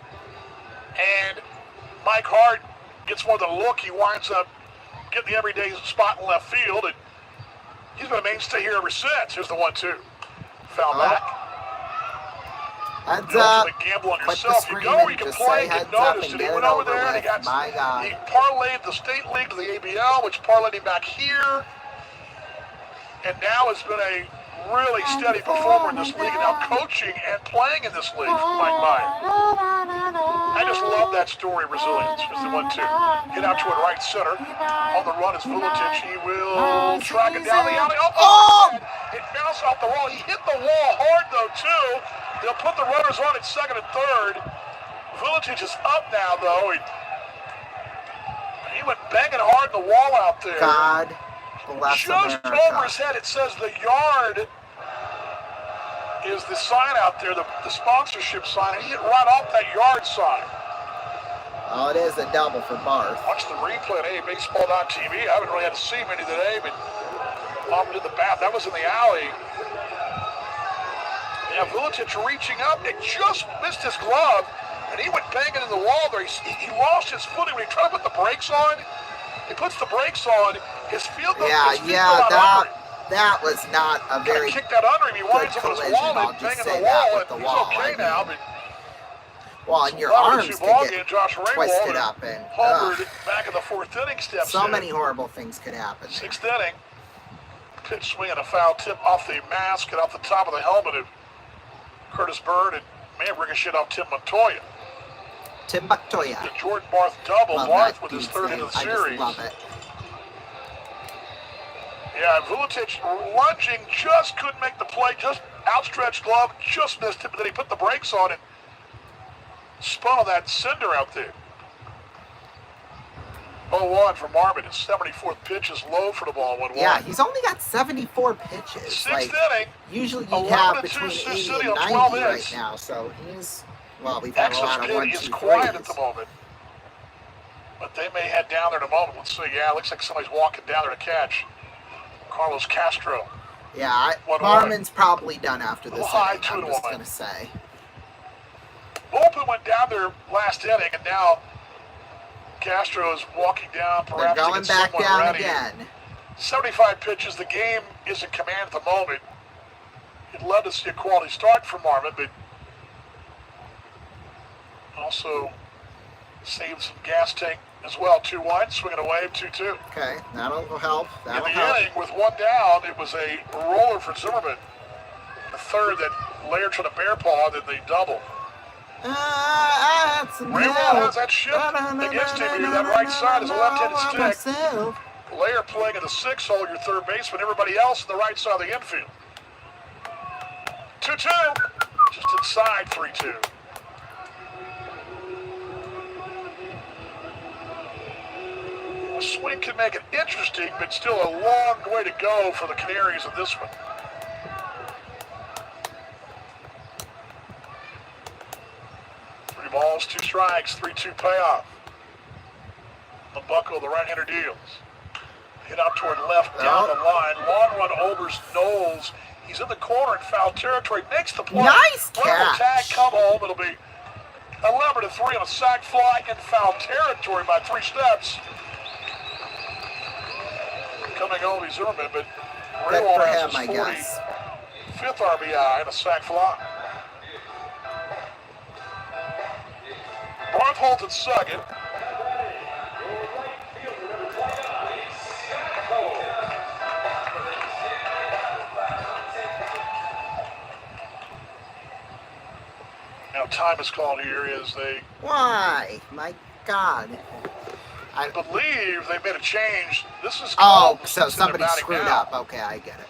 And Mike Hart gets more than a look. He winds up getting the everyday spot in left field. And he's been a mainstay here ever since. Here's the 1-2. Foul back. Heads You up. ultimate gamble on Click the yourself. You screen go where you and can just play say and heads get up noticed. and And he get went it over over there and he with. My God. he parlayed the state league to the ABL, which parlayed him back here. And now has been a really steady performer in this league, and now coaching and playing in this league for Mike Meyer. I just love that story of resilience. Here's the 1-2. Hit out to it right center. On the run is Vuletic. He will track it down the alley. Oh! It bounced off the wall. He hit the wall hard, though, too. They'll put the runners on at second and third. Vuletic is up now, though. He went banging hard in the wall out there. God bless Just America. over his head, it says the yard is the sign out there, the sponsorship sign, and he hit right off that yard sign. Oh, it is a double for Barth. Watch the replay on baseball.tv. I haven't really had to see many today, but Bob did the bat. That was in the alley. Yeah, Vuletic reaching up. It just missed his glove, and he went banging in the wall there. He lost his footing when he tried to put the brakes on. He puts the brakes on. His field goes that was not a very kicked that under him. He winds up good with his collision. wall I'll and just banging say the that wall. with the He's wall. okay I now, mean, but well, and your arms could get twisted up, and Hubbard back in the fourth inning steps so in. many horrible things could happen. Sixth inning. Pitch swing and a foul tip off the mask and off the top of the helmet of Curtis Bird, and may have ricocheted off Tim Montoya. Tim Montoya. The Jordan Barth double. Love Barth that with his dude's third name. into the I series. just love it. Yeah, Vuletic lunging, just couldn't make the play, just outstretched glove, just missed it, but then he put the brakes on and spun on that cinder out there. 0-1 for Marmon. His 74th pitch is low for the ball. 1-1. Yeah, he's only got 74 pitches. Sixth inning. Usually you have 11-2 between Sioux 80 City and on 90 12 right hits. now, so we've had a Texas lot of Pitt 1, is 2, quiet 3s. at the moment. But they may head down there in a moment. Let's see. Yeah, it looks like somebody's walking down there to catch. Carlos Castro. Yeah, 1-1. Marmon's probably done after this High inning, I'm just 2-1. going to say. Volpe went down there last inning, and now Castro is walking down, They're perhaps to going get back someone down ready. again. 75 pitches. The game is in command at the moment. You'd love to see a quality start from Marvin, but also save some gas tank as well. 2-1, swinging away, 2-2. Okay, that'll help. That'll In the help. inning, with one down, it was a roller for Zimmerman. The third that Laird tried to bear paw, then they double. Raymond has that shift against him here. That right side is a left-handed stick. Laird playing at the 6-hole, your third baseman. Everybody else on the right side of the infield. 2-2. Just inside 3-2. A swing can make it interesting, but still a long way to go for the Canaries in this one. Three balls, 2 strikes, 3-2 payoff. The buckle, the right-hander deals. Hit out toward left, down the line. Long run overs Knowles. He's in the corner in foul territory. Makes the play. Nice Run catch. the tag, come home. It'll be 11-3 on a sac fly in foul territory by 3 steps. Coming home, he's Zimmerman, but Good Raywald for has him, I his guess. 45th RBI and a sac fly. Barth holds at second. Now time is called here as they Why? My God. I believe they made a change. This is Oh, called so since they're somebody batting screwed now. up. Okay, I get it.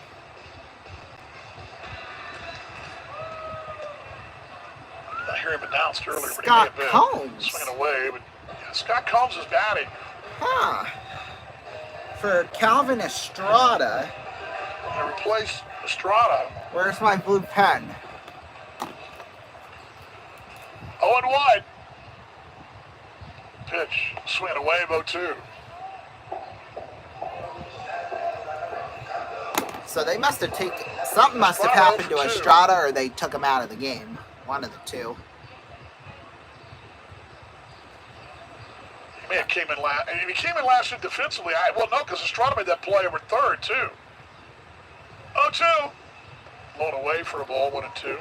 I hear him announced earlier, but Scott he may have been Combs. swinging away. But yeah, Scott Combs is batting. Huh. For Calvin Estrada. They replaced Estrada. Where's my blue pen? 0-1. Pitch, swinging away, 0-2. So they must have taken... Something must have happened to Estrada or they took him out of the game. One of the two. He may have came in last. If he came in last defensively, well, no, because Estrada made that play over third, too. 0-2. Blown away for a ball, 1-2.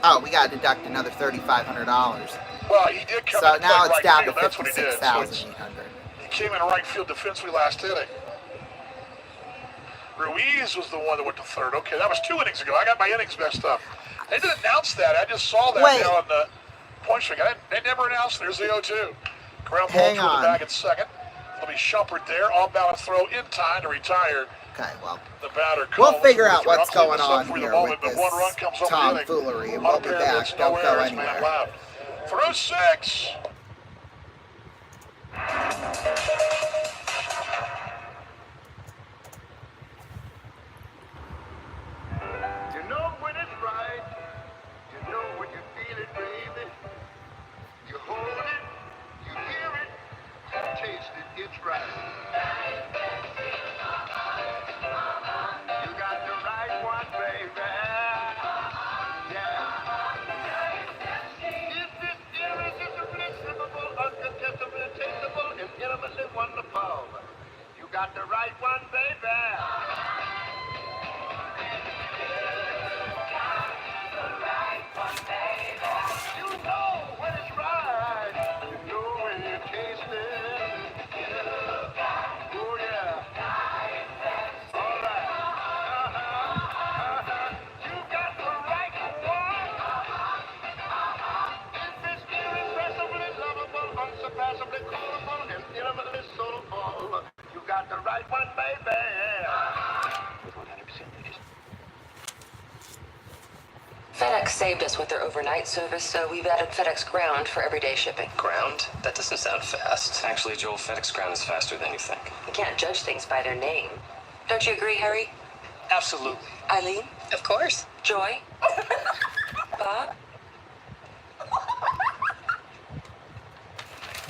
Oh, we got to deduct another $3,500. Well, he did come So in and now play it's right down field. to That's what he did. So it's- $56,800. he came in right field defensively last inning. Ruiz was the one that went to third. Okay, that was 2 innings ago. I got my innings messed up. They didn't announce that. I just saw that Wait. now on the point string. They never announced. There's the 0-2. Ground ball Hang toward on. the bag at second. It'll be Shumpert there. On balance throw in time to retire. Okay, well, The batter. we'll Collins. figure out what's I'll clean going this up on for you in here a moment, with but one run this comes over the inning. tomfoolery, and On we'll a be pair of back. hits, Don't no go errors, man anywhere. allowed. Through 6. You know when it's right. You know when you feel it, baby. You hold it, you hear it, you taste it, it's right. You got the right one, baby. Yeah. Is this irresistible, uncontestable, tasteable, and intimately wonderful? You got the right one, baby. You know when it's right. You know when you taste it. Oh yeah. All right. You got the right one. If it's irrepressibly lovable, unsurpassably callable, and intimately soulful, you got the right one, baby. FedEx saved us with their overnight service, so we've added FedEx Ground for everyday shipping. Ground? That doesn't sound fast. Actually, Joel, FedEx Ground is faster than you think. You can't judge things by their name. Don't you agree, Harry? Absolutely. Eileen? Of course. Joy? Bob?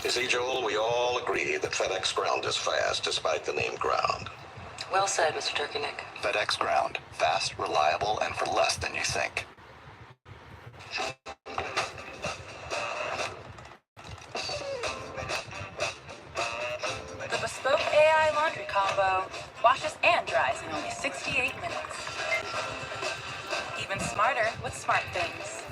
You see, Joel, we all agree that FedEx Ground is fast, despite the name Ground. Well said, Mr. Turkenek. FedEx Ground. Fast, reliable, and for less than you think. laundry combo. Washes and dries in only 68 minutes. Even smarter with Smart Things.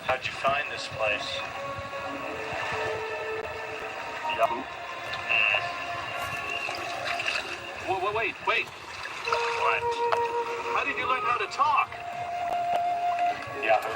How'd you find this place? Yahoo. Wait. What? How did you learn how to talk? Yahoo.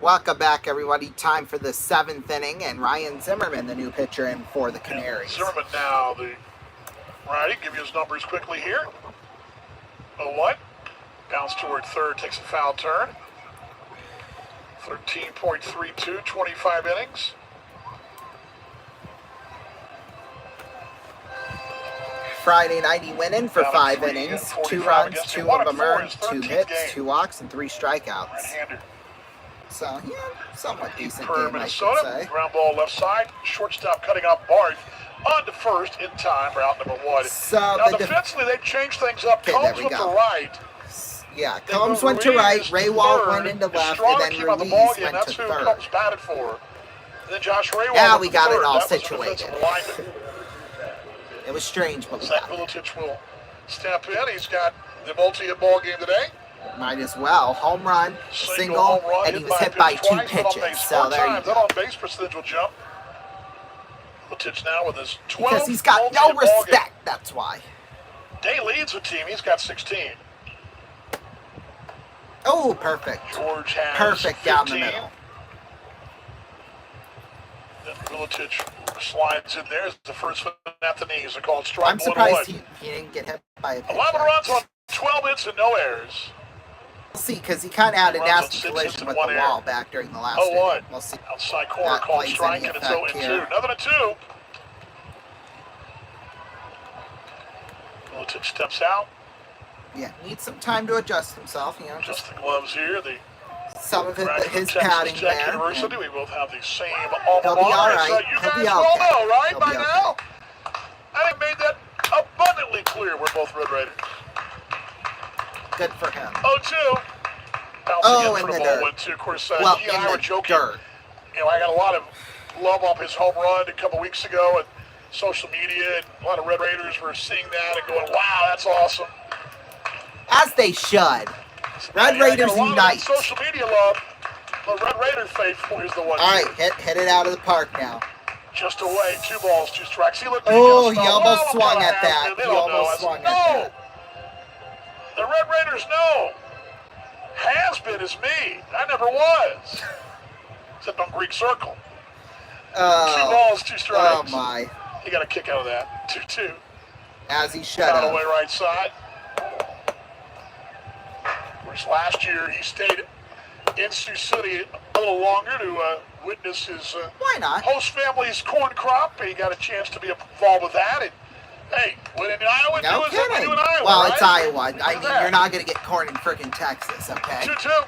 Welcome back, everybody. Time for the 7th inning, and Ryan Zimmerman, the new pitcher, in for the Canaries. Zimmerman now, the righty. Give you his numbers quickly here. 0-1. Bounce toward third, takes a foul turn. 13.32, 25 innings. Friday night, he went in for Down 5 3 innings, and 2 45 runs, against 2 him. One of and them 4 earned, his 2 13th hits, game. 2 walks, and 3 strikeouts. Right-hander. So, yeah, somewhat decent Per game, I should Minnesota. say. Ground ball left side. Shortstop cutting off Barth. On to first in time, route number 1. So now the defensively, they've changed things up. Okay, there Combs we went to go. right. Yeah, They Combs moved went to right, Ruiz Ray to Walt third. went into left, Estrada and then came out the Ruiz ball game. went That's to who third. Combs batted for. And then Josh Raywald Yeah, went we to got it third. all That was a situated. defensive lineman. It was strange, but we Zach got it. Miletich will step in. He's got the multi-hit ball game today. Might as well. Home run, single, home run, and he was hit by 2 twice, but on pitches. base So 4 there you times. go. That on-base percentage will jump. Miletich now with his 12th Because he's got no multi-hit ball game. respect, that's why. Day leads the team. He's got 16. Oh, perfect. George has Perfect 15. down the middle. Then Miletich slides in there as the first one at the knees. They're called strike I'm 1-1. surprised he didn't get hit by a pitch. 11 runs on 12 hits and no errors. We'll see, because he kind of had a Runs on nasty 6 hits collision and with 1 the error. wall back during the last 0-1. inning. We'll see. Outside corner That called plays strike, any and it's effect 0-2. here. Another 2. Miletich steps out. Yeah, needs some time to adjust himself, you know. Just the gloves here. The Some of it, graduate his of Texas padding Tech there. University. and We both have the same He'll alma be all mater. right. So you He'll guys be well okay. know, right, He'll by be now? I think made that abundantly clear. We're both Red Raiders. Good for him. 0-2. Oh, in in for the ball dirt. went to. Of course, Well, he and in I were the joking. dirt. You know, I got a lot of love off his home run a couple weeks ago and social media, and a lot of Red Raiders were seeing that and going, "Wow, that's awesome." As they should. Red Yeah, Raiders I got a lot unite. of social media love. The Red Raider faithful is the one. All right, hit it out of the park now. Just away, 2 balls, 2 strikes. He looked. Oh, good. he almost Well, swung what at kinda that. has been? They He don't know. almost I said, swung at no. that. The Red Raiders know. Has been is me. I never was. Except on Greek Circle. 2 balls, 2 strikes. Oh, my. He got a kick out of that. 2-2. As he should Out have. away right side. Of course, last year he stayed in Sioux City a little longer to witness his Why not? host family's corn crop. He got a chance to be involved with that. And hey, winning in Iowa, No do as we kidding. do in Iowa. Well, right? it's Iowa. I Look mean, at that. you're not going to get corn in frickin' Texas, okay? 2-2.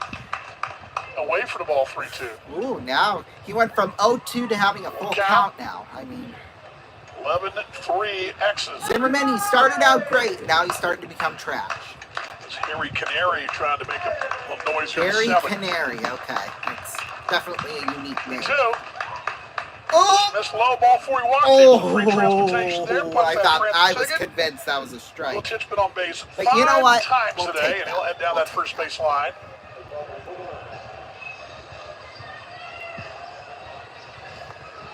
Away for the ball, 3-2. Ooh, now he went from 0-2 to having a full count now. I mean, 11-3 X's. Zimmerman, he started out great. Now he's starting to become trash. It's Harry Canary trying to make a little noise here. Barry 7. Canary, okay. It's definitely a unique name. 2. Oh! Missed low, ball 41. Free transportation there. Oh, Punch I that thought I Francis was Higgins. convinced that was a strike. Miletich been on base But 5 you know what? times We'll today, take and he'll that. head down that first base line.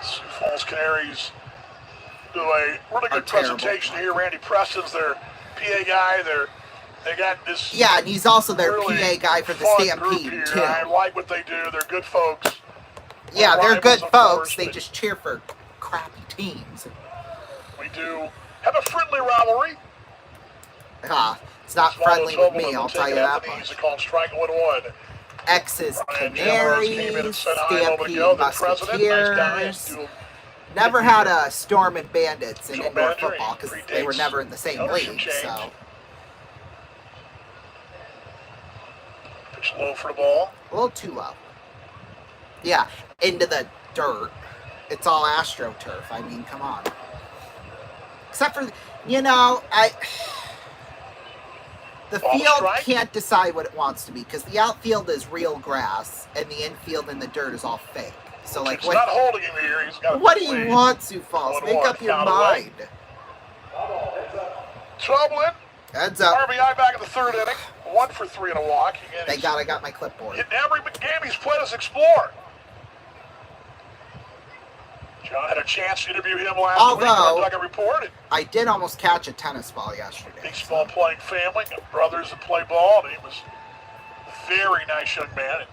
Sioux Falls Canaries do a really good presentation here. Randy Preston's their PA guy. They got this. Yeah, and he's also their really PA guy for the fun group Stampede, here. too. I like what they do. They're good folks. Yeah, they're Rivals, good of folks. course, They but just cheer for crappy teams. we do have a friendly rivalry. It's not friendly with me, I'll tell you that much. He's called strike 1-1. X's Ryan Jeffers came in and Canaries, said hi a moment Stampede ago. The president, nice guy. Musketeers. Never had a Storm and Bandits in Joe indoor Badger, football because he they were predates never in the same ownership league. change. So pitch low for the ball. A little too low. Yeah, into the dirt. It's all AstroTurf. I mean, come on. Except for, you know, the Ball field strike? can't decide what it wants to be because the outfield is real grass and the infield and the dirt is all fake. So, like, It's not holding him here. He's got what do you want, Sioux Falls? 1-1, Make up your count away. mind. Trouble Heads up. RBI back in the third inning. 1 for 3 and a walk. Again, Thank God I got my clipboard. in every game he's played as Explorer. John had a chance to interview him last week on Although, Dugout Report. I did almost catch a tennis ball yesterday. Baseball playing family, got brothers that play ball, and he was a very nice young man.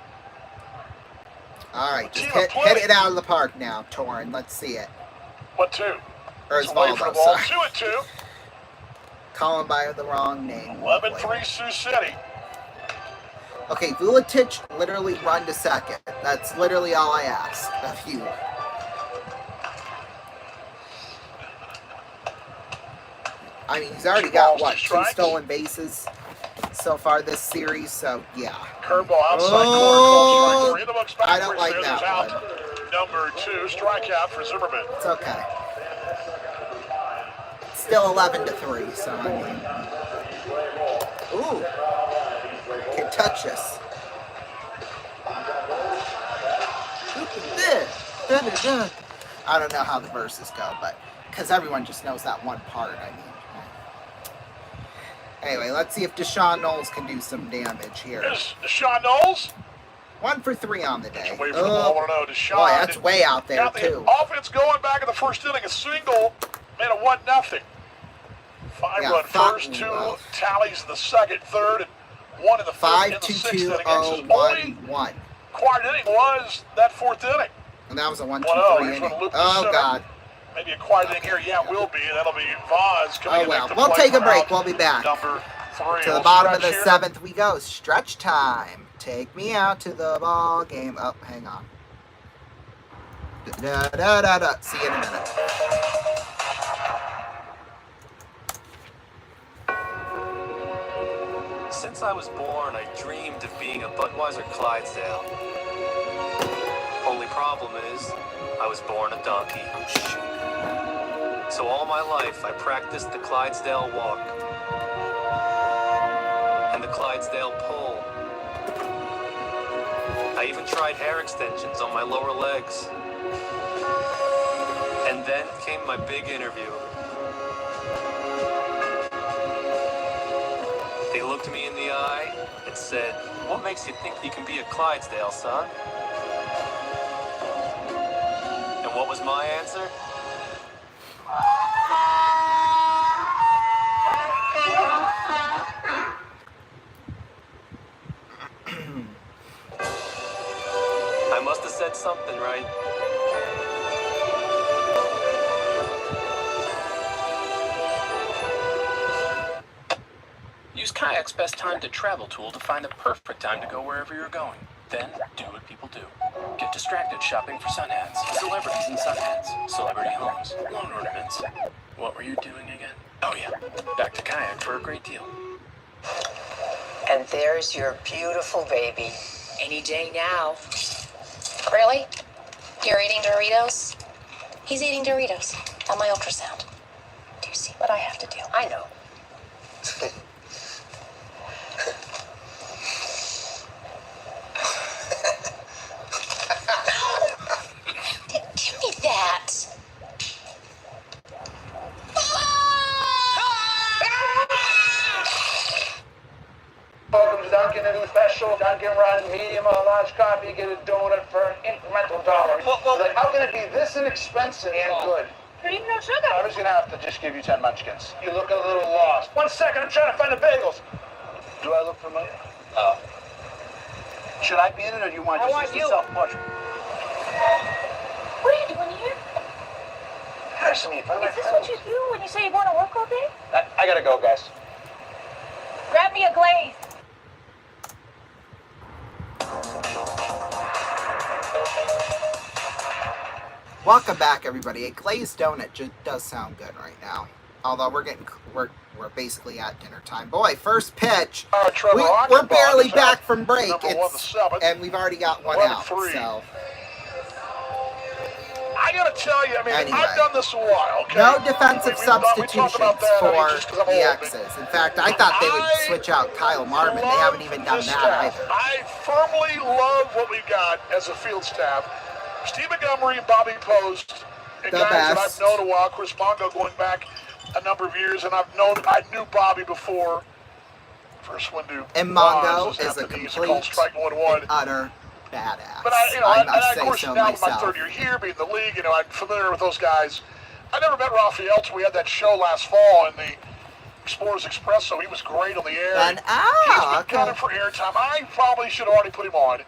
All right, just team hit of play. it out of the park now, Torrin. Let's see it. 1-2. Or It's away for the Osvaldo, ball. sorry. 2-2. Call him by the wrong name. 11-3 Sioux City. Okay, Vuletic literally run to second. That's literally all I ask of you. I mean, he's already got, what, 2 strikes. stolen bases so far this series, so yeah. Curveball outside corner, called strike 3 in the books. Back I don't for like There's that out. one. Number 2, strikeout for Zimmerman. It's okay. It's still 11-3, so I mean. Ooh. Can touch us. I don't know how the verses go, but because everyone just knows that one part, I mean. Anyway, let's see if Deshaun Knowles can do some damage here. Here's Deshaun Knowles. 1 for 3 on the day. Away from the ball, I want to know. Deshaun. Boy, that's way out there, got the too. offense going back in the first inning. A single made it 1-0. 5-run first, 2 tallies in the second, third, and 1 in the fifth, in the sixth inning. His only 5-2-2-0-1-1. quiet inning was that fourth inning. And that was a 1-2-3 Here's inning. one to loop the Oh, center. God. Maybe a quiet inning here. Yeah, it will be. That'll be Vaz coming Oh, in well. to We'll play take a for break. out We'll be back. Number 3. To the We'll bottom of the stretch here. 7th we go. Stretch time. Take me out to the ball game. Oh, hang on. Da-da-da-da. See you in a minute. Since I was born, I dreamed of being a Budweiser Clydesdale. Only problem is, I was born a donkey. So all my life, I practiced the Clydesdale walk and the Clydesdale pull. I even tried hair extensions on my lower legs. And then came my big interview. They looked me in the eye and said, "What makes you think you can be a Clydesdale, son?" And what was my answer? I must have said something right. Use Kayak's best time to travel tool to find the perfect time to go wherever you're going. Then, do what people do. Get distracted shopping for sun hats, celebrities in sun hats, celebrity homes, lawn ornaments. What were you doing again? Oh yeah, back to Kayak for a great deal. And there's your beautiful baby. Any day now. Really? You're eating Doritos? He's eating Doritos on my ultrasound. Do you see what I have to do? I know. Give me that. Welcome to Dunkin' New Special. Dunkin' runs medium or large coffee. Get a donut for an incremental $1. Like, how can it be this inexpensive and good? There ain't no sugar. I was gonna have to just give you 10 munchkins. You look a little lost. 1 second, I'm trying to find the bagels. Do I look familiar? Oh. Should I be in it, or do you want I just want the you. self-portrait? What are you doing here? Harrison, me, Is this what you do when you say you're going to work all day? I gotta go, guys. Grab me a glaze. Welcome back, everybody. A glazed donut just does sound good right now. Although we're basically at dinner time. Boy, first pitch. Trevor We're Achenbach barely is back out from break. for number 1 to 7. And we've already got one 11-3. out. So I gotta tell you, I mean, Anyway. I've done this a while. Okay? no defensive We talked substitutions about that, I mean, for just 'cause I'm the old, X's. In fact, I thought they would switch out Kyle Marmon. They haven't even done this that staff. either. I firmly love what we've got as a field staff. Steve Montgomery and Bobby Post, and The guys that I've best. known a while. Chris Mongo going back a number of years, and I knew Bobby before. First one to And Mongo Bonds is a after these, complete called strike 1-1. and utter badass. But I must of say course, so now in my myself. 3rd year here, being in the league, I'm familiar with those guys. I never met Raphael till we had that show last fall in the Explorers Express, so he was great on the air. Then, He's been okay. gunning for airtime. I probably should have already put him on.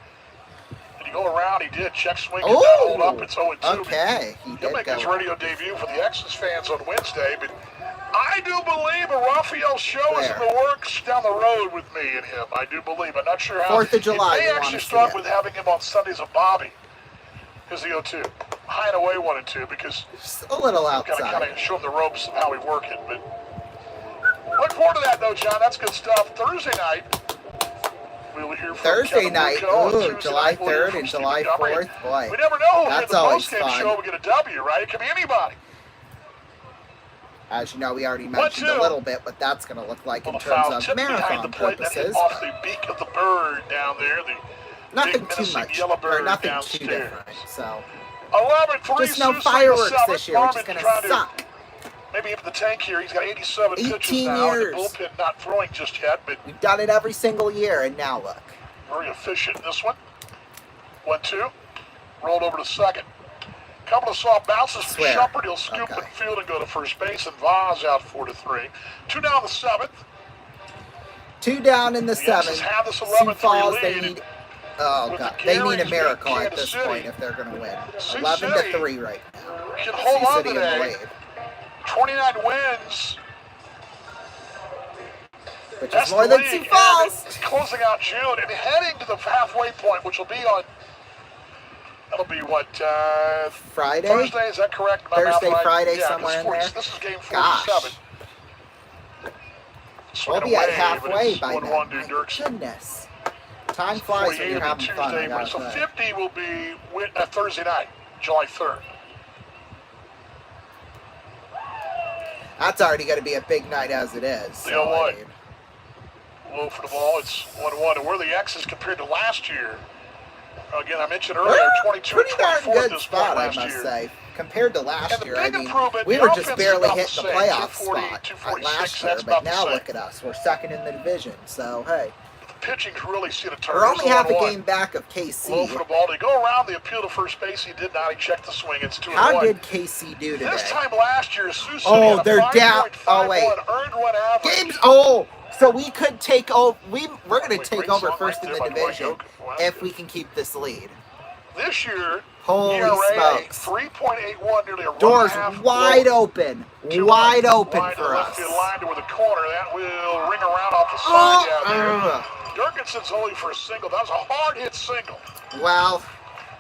And he go around, he did. Check swing, and Ooh, not hold up. It's 0-2. okay, he He'll did make go his up. radio debut for the X's fans on Wednesday, but I do believe a Raphael show is in Where? the works down the road with me and him. I do believe. I'm not sure how. 4th of July, It may you actually wanna see start it. with having him on Sundays at Bobby. Is the 0-2. High and away 1 and 2 because Just a little gotta outside. kind of show him the ropes of how we work it. But look forward to that though, John. That's good stuff. Thursday night. We'll hear from Thursday Kevin night, Bucco, and ooh, Tuesday July night we'll hear 3rd from and Steve July Montgomery. 4th. Boy, We never know who that's the always postgame fun. show will get a W, right? It could be anybody. As you know, we already mentioned a 1-2. little bit what that's going to look like in Little terms foul of tip behind marathon the plate, that hit purposes. off the beak of the bird down there. The Nothing big too menacing much, yellow or bird nothing downstairs. too different. So 11-3. just no Sioux fireworks City this year, which is Marmon going to trying suck. Maybe up the tank here. He's got 87 pitches 18 now. years. The bullpen not throwing just yet, but We've done it every single year, and now look. very efficient in this one. 1-2. Rolled over to second. Couple of soft bounces from Swear. Shumpert. He'll scoop Okay. in field and go to first base. And Vaz out 4-3. 2 down the 7th. 2 down in the The X's 7th. have this Sioux 11-3 Falls, they lead. need. Oh With god, the they need a Garys miracle beating at this Kansas City. point if they're going to win. Sioux 11-3 right now. Can hold Sioux on City in the today. wave, 29 wins. which That's is more the than league, Sioux and Falls. it's closing out June and heading to the halfway point, which will be on. That'll be what? Friday. Thursday, is that correct? My math Thursday, right? Friday, Yeah, somewhere in there. This is game 47. Gosh. We'll be at halfway by then. My goodness. Time flies when 48 you're will having be fun. I Tuesday, gotta so say. 50 will be Thursday night, July 3rd. That's already going to be a big night as it is. You know so, what? I mean, Low for the ball, it's 1-1. And where the X's compared to last year, again, I mentioned earlier, 22 pretty and darn 24 at good this spot, point I last must year. say. Compared to last And the year, big I mean, improvement, we the were offense just is barely about the hitting the same, playoff 240, spot 246, last year, that's but about the now same. look at us. We're second in the division. So, hey, The pitching's really seen a turn. we're only It's half a 1-1. game back of Low KC. for the ball. Did he go around the appeal to first base? He did not. He checked the swing. It's 2-1. How did KC do today? This time last year, Sioux City Oh, had a they're down. 5.51 Oh, wait. earned run average. Games. Oh, so we could take over. We're going to Wait, take great over song first right in there the by Dwight division Yoakam. Wow, if good. we can keep this lead. This year, Holy ERA, smokes. 3.81, nearly a Doors run and a half wide below. open. 2-1. Wide open Line to for left us. field line toward the corner. That will ring around off the Oh, side down there. Durkinson's only for a single. That was a hard hit single. Well,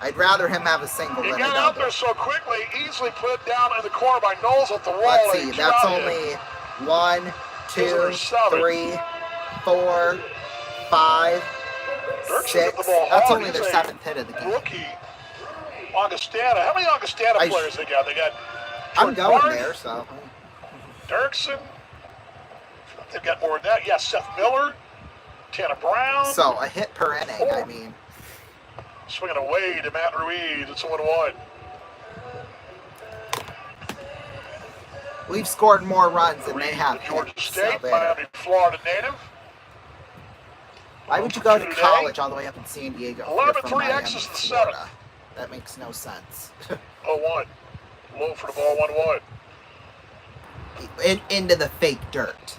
I'd rather him have a single He than a got out double. there so quickly, easily put down in the corner by Knowles at the wall. Let's and see. a That's two-out hit. only 1, 2, Visitor 7. 3, 4, 5, Dirksen hit 6. the ball That's hard. only He's their a 7th hit of the game. Rookie, Augustana. How many Augustana I- players they got? They got. I'm Jordan going Barnes, there, so. Dirksen. They've got more than that. Yeah, Seth Miller, Tanner Brown. So, a hit per inning, I mean. Swinging away to Matt Ruiz. It's 1-1. We've scored more runs than they have Georgia hit. So State, there. Miami, Florida native. Why would you go to Today, college all the way up in San Diego? if you're from 11-3 Miami, X's in the Florida? 7th. That makes no sense. 0-1. Low for the ball, 1-1. Into the fake dirt.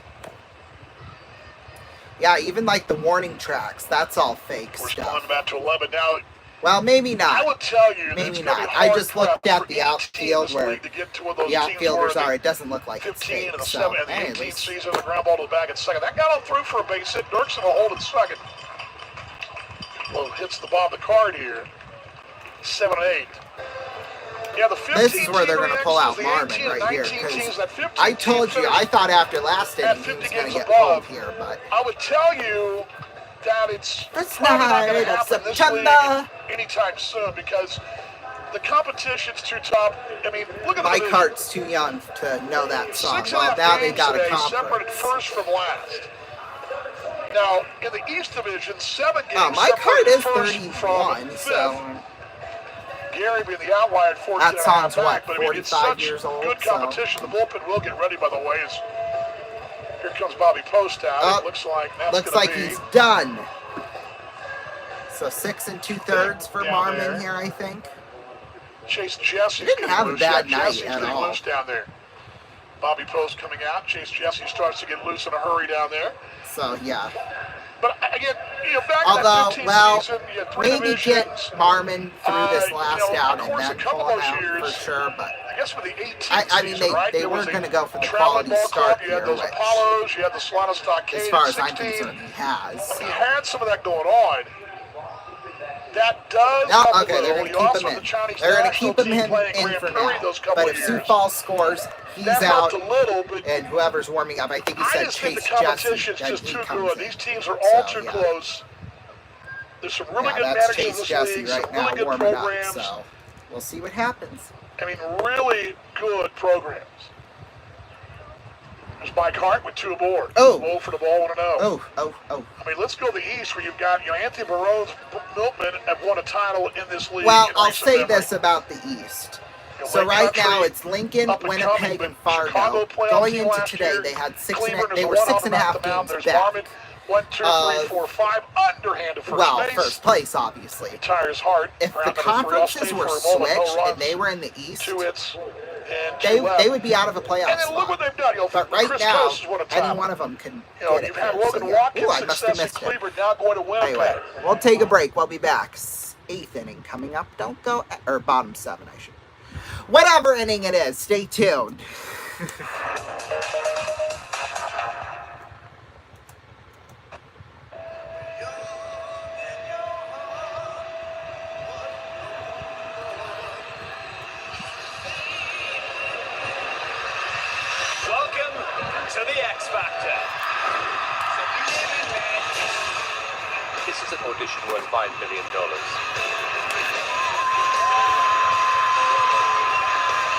Yeah, even like the warning tracks, that's all fake We're stuff. spawning back to 11 now. Well, maybe I not. would tell you, that Maybe it's gonna not. be I hard just looked prep at for the each team in outfield this where league to get to where those the teams outfielders were in are. It doesn't look like the it's 15 fake. and the So, 7 and the hey, at 18 least season, the ground ball to the back at second. That got on through for a base hit. Dirksen will hold it second. Well, hits the bottom of the card here. 7 and 8. Yeah, the 15 This is where they're going to pull out the Marmon 18 and right here. 19 teams, Because that 15 I told you, I thought after last at inning he 50 was going to games get above. pulled here, but I would tell you that it's That's probably not going not to happen this September. league anytime soon because the competition's too tough. I mean, look at the Mike division. Hart's too young to know that song. 6.5 Well, now they games got a today, separated conference. first from last. Now, in the East Division, 7 games Oh, Mike Hart separated is first 31, from so fifth. Gary being the outlier at 14 that and a song's half what, back, but I mean, it's 45 such years old, good so- competition. The bullpen will get ready, by the way. As here comes Bobby Post out. It looks like that's looks gonna like be he's done. So 6 2/3 for down Marmon there. here, I think. Chase Jesse Didn't have a bad night Jesse's at getting all. loose down there. Bobby Post coming out. Chase Jesse starts to get loose in a hurry down there. So yeah. But again, back Although, in that 15 well, season, you had 3 maybe divisions. get Marmon through this last out of and course, then a couple pull him of out years, for sure. But I guess for the 18th I mean, season, right? they there was weren't a going to go for the traveling quality ball start club. You had here, those which, Apollos, you had the Solana Stockade. as far as I'm 16. concerned, he has. He had some of that going on. That does No, help a okay, they're little. going You to keep also him have in. the Chinese They're going to national keep him team playing in Grand for Prairie now. those couple But of if Sioux years. Falls scores, he's That out. helped a little, but And whoever's warming up, I think he I said just think Chase the competition's Jesse, then just he too comes good. in. These teams are all So, too yeah. close. There's some really Yeah, good that's managers in Chase this Jesse league, some right now really good warming up. programs. So we'll see what happens. I mean, really good programs. There's Mike Hart with 2 aboard. Oh. 0 for the ball, 1-0. Oh. I mean, let's go to the East where you've got, Anthony Barone's Milkman have won a title in this league. Well, in I'll recent say memory. this about the East. So Lake right Country, now it's Lincoln, up and Winnipeg, coming, and but Fargo. Chicago playoff Going team into last today, year. they had Cleveland is they the were one 6.5 on the games mound. There's back. Marmon, 1, 2, 3, 4, 5, underhanded first Well, base. first place, obviously. Tires hard. If Around the number 3, conferences Allstate were for a moment, no switched runs, and they were in the East, 2 hits, and 2 left. they would be out of a playoff And then look spot. what they've done. But right Chris now, Coates has won a any title. one of them can You've get it. had here. Logan So, yeah. Watkins' Ooh, I must have success in missed it. Cleveland, now going to Winnipeg. Anyway, we'll take a break. We'll be back. 8th inning coming up. Don't go, or bottom 7, I should. Whatever inning it is, stay tuned. Welcome to the X Factor. This is an audition worth $5 million.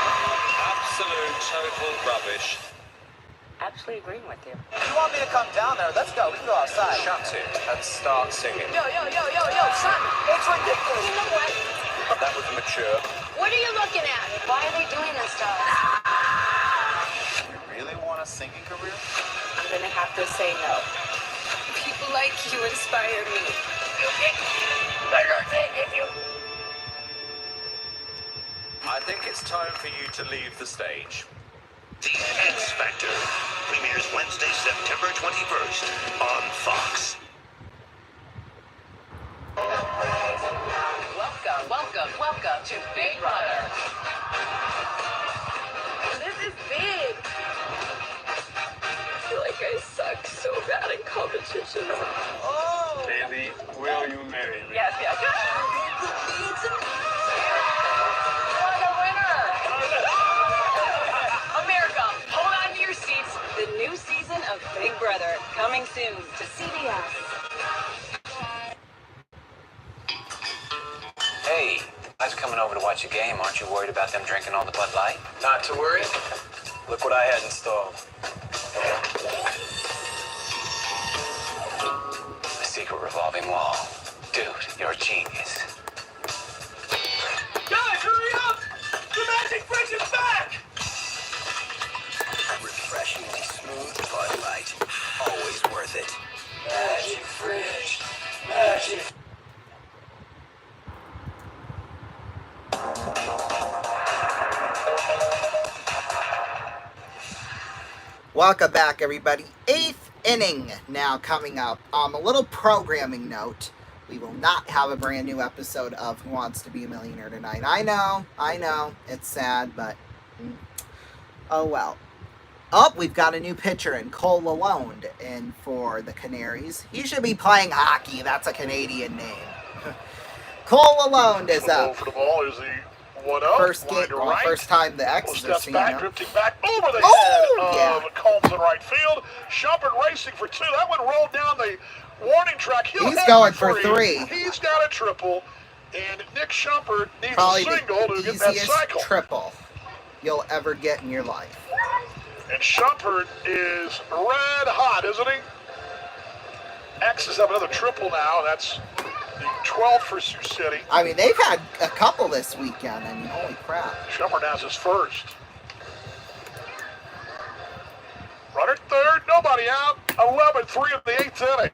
Absolute total rubbish. Absolutely agreeing with you. If you want me to come down there, let's go. We can go outside. Shut it and start singing. Yo, son, it's ridiculous. You know what? That was mature. What are you looking at? Why are they doing this to us? You really want a singing career? I'm gonna have to say no. People like you inspire me. I think it's time for you to leave the stage. The X Factor premieres Wednesday, September 21st on Fox. Welcome to Big Brother. This is big. I feel like I suck so bad in competitions. Oh! Baby, will you marry me? Yes. What a winner! America, hold on to your seats. The new season of Big Brother coming soon to CBS. Hey, the guys coming over to watch a game. Aren't you worried about them drinking all the Bud Light? Not to worry. Look what I had installed. A secret revolving wall. Dude, you're a genius. Guys, hurry up! The magic bridge is back! Refreshingly smooth Bud Light. Always worth it. Magic fridge. Magic. Welcome back, everybody. 8th inning now coming up. A little programming note. We will not have a brand new episode of Who Wants to Be a Millionaire tonight. I know. It's sad, but oh well. Oh, we've got a new pitcher in Cole Lalonde in for the Canaries. He should be playing hockey. That's a Canadian name. Cole Lalonde is up. For the ball is the 1-0. First Line game, to well, right. first time the X's are Steps seeing back, him. drifting back over the Oh, head of Combs in right field. Shumpert racing for 2. That one rolled down the warning track. He's going for 3. He's got a triple, and Nick Shumpert needs Probably a single the to get that easiest cycle. triple you'll ever get in your life. And Shumpert is red hot, isn't he? X's have another triple now. That's the 12th for Sioux City. I mean, they've had a couple this weekend. I mean, holy crap. Shumpert has his first. Runner third, nobody out. 11-3 of the 8th inning.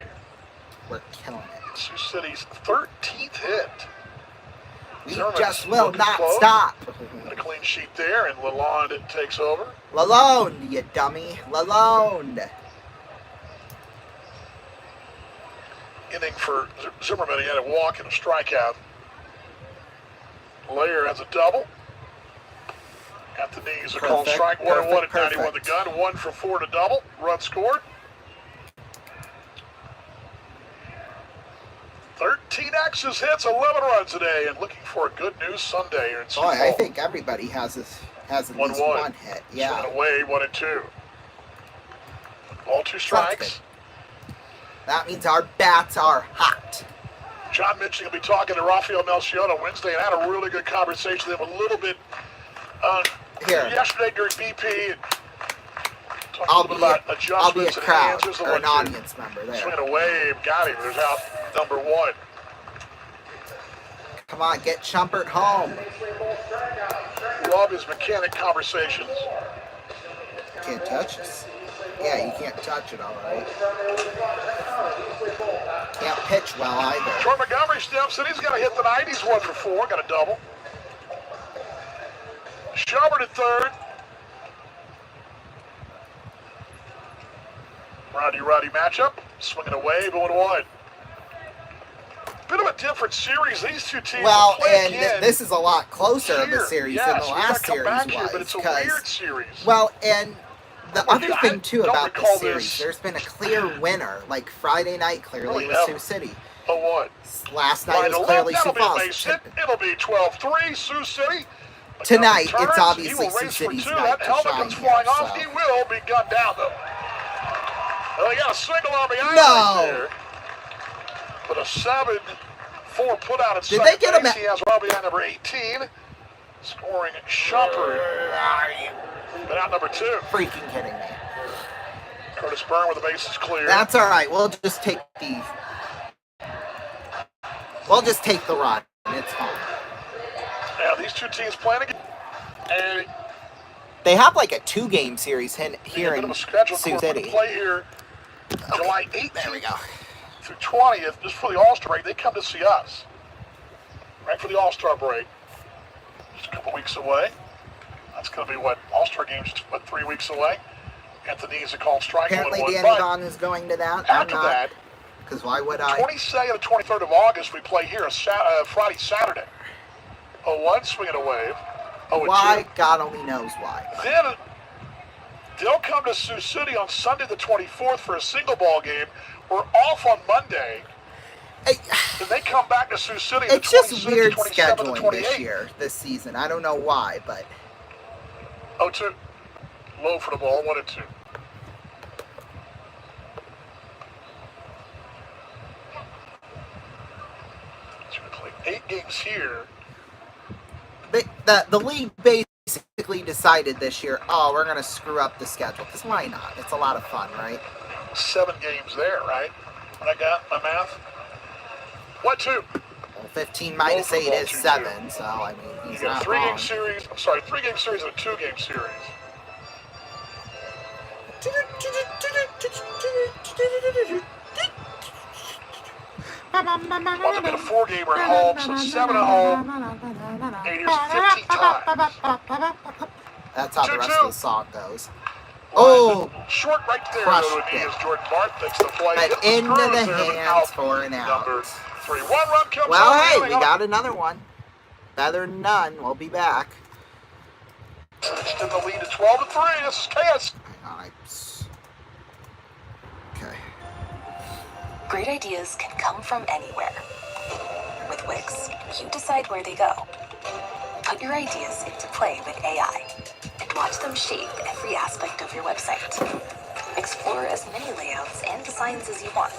We're killing it. Sioux City's 13th hit. We Zimmerman's just will looking not close. stop. And a clean sheet there, and Lalonde takes over. Lalonde, you dummy. Lalonde. Inning for Zimmerman. He had a walk and a strikeout. Layer has a double. At the knees, a called strike. 1-1 at 91 the gun. 1 for 4 to double. Run scored. 13 X's hits, 11 runs today, and looking for a good news Sunday here in Sioux Boy, I Falls. think everybody has at least 1-1. one hit. Yeah. Swinging away, 1-2. All 2 strikes. That means our bats are hot. John Mitchell will be talking to Rafael Melchiona Wednesday, and had a really good conversation with him a little bit yesterday during BP. And talked a little bit about I'll be a adjustments and crowd hands. There's the or an 1-2. audience member there. Swinging away, got him. There's out number 1. Come on, get Shumpert home. Love his mechanic conversations. Can't touch us. Yeah, you can't touch it, all right. Can't pitch well either. Troy Montgomery steps in. He's got to hit the 90s. 1 for 4. Got a double. Shumpert at third. Rowdy matchup. Swinging away, going 1. Bit of a different series. These two teams Well, will play and again. this is a lot closer of a Here, series yes, than the we last gotta come series back here, was. but it's a because- weird series. Well, and the other I thing too don't about recall this series, this. there's been a clear winner. Like Friday night, clearly Really was ever. Sioux City. 0-1. Last night Line was to clearly left, Sioux that'll Falls. be a base hit. It'll be 12-3, Sioux City. Tonight, McDonald it's turns. obviously He will Sioux race for City's 2. night That to helmet shine comes here, flying off. so. He will be gunned down, though. Well, they got a single on the No. island there. But a 7-4 put out at Did second they get him base. at- He has RBI number 18. Scoring Shumpert. But out number 2. Freaking kidding me. Curtis Byrne with the bases clear. That's all right. We'll just take the. We'll just take the run. It's fine. Yeah, these two teams playing again. And They have like a 2-game series here a bit in of a schedule. Sioux We're going to City. play here July 18th. There we go. Through 20th, just for the All-Star break. They come to see us. Right for the All-Star break. Just a couple weeks away. That's going to be what? All-Star game's, 3 weeks away? Anthony's a called strike. Apparently, 1-1. Danny But Vaughn is going to that. after I'm not. that, Because why would I? 22nd and 23rd of August, we play here Friday, Saturday. 0-1, swinging a wave. 0-2. Why? God only knows why. Then they'll come to Sioux City on Sunday the 24th for a single ball game. We're off on Monday. Then they come back to Sioux City. It's the just 26th, weird 27th, scheduling 28th. this year, this season. I don't know why, but 0-2. Low for the ball, 1-2. So we play 8 games here. the league basically decided this year, oh, we're going to screw up the schedule. Because why not? It's a lot of fun, right? 7 games there, right? What I got, my math? 1-2. Well, 15 minus 8 is 7, so I mean, You he's got a not wrong. 3-game series. I'm sorry, 3-game series and a 2-game series. One's been a 4-gamer at home, so 7 at home. 8 years, 15 times. That's how the rest of the song goes. Oh, Short right there. crushed Though, it. as Jordan Martin makes the play. But Hit into screws the there, but hands for an out. Number 3. 1 run comes Well, out. hey, we got another one. Better than none. We'll be back. In the lead at 12-3. This is KS. Okay. Great ideas can come from anywhere. With Wix, you decide where they go. Put Put your ideas into play with AI and watch them shape every aspect of your website. Explore as many layouts and designs as you want.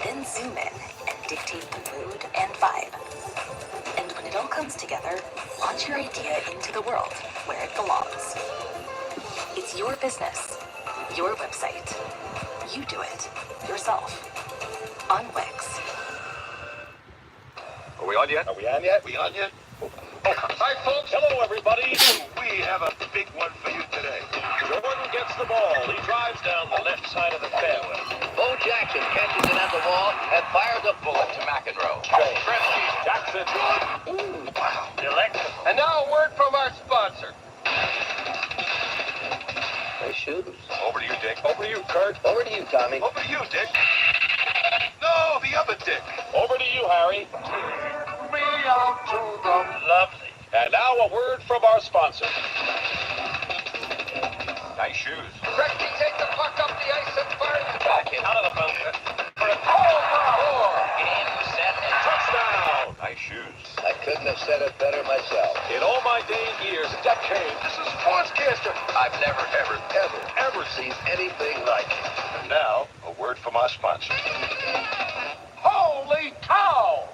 Then zoom in and dictate the mood and vibe. And when it all comes together, launch your idea into the world where it belongs. It's your business, your website. You do it yourself on Wix. Are we on yet? Are we on yet? We on yet? Hi, folks. Hello, everybody. We have a big one for you today. Jordan gets the ball. He drives down the left side of the fairway. Bo Jackson catches it at the wall and fires a bullet to McEnroe. Gretzky's Jackson. Ooh, wow. Electric. And now a word from our sponsor. Nice shoes. Over to you, Dick. Over to you, Kurt. Over to you, Tommy. Over to you, Dick. No, the other Dick. Over to you, Harry. Me out to the lovely. And now a word from our sponsor. Nice shoes. Gretzky takes the puck up the ice and fires it back in. Out of the boat. For a score. Game, set, and Touchdown. Nice shoes. I couldn't have said it better myself. In all my dang years, decades, this is Sportscaster. I've never, ever seen anything like it. And now, a word from our sponsor. Holy cow!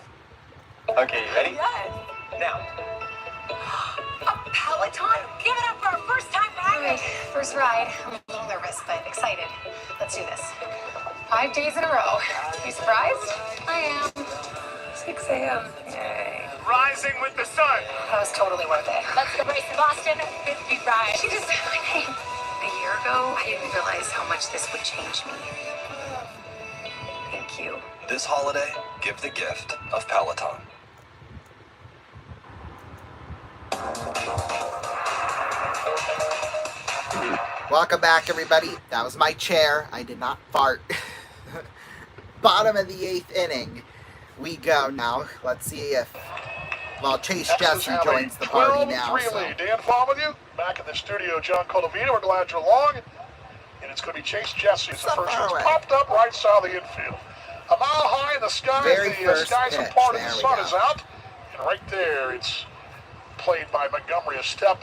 Okay, you ready? Yes. Now. Peloton, give it up for our first time All riding. right, first ride. I'm a little nervous, but excited. Let's do this. 5 days in a row. You surprised? I am. 6 a.m. Yay. Rising with the sun. That was totally worth it. Let's go race in Boston. 50 ride. She just said my name. A year ago, I didn't realize how much this would change me. Thank you. This holiday, give the gift of Peloton. Welcome back, everybody. That was my chair. I did not fart. Bottom of the 8th inning. We go now. Let's see if, well, Chase Jesse joins the party now. 12-3 So. lead. Dan Fawn with you. Back in the studio, John Colavino. We're glad you're along. And it's going to be Chase Jesse as the first one's popped up right side of the infield. A mile high in the sky. Very The first skies are pitch. parted. There The we sun go. is out. And right there, it's played by Montgomery. A step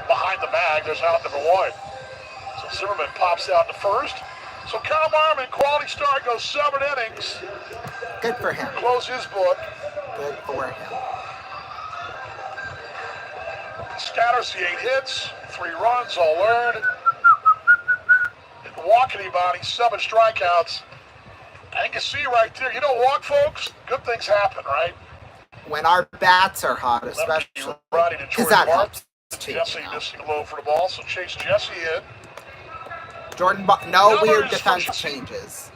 behind the bag. There's out number 1. So Zimmerman pops out to first. So Kyle Marmon, quality start, goes 7 innings. Good for him. Close his book. Good for him. Scatters the 8 hits, 3 runs, all earned. Didn't walk anybody, 7 strikeouts. I can see right there. You don't walk, folks, good things happen, right? When our bats are hot, especially, because that helps too. Jesse missing low for the ball, so Chase Jesse in. Jordan, no weird defense changes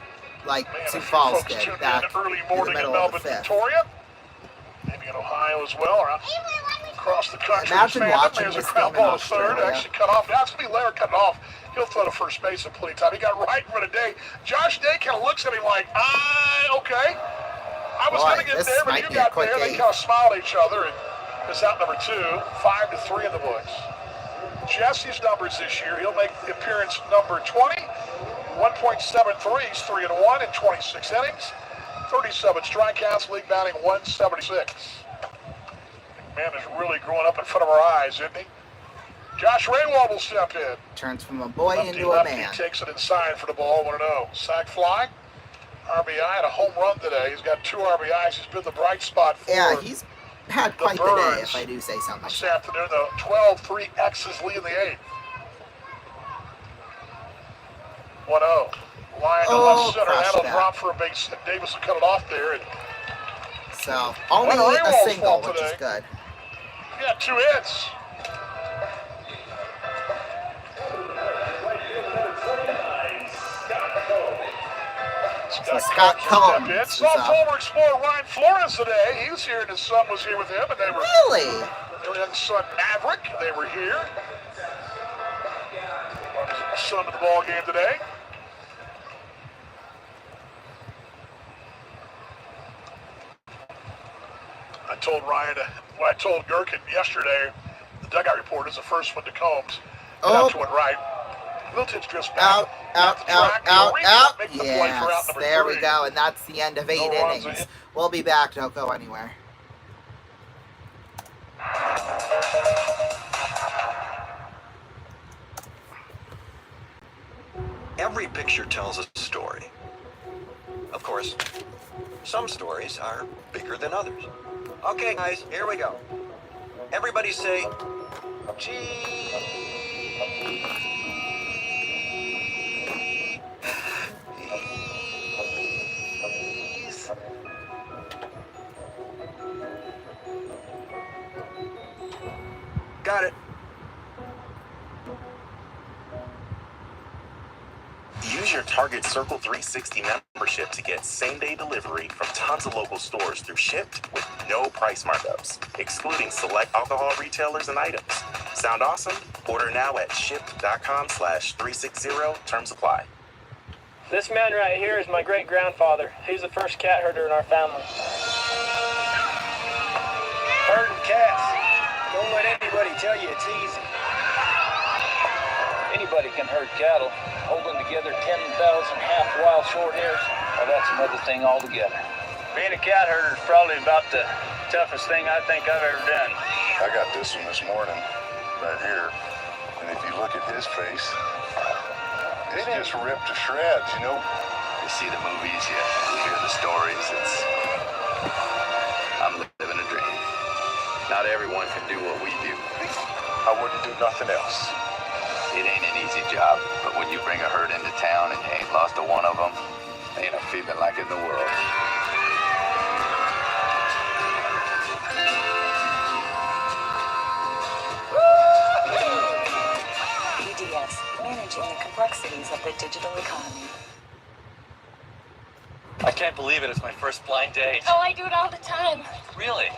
like Sioux Falls Folks did tuned back in early in the morning in middle of Melbourne, the 5th. Victoria. Maybe in Ohio as well, or across the country. Imagine watching There's a this ground game in ball to third, Australia. actually cut off. Now it's going to be Larry cutting off. He'll throw to first base in plenty of time. He got right for the day. Josh Day kind of looks at him like, okay. I was going to get this there, but might you be a got quick there. They eight. kind of smiled at each other, and it's out number 2, 5-3 in the books. Jesse's numbers this year, he'll make the appearance number 20, 1.73s, 3-1 in 26 innings, 37 strikeouts, league batting 176. Man is really growing up in front of our eyes, isn't he? Josh Raywald will step in. Turns from a boy Lefty, into a lefty man. takes it inside for the ball, 1-0. Sack fly, RBI, and a home run today. He's got 2 RBIs. He's been the bright spot for Yeah, he's had quite the day, Birds. if I do say something. this afternoon. The 12-3 X's lead in the 8th. 1-0. Line to Oh, left center. crushed That'll that. drop for a base. Davis will cut it off there. And So, only Well, a Raywald's single, fault which is today. good. he got 2 hits. So Scott Combs is Soft up. Homer explorer Ryan Flores today. He was here, and his son was here with him, and they were Really? their young son Maverick. They were here. Son to the ball game today. I told Ryan, I told Gherkin yesterday, the dugout report is the first one to Combs. Oh. Up to it right. Milton's just back. Out, out, out, out, out. Make the play for out Yes, number there we 3. go, and that's the end of 8 No runs innings. in. We'll be back. Don't go anywhere. Every picture tells a story. Of course, some stories are bigger than others. Okay, guys, here we go. Everybody say, cheese. Got it. Use your Target Circle 360 membership to get same-day delivery from tons of local stores through Shipt with no price markups, excluding select alcohol retailers and items. Sound awesome? Order now at shipt.com/360. Terms apply. This man right here is my great-grandfather. He's the first cat herder in our family. Herding cats. Don't let anybody tell you it's easy. Anybody can herd cattle. Holding together 10,000 half-wild short hairs, well, that's another thing altogether. Being a cat herder is probably about the toughest thing I think I've ever done. I got this one this morning, right here. And if you look at his face, it's just ripped to shreds, you know? You see the movies, you hear the stories, I'm living a dream. Not everyone can do what we do. I wouldn't do nothing else. It ain't an easy job, but when you bring a herd into town and you ain't lost a one of them, ain't a feeling like it in the world. EDS, managing the complexities of the digital economy. I can't believe it. It's my first blind date. Oh, I do it all the time. Really?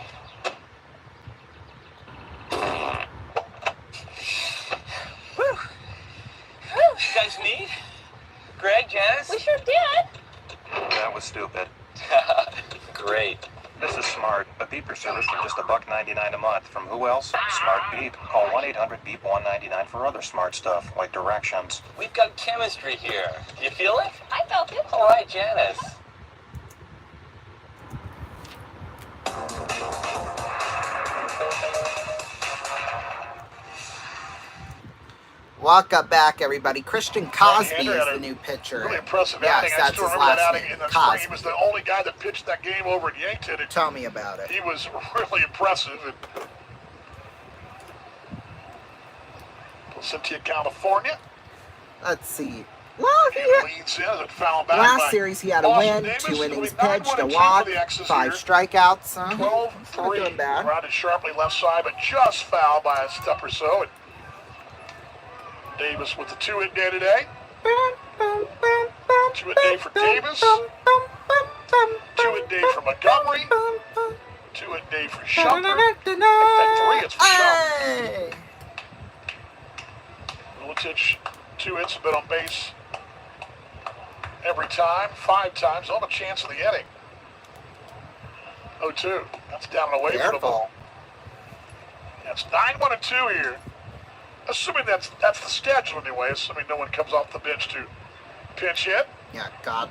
You guys meet? Greg, Janice? We sure did. That was stupid. Great. This is Smart, a beeper service for just $1.99 a month. From who else? Smart Beep. Call 1-800-BEEP-199 for other smart stuff, like directions. We've got chemistry here. You feel it? I felt it. All right, Janice. Welcome back, everybody. Christian Cosby Henry is had the new pitcher. Really impressive Yes, outing. I that's still his remember that last outing name, in the Cosby. spring. He was the only guy that pitched that game over at Yankton. Tell me about it. He was really impressive. And Placentia, California. Let's see. Well, He leads in as it fouled back last by series he had a Boston win, Davis. 2 innings It'll be 9-1 pitched, a and 2 walk, for the X's 5 here. strikeouts. Not 12-3. doing bad. Grounded sharply left side, but just fouled by a step or so. And Davis with the 2-hit day today. 2-hit day for Davis. 2-hit day for Montgomery. 2-hit day for Shumpert. That 3 hits for Shumpert. Milicic, 2 hits, been on base every time, 5 times, on a chance of the inning. 0-2. That's down and away from the ball. That's 9-1 and 2 here. Assuming that's the schedule anyway, assuming no one comes off the bench to pinch hit. Yeah, God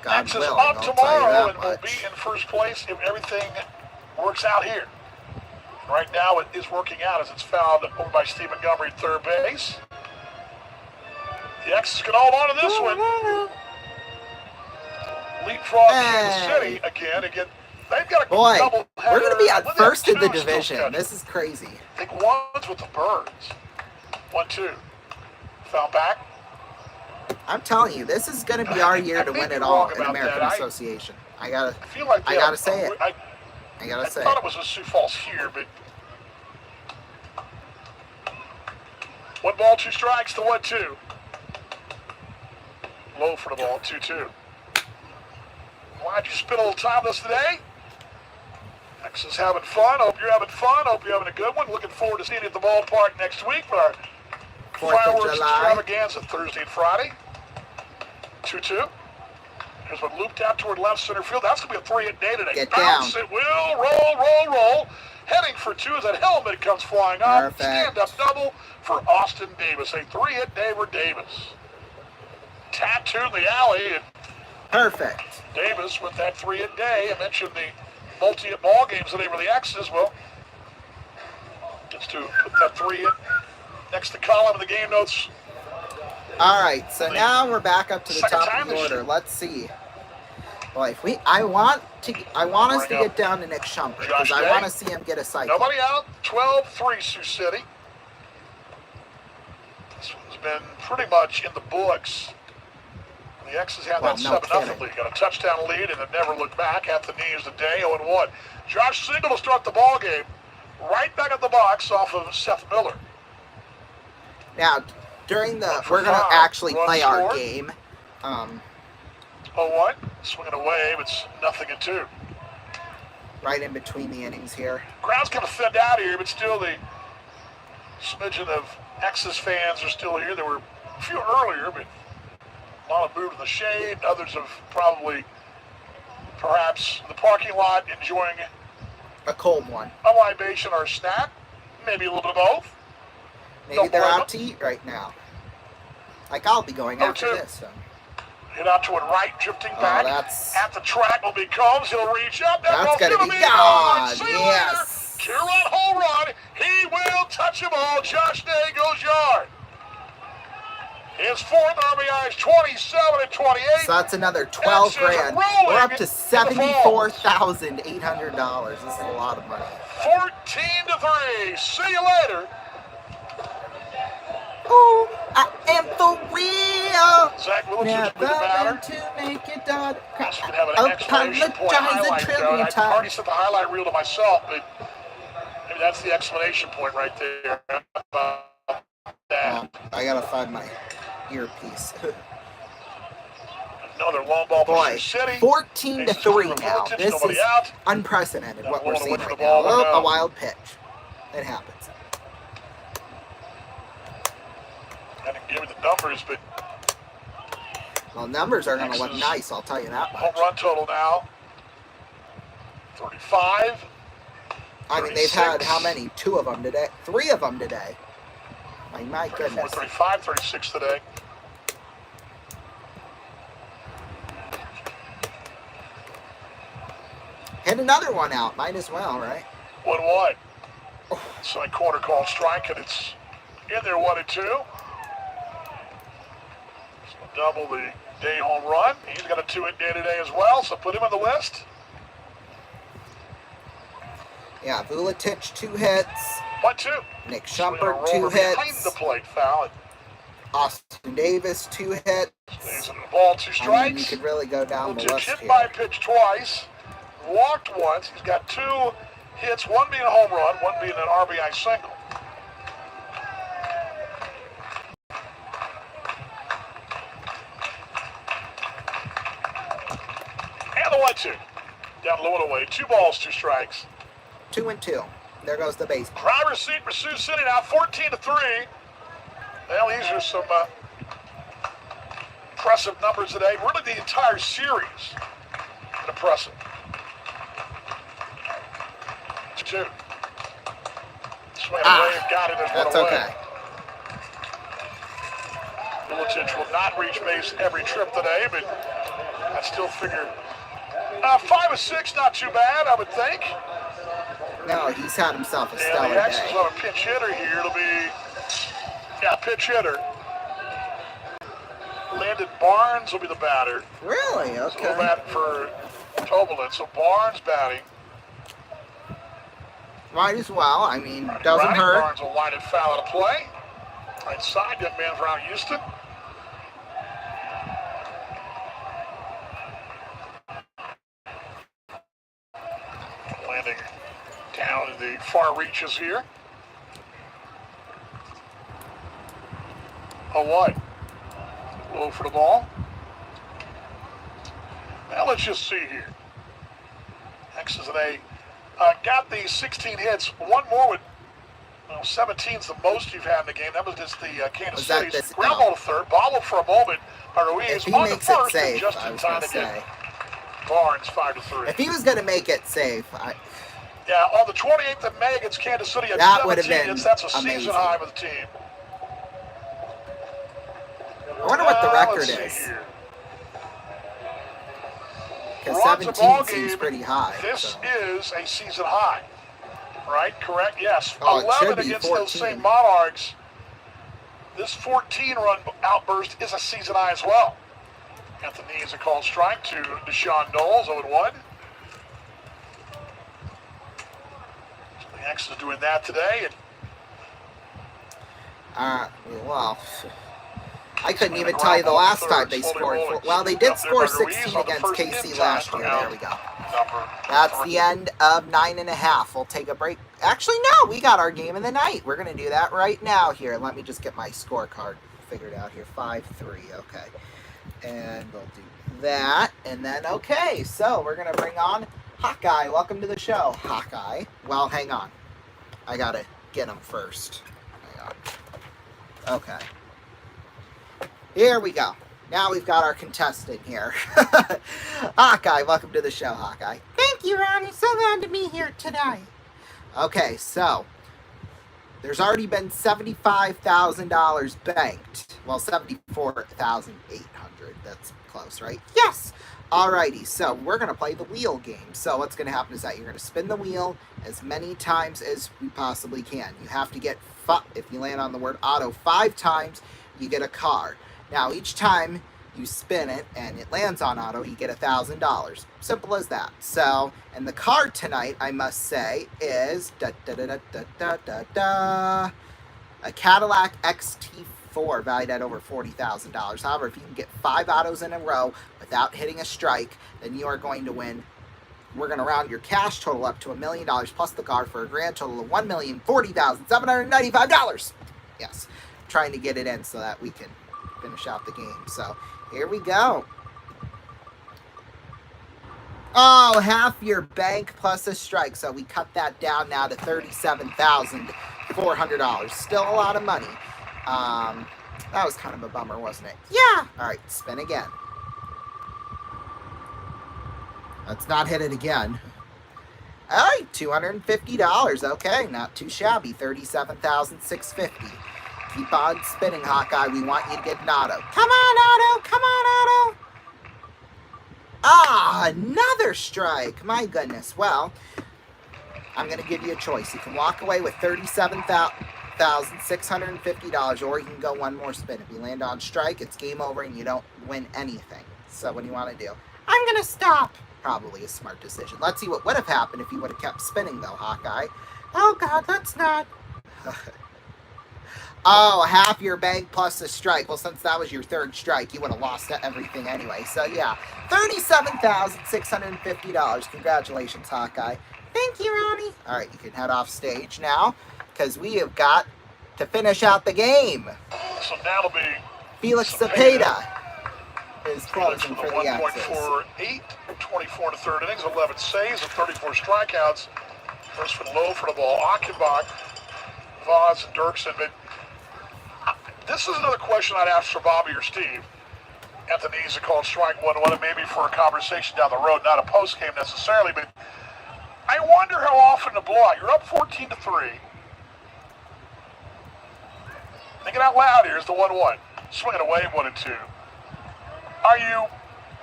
Max is will. up I'll tell you tomorrow that and will much. be in first place if everything works out here. Right now it is working out as it's fouled over by Steve Montgomery at third base. The X's can hold on to this one. Leapfrog Kansas City again. They've got a Boy, double header. we're going to be at Well, they have first in the 2 still division. scheduled. This is crazy. I think one's with the Birds. 1-2. Foul back. I'm telling you, this is going to be our year to win it all in American Association. I gotta say it. I thought it was with Sioux Falls here, but 1 ball, 2 strikes to 1-2. Low for the ball, 2-2. Glad you spent a little time with us today. Texas having fun. Hope you're having fun. Hope you're having a good one. Looking forward to seeing you at the ballpark next week for our 4th of fireworks July. extravaganza Thursday and Friday. 2-2. Here's one looped out toward left center field. That's going to be a 3-hit day today. Get Bounce, down. it will. Roll. Heading for 2 as that helmet comes flying up. Perfect. Stand-up double for Austin Davis. A 3-hit day for Davis. Tattoo in the alley. And Perfect. Davis with that 3-hit day. I mentioned the multi-hit ball games today for the X's. Well, Just to put that 3 in next to column in the game notes. All right, so now we're back up to the Second top time of the this order. year. Let's see. Boy, if I want us to get down to Nick Shumpert because I want to see him get a cycle. Nobody out. 12-3 Sioux City. This one's been pretty much in the books. The X's had that 7-0 lead. Got a touchdown lead and it never looked back. At the knees today, 0-1. Josh Siegel will start the ball game right back at the box off of Seth Miller. Now, during the we're gonna actually play our game. 0-1. Swinging away, but it's 0-2. Right in between the innings here. Crowd's kind of thinned out here, but still the smidgen of X's fans are still here. There were a few earlier, but a lot of moved in the shade. Others have probably, perhaps, in the parking lot enjoying a cold one. A libation or a snack. Maybe a little bit of both. Maybe they're out to eat right now. Like I'll be going after this. So. Hit out to it right, drifting back. At the track will be Combs. He'll reach up. That's going to be gone. Yes. Two-run home run. He will touch them all. Josh Day goes yard. His fourth RBI is 27-28. So that's another 12 grand. We're up to $74,800. This is a lot of money. 14-3. See you later. Oh, I am for real. Zach Willis will be the batter. To make it done. This could have an exclamation point highlight. I already set the highlight reel to myself, but maybe that's the exclamation point right there. I gotta find my earpiece. Another long ball for Boy, Sioux City. 14-3 now. This is unprecedented what we're seeing right now. Oh, a wild pitch. It happens. I didn't give you the numbers, but well, numbers are going to look nice, I'll tell you that much. Home run total now, 35. I mean, they've had how many? 2 of them today. 3 of them today. My goodness. 35, 36 today. Hit another one out. Might as well, right? 1-1. Side corner called strike, and it's in there 1-2. Double the day home run. He's got a 2-hit day today as well, so put him on the list. Yeah, Vuletic 2 hits. 1-2. Nick Shumpert 2 hits. The plate foul. Austin Davis 2 hits. Stays in the ball, 2 strikes. I mean, you could really go down the list hit here. by pitch twice. Walked once. He's got 2 hits, one being a home run, one being an RBI single. And the 1-2. Down low and away. 2 balls, 2 strikes. 2-2. There goes the base. Driver's seat for Sioux City now, 14-3. Well, these are some impressive numbers today. Really, the entire series impressive. 2. Swing away, got it. That's okay. Vuletic will not reach base every trip today, but I still figure 5 of 6, not too bad, I would think. No, he's had himself a stellar the day. X's on a pinch hitter here. It'll be, pinch hitter. Landon Barnes will be the batter. Really? Okay. So bat for Tobalin. So Barnes batting. Might as well. I mean, doesn't hurt. Barnes will line it foul out of play. Right side, young man from Houston. Landing down in the far reaches here. What? Low for the ball. Now let's just see here. X's and A got the 16 hits. One more with 17's the most you've had in the game. That was just the Kansas City's. Ground ball to third. Bobble for a moment by Ruiz. If he makes it safe, just I in was time going to to get say. Barnes 5-3. If he was going to make it safe, yeah, on the 28th of May against Kansas City at that 17 would have been hits. That's a amazing. season high with the team. I wonder what the record is. Because 17 seems pretty high. This is a season high. right? Correct? Yes. Oh, it should 11 be against 14. those same Monarchs. This 14-run outburst is a season high as well. Anthony is a called strike to Deshaun Knowles, 0-1. So the Yanks is doing that today. Well, I couldn't even tell you the last time they scored. Well, they did score 16 against KC last year. There we go. That's the end of 9.5. We'll take a break. Actually, no, we got our game of the night. We're going to do that right now here. Let me just get my scorecard figured out here. 5-3, okay. And we'll do that. And then, okay, so we're going to bring on Hawkeye. Welcome to the show, Hawkeye. Well, hang on. I got to get him first. Hang on. Okay. Here we go. Now we've got our contestant here. Hawkeye, welcome to the show, Hawkeye. Thank you, Ronnie. So glad to be here today. Okay, so there's already been $75,000 banked. Well, 74,800. That's close, right? Yes. Alrighty, so we're going to play the wheel game. So what's going to happen is that you're going to spin the wheel as many times as we possibly can. You have to get, if you land on the word auto 5 times, you get a car. Now, each time you spin it and it lands on auto, you get $1,000. Simple as that. So, and the car tonight, I must say, is a Cadillac XT4 valued at over $40,000. However, if you can get 5 autos in a row without hitting a strike, then you are going to win. We're going to round your cash total up to $1 million plus the car for a grand total of $1,040,795. Yes, trying to get it in so that we can finish out the game. So here we go. Oh, half your bank plus a strike. So we cut that down now to $37,400. Still a lot of money. That was kind of a bummer, wasn't it? Yeah. All right, spin again. Let's not hit it again. All right, $250. Okay, not too shabby. $37,650. Keep on spinning, Hawkeye. We want you to get an auto. Come on, Auto. Come on, Auto. Ah, another strike. My goodness. Well, I'm going to give you a choice. You can walk away with $37,650, or you can go one more spin. If you land on strike, it's game over and you don't win anything. So what do you want to do? I'm going to stop. Probably a smart decision. Let's see what would have happened if you would have kept spinning, though, Hawkeye. Oh, God, let's not. Oh, half your bank plus a strike. Well, since that was your third strike, you would have lost everything anyway. So, yeah, $37,650. Congratulations, Hawkeye. Thank you, Ronnie. All right, you can head off stage now because we have got to finish out the game. So that'll be Felix Cepeda is closing for the X's. 1.48, 24 to third innings, 11 saves and 34 strikeouts. First for Lowe for the ball. Achenbach, Vaz, and Dirksen. But this is another question I'd ask for Bobby or Steve. Anthony's called strike 1-1, and maybe for a conversation down the road, not a post game necessarily, but I wonder how often the blowout. You're up 14-3. Thinking out loud here is the 1-1. Swinging away 1-2. Are you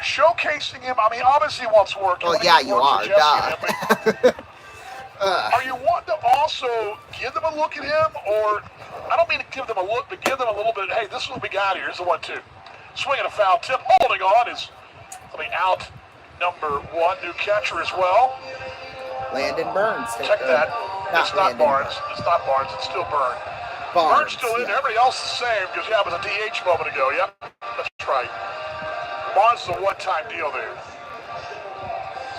showcasing him? I mean, obviously he wants work. Well, yeah, you are. Are you wanting to also give them a look at him, or I don't mean to give them a look, but give them a little bit. Hey, this is what we got here. Here's the 1-2. Swinging a foul tip, holding on is coming out. Number 1, new catcher as well. Landon Burns. Check that. It's not Barnes. It's not Barnes. It's still Burns. Burns still in. Everybody else is the same because, yeah, it was a DH moment ago. Yep, that's right. Barnes is a one-time deal there.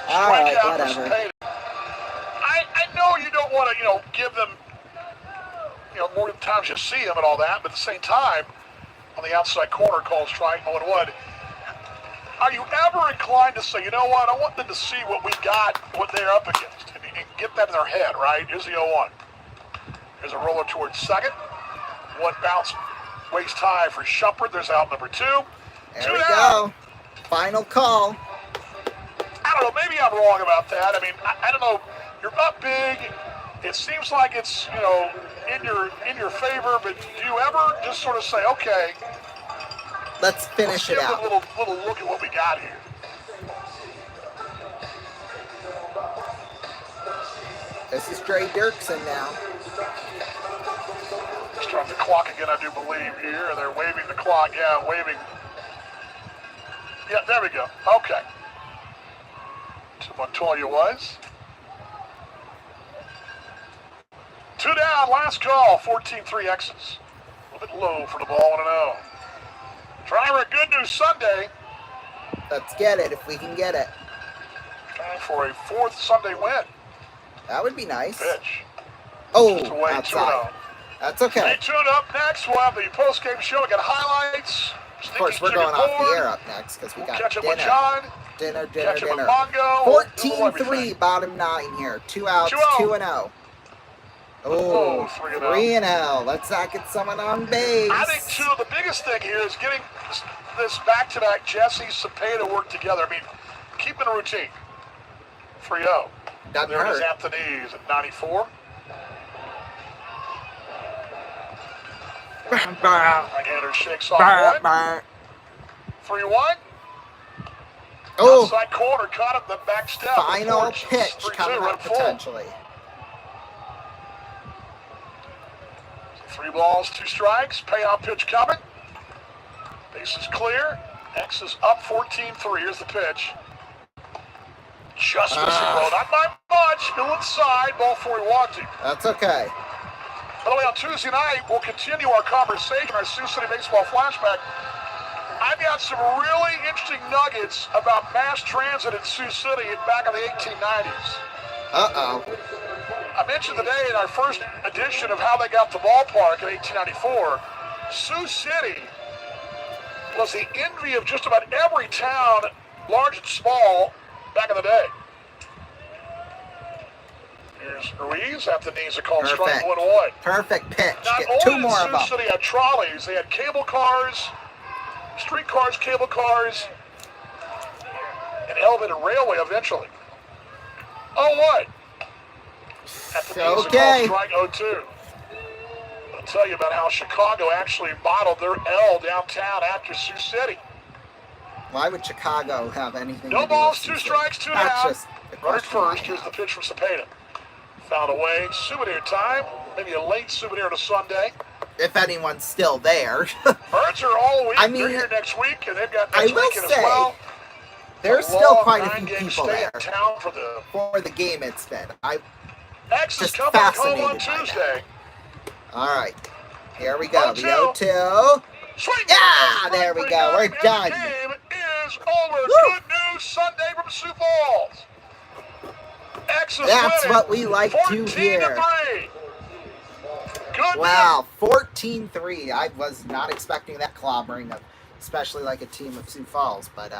All right, whatever. I know you don't want to, give them, more times you see them and all that, but at the same time, on the outside corner, called strike 1-1. Are you ever inclined to say, you know what, I want them to see what we got, what they're up against, and get that in their head, right? Here's the 0-1. Here's a roller towards second. One bounce, waist high for Shumpert. There's out number 2. There we go. Final call. I don't know. Maybe I'm wrong about that. I mean, I don't know. You're up big. It seems like it's, in your favor. But do you ever just sort of say, okay, let's finish it out. Give a little look at what we got here. This is Stray Dirksen now. Start the clock again, I do believe, here. They're waving the clock. Yeah, waving. Yeah, there we go. Okay. So Montoya was. 2 down, last call, 14-3 X's. A little bit low for the ball, 1-0. Trying for a good news Sunday. Let's get it if we can get it. Trying for a 4th Sunday win. That would be nice. Pitch. Oh, Just away, outside. 2-0. That's okay. Stay tuned. Up next, we'll have the post-game show. We got highlights. Of course, we're going off the air up next because we got catch up dinner. with John. Dinner. Catch up with Mongo. 14-3, bottom 9 here. 2 outs, 2-0. 2-0. Oh, 3-0. Let's not get someone on base. I think, too, the biggest thing here is getting this back-to-back Jesse Cepeda work together. I mean, keeping a routine. 3-0. Doesn't there it is, hurt. Anthony's at 94. Right-hander shakes off one. 3-1. Oh. Outside corner, caught him the back step. Final pitch 3-2, coming right up full. potentially. 3 balls, 2 strikes. Payoff pitch coming. Base is clear. X is up 14-3. Here's the pitch. Just missing low. Not by much. Still inside. Ball 4 he wanted. That's okay. By the way, on Tuesday night, we'll continue our conversation, our Sioux City Baseball Flashback. I've got some really interesting nuggets about mass transit in Sioux City back in the 1890s. Uh-oh. I mentioned today in our first edition of how they got the ballpark in 1894, Sioux City was the envy of just about every town, large and small, back in the day. Here's Ruiz at the knees. A call strike 1-1. Perfect pitch. Not Get only 2 did more of them. Sioux City had trolleys, they had cable cars, street cars, cable cars, and elevated railway eventually. Oh, what? At the knees, Okay. a call strike 0-2. I'll tell you about how Chicago actually modeled their L downtown after Sioux City. Why would Chicago have anything No to do balls, with 2 Sioux strikes, City? 2 That's down. just a Runner question I first. Here's have. the pitch from Cepeda. Found away. Souvenir time. Maybe a late souvenir to Sunday. If anyone's still there. Birds are all week. I mean, they're here next week, and they've got I next will weekend say, as well. there's A still long quite a few 9-game people stay there in town for the for the game it's been. I'm X is just coming home on fascinated by Tuesday. all right. Here we go. The 0-2. 0-2. Swing. Yeah, there we go. We're done. The game is over. Woo. Good news Sunday from Sioux Falls. X is That's winning. what we like to hear. 14-3. Good Wow, 14-3. I was not expecting that clobbering, especially like a team of Sioux Falls. But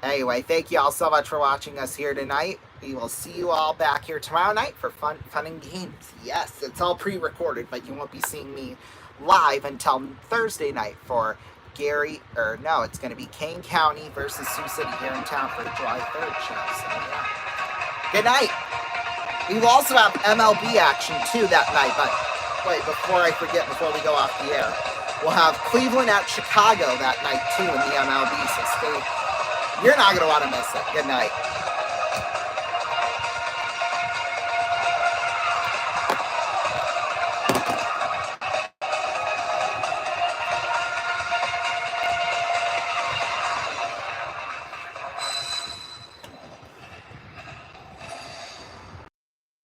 anyway, thank you all so much for watching us here tonight. We will see you all back here tomorrow night for fun and games. Yes, it's all pre-recorded, but you won't be seeing me live until Thursday night for it's going to be Kane County versus Sioux City here in town for the July 3rd show. So, yeah. Good night. We will also have MLB action too that night, but wait, before I forget, before we go off the air, we'll have Cleveland at Chicago that night too in the MLB, so you're not going to want to miss it. Good night.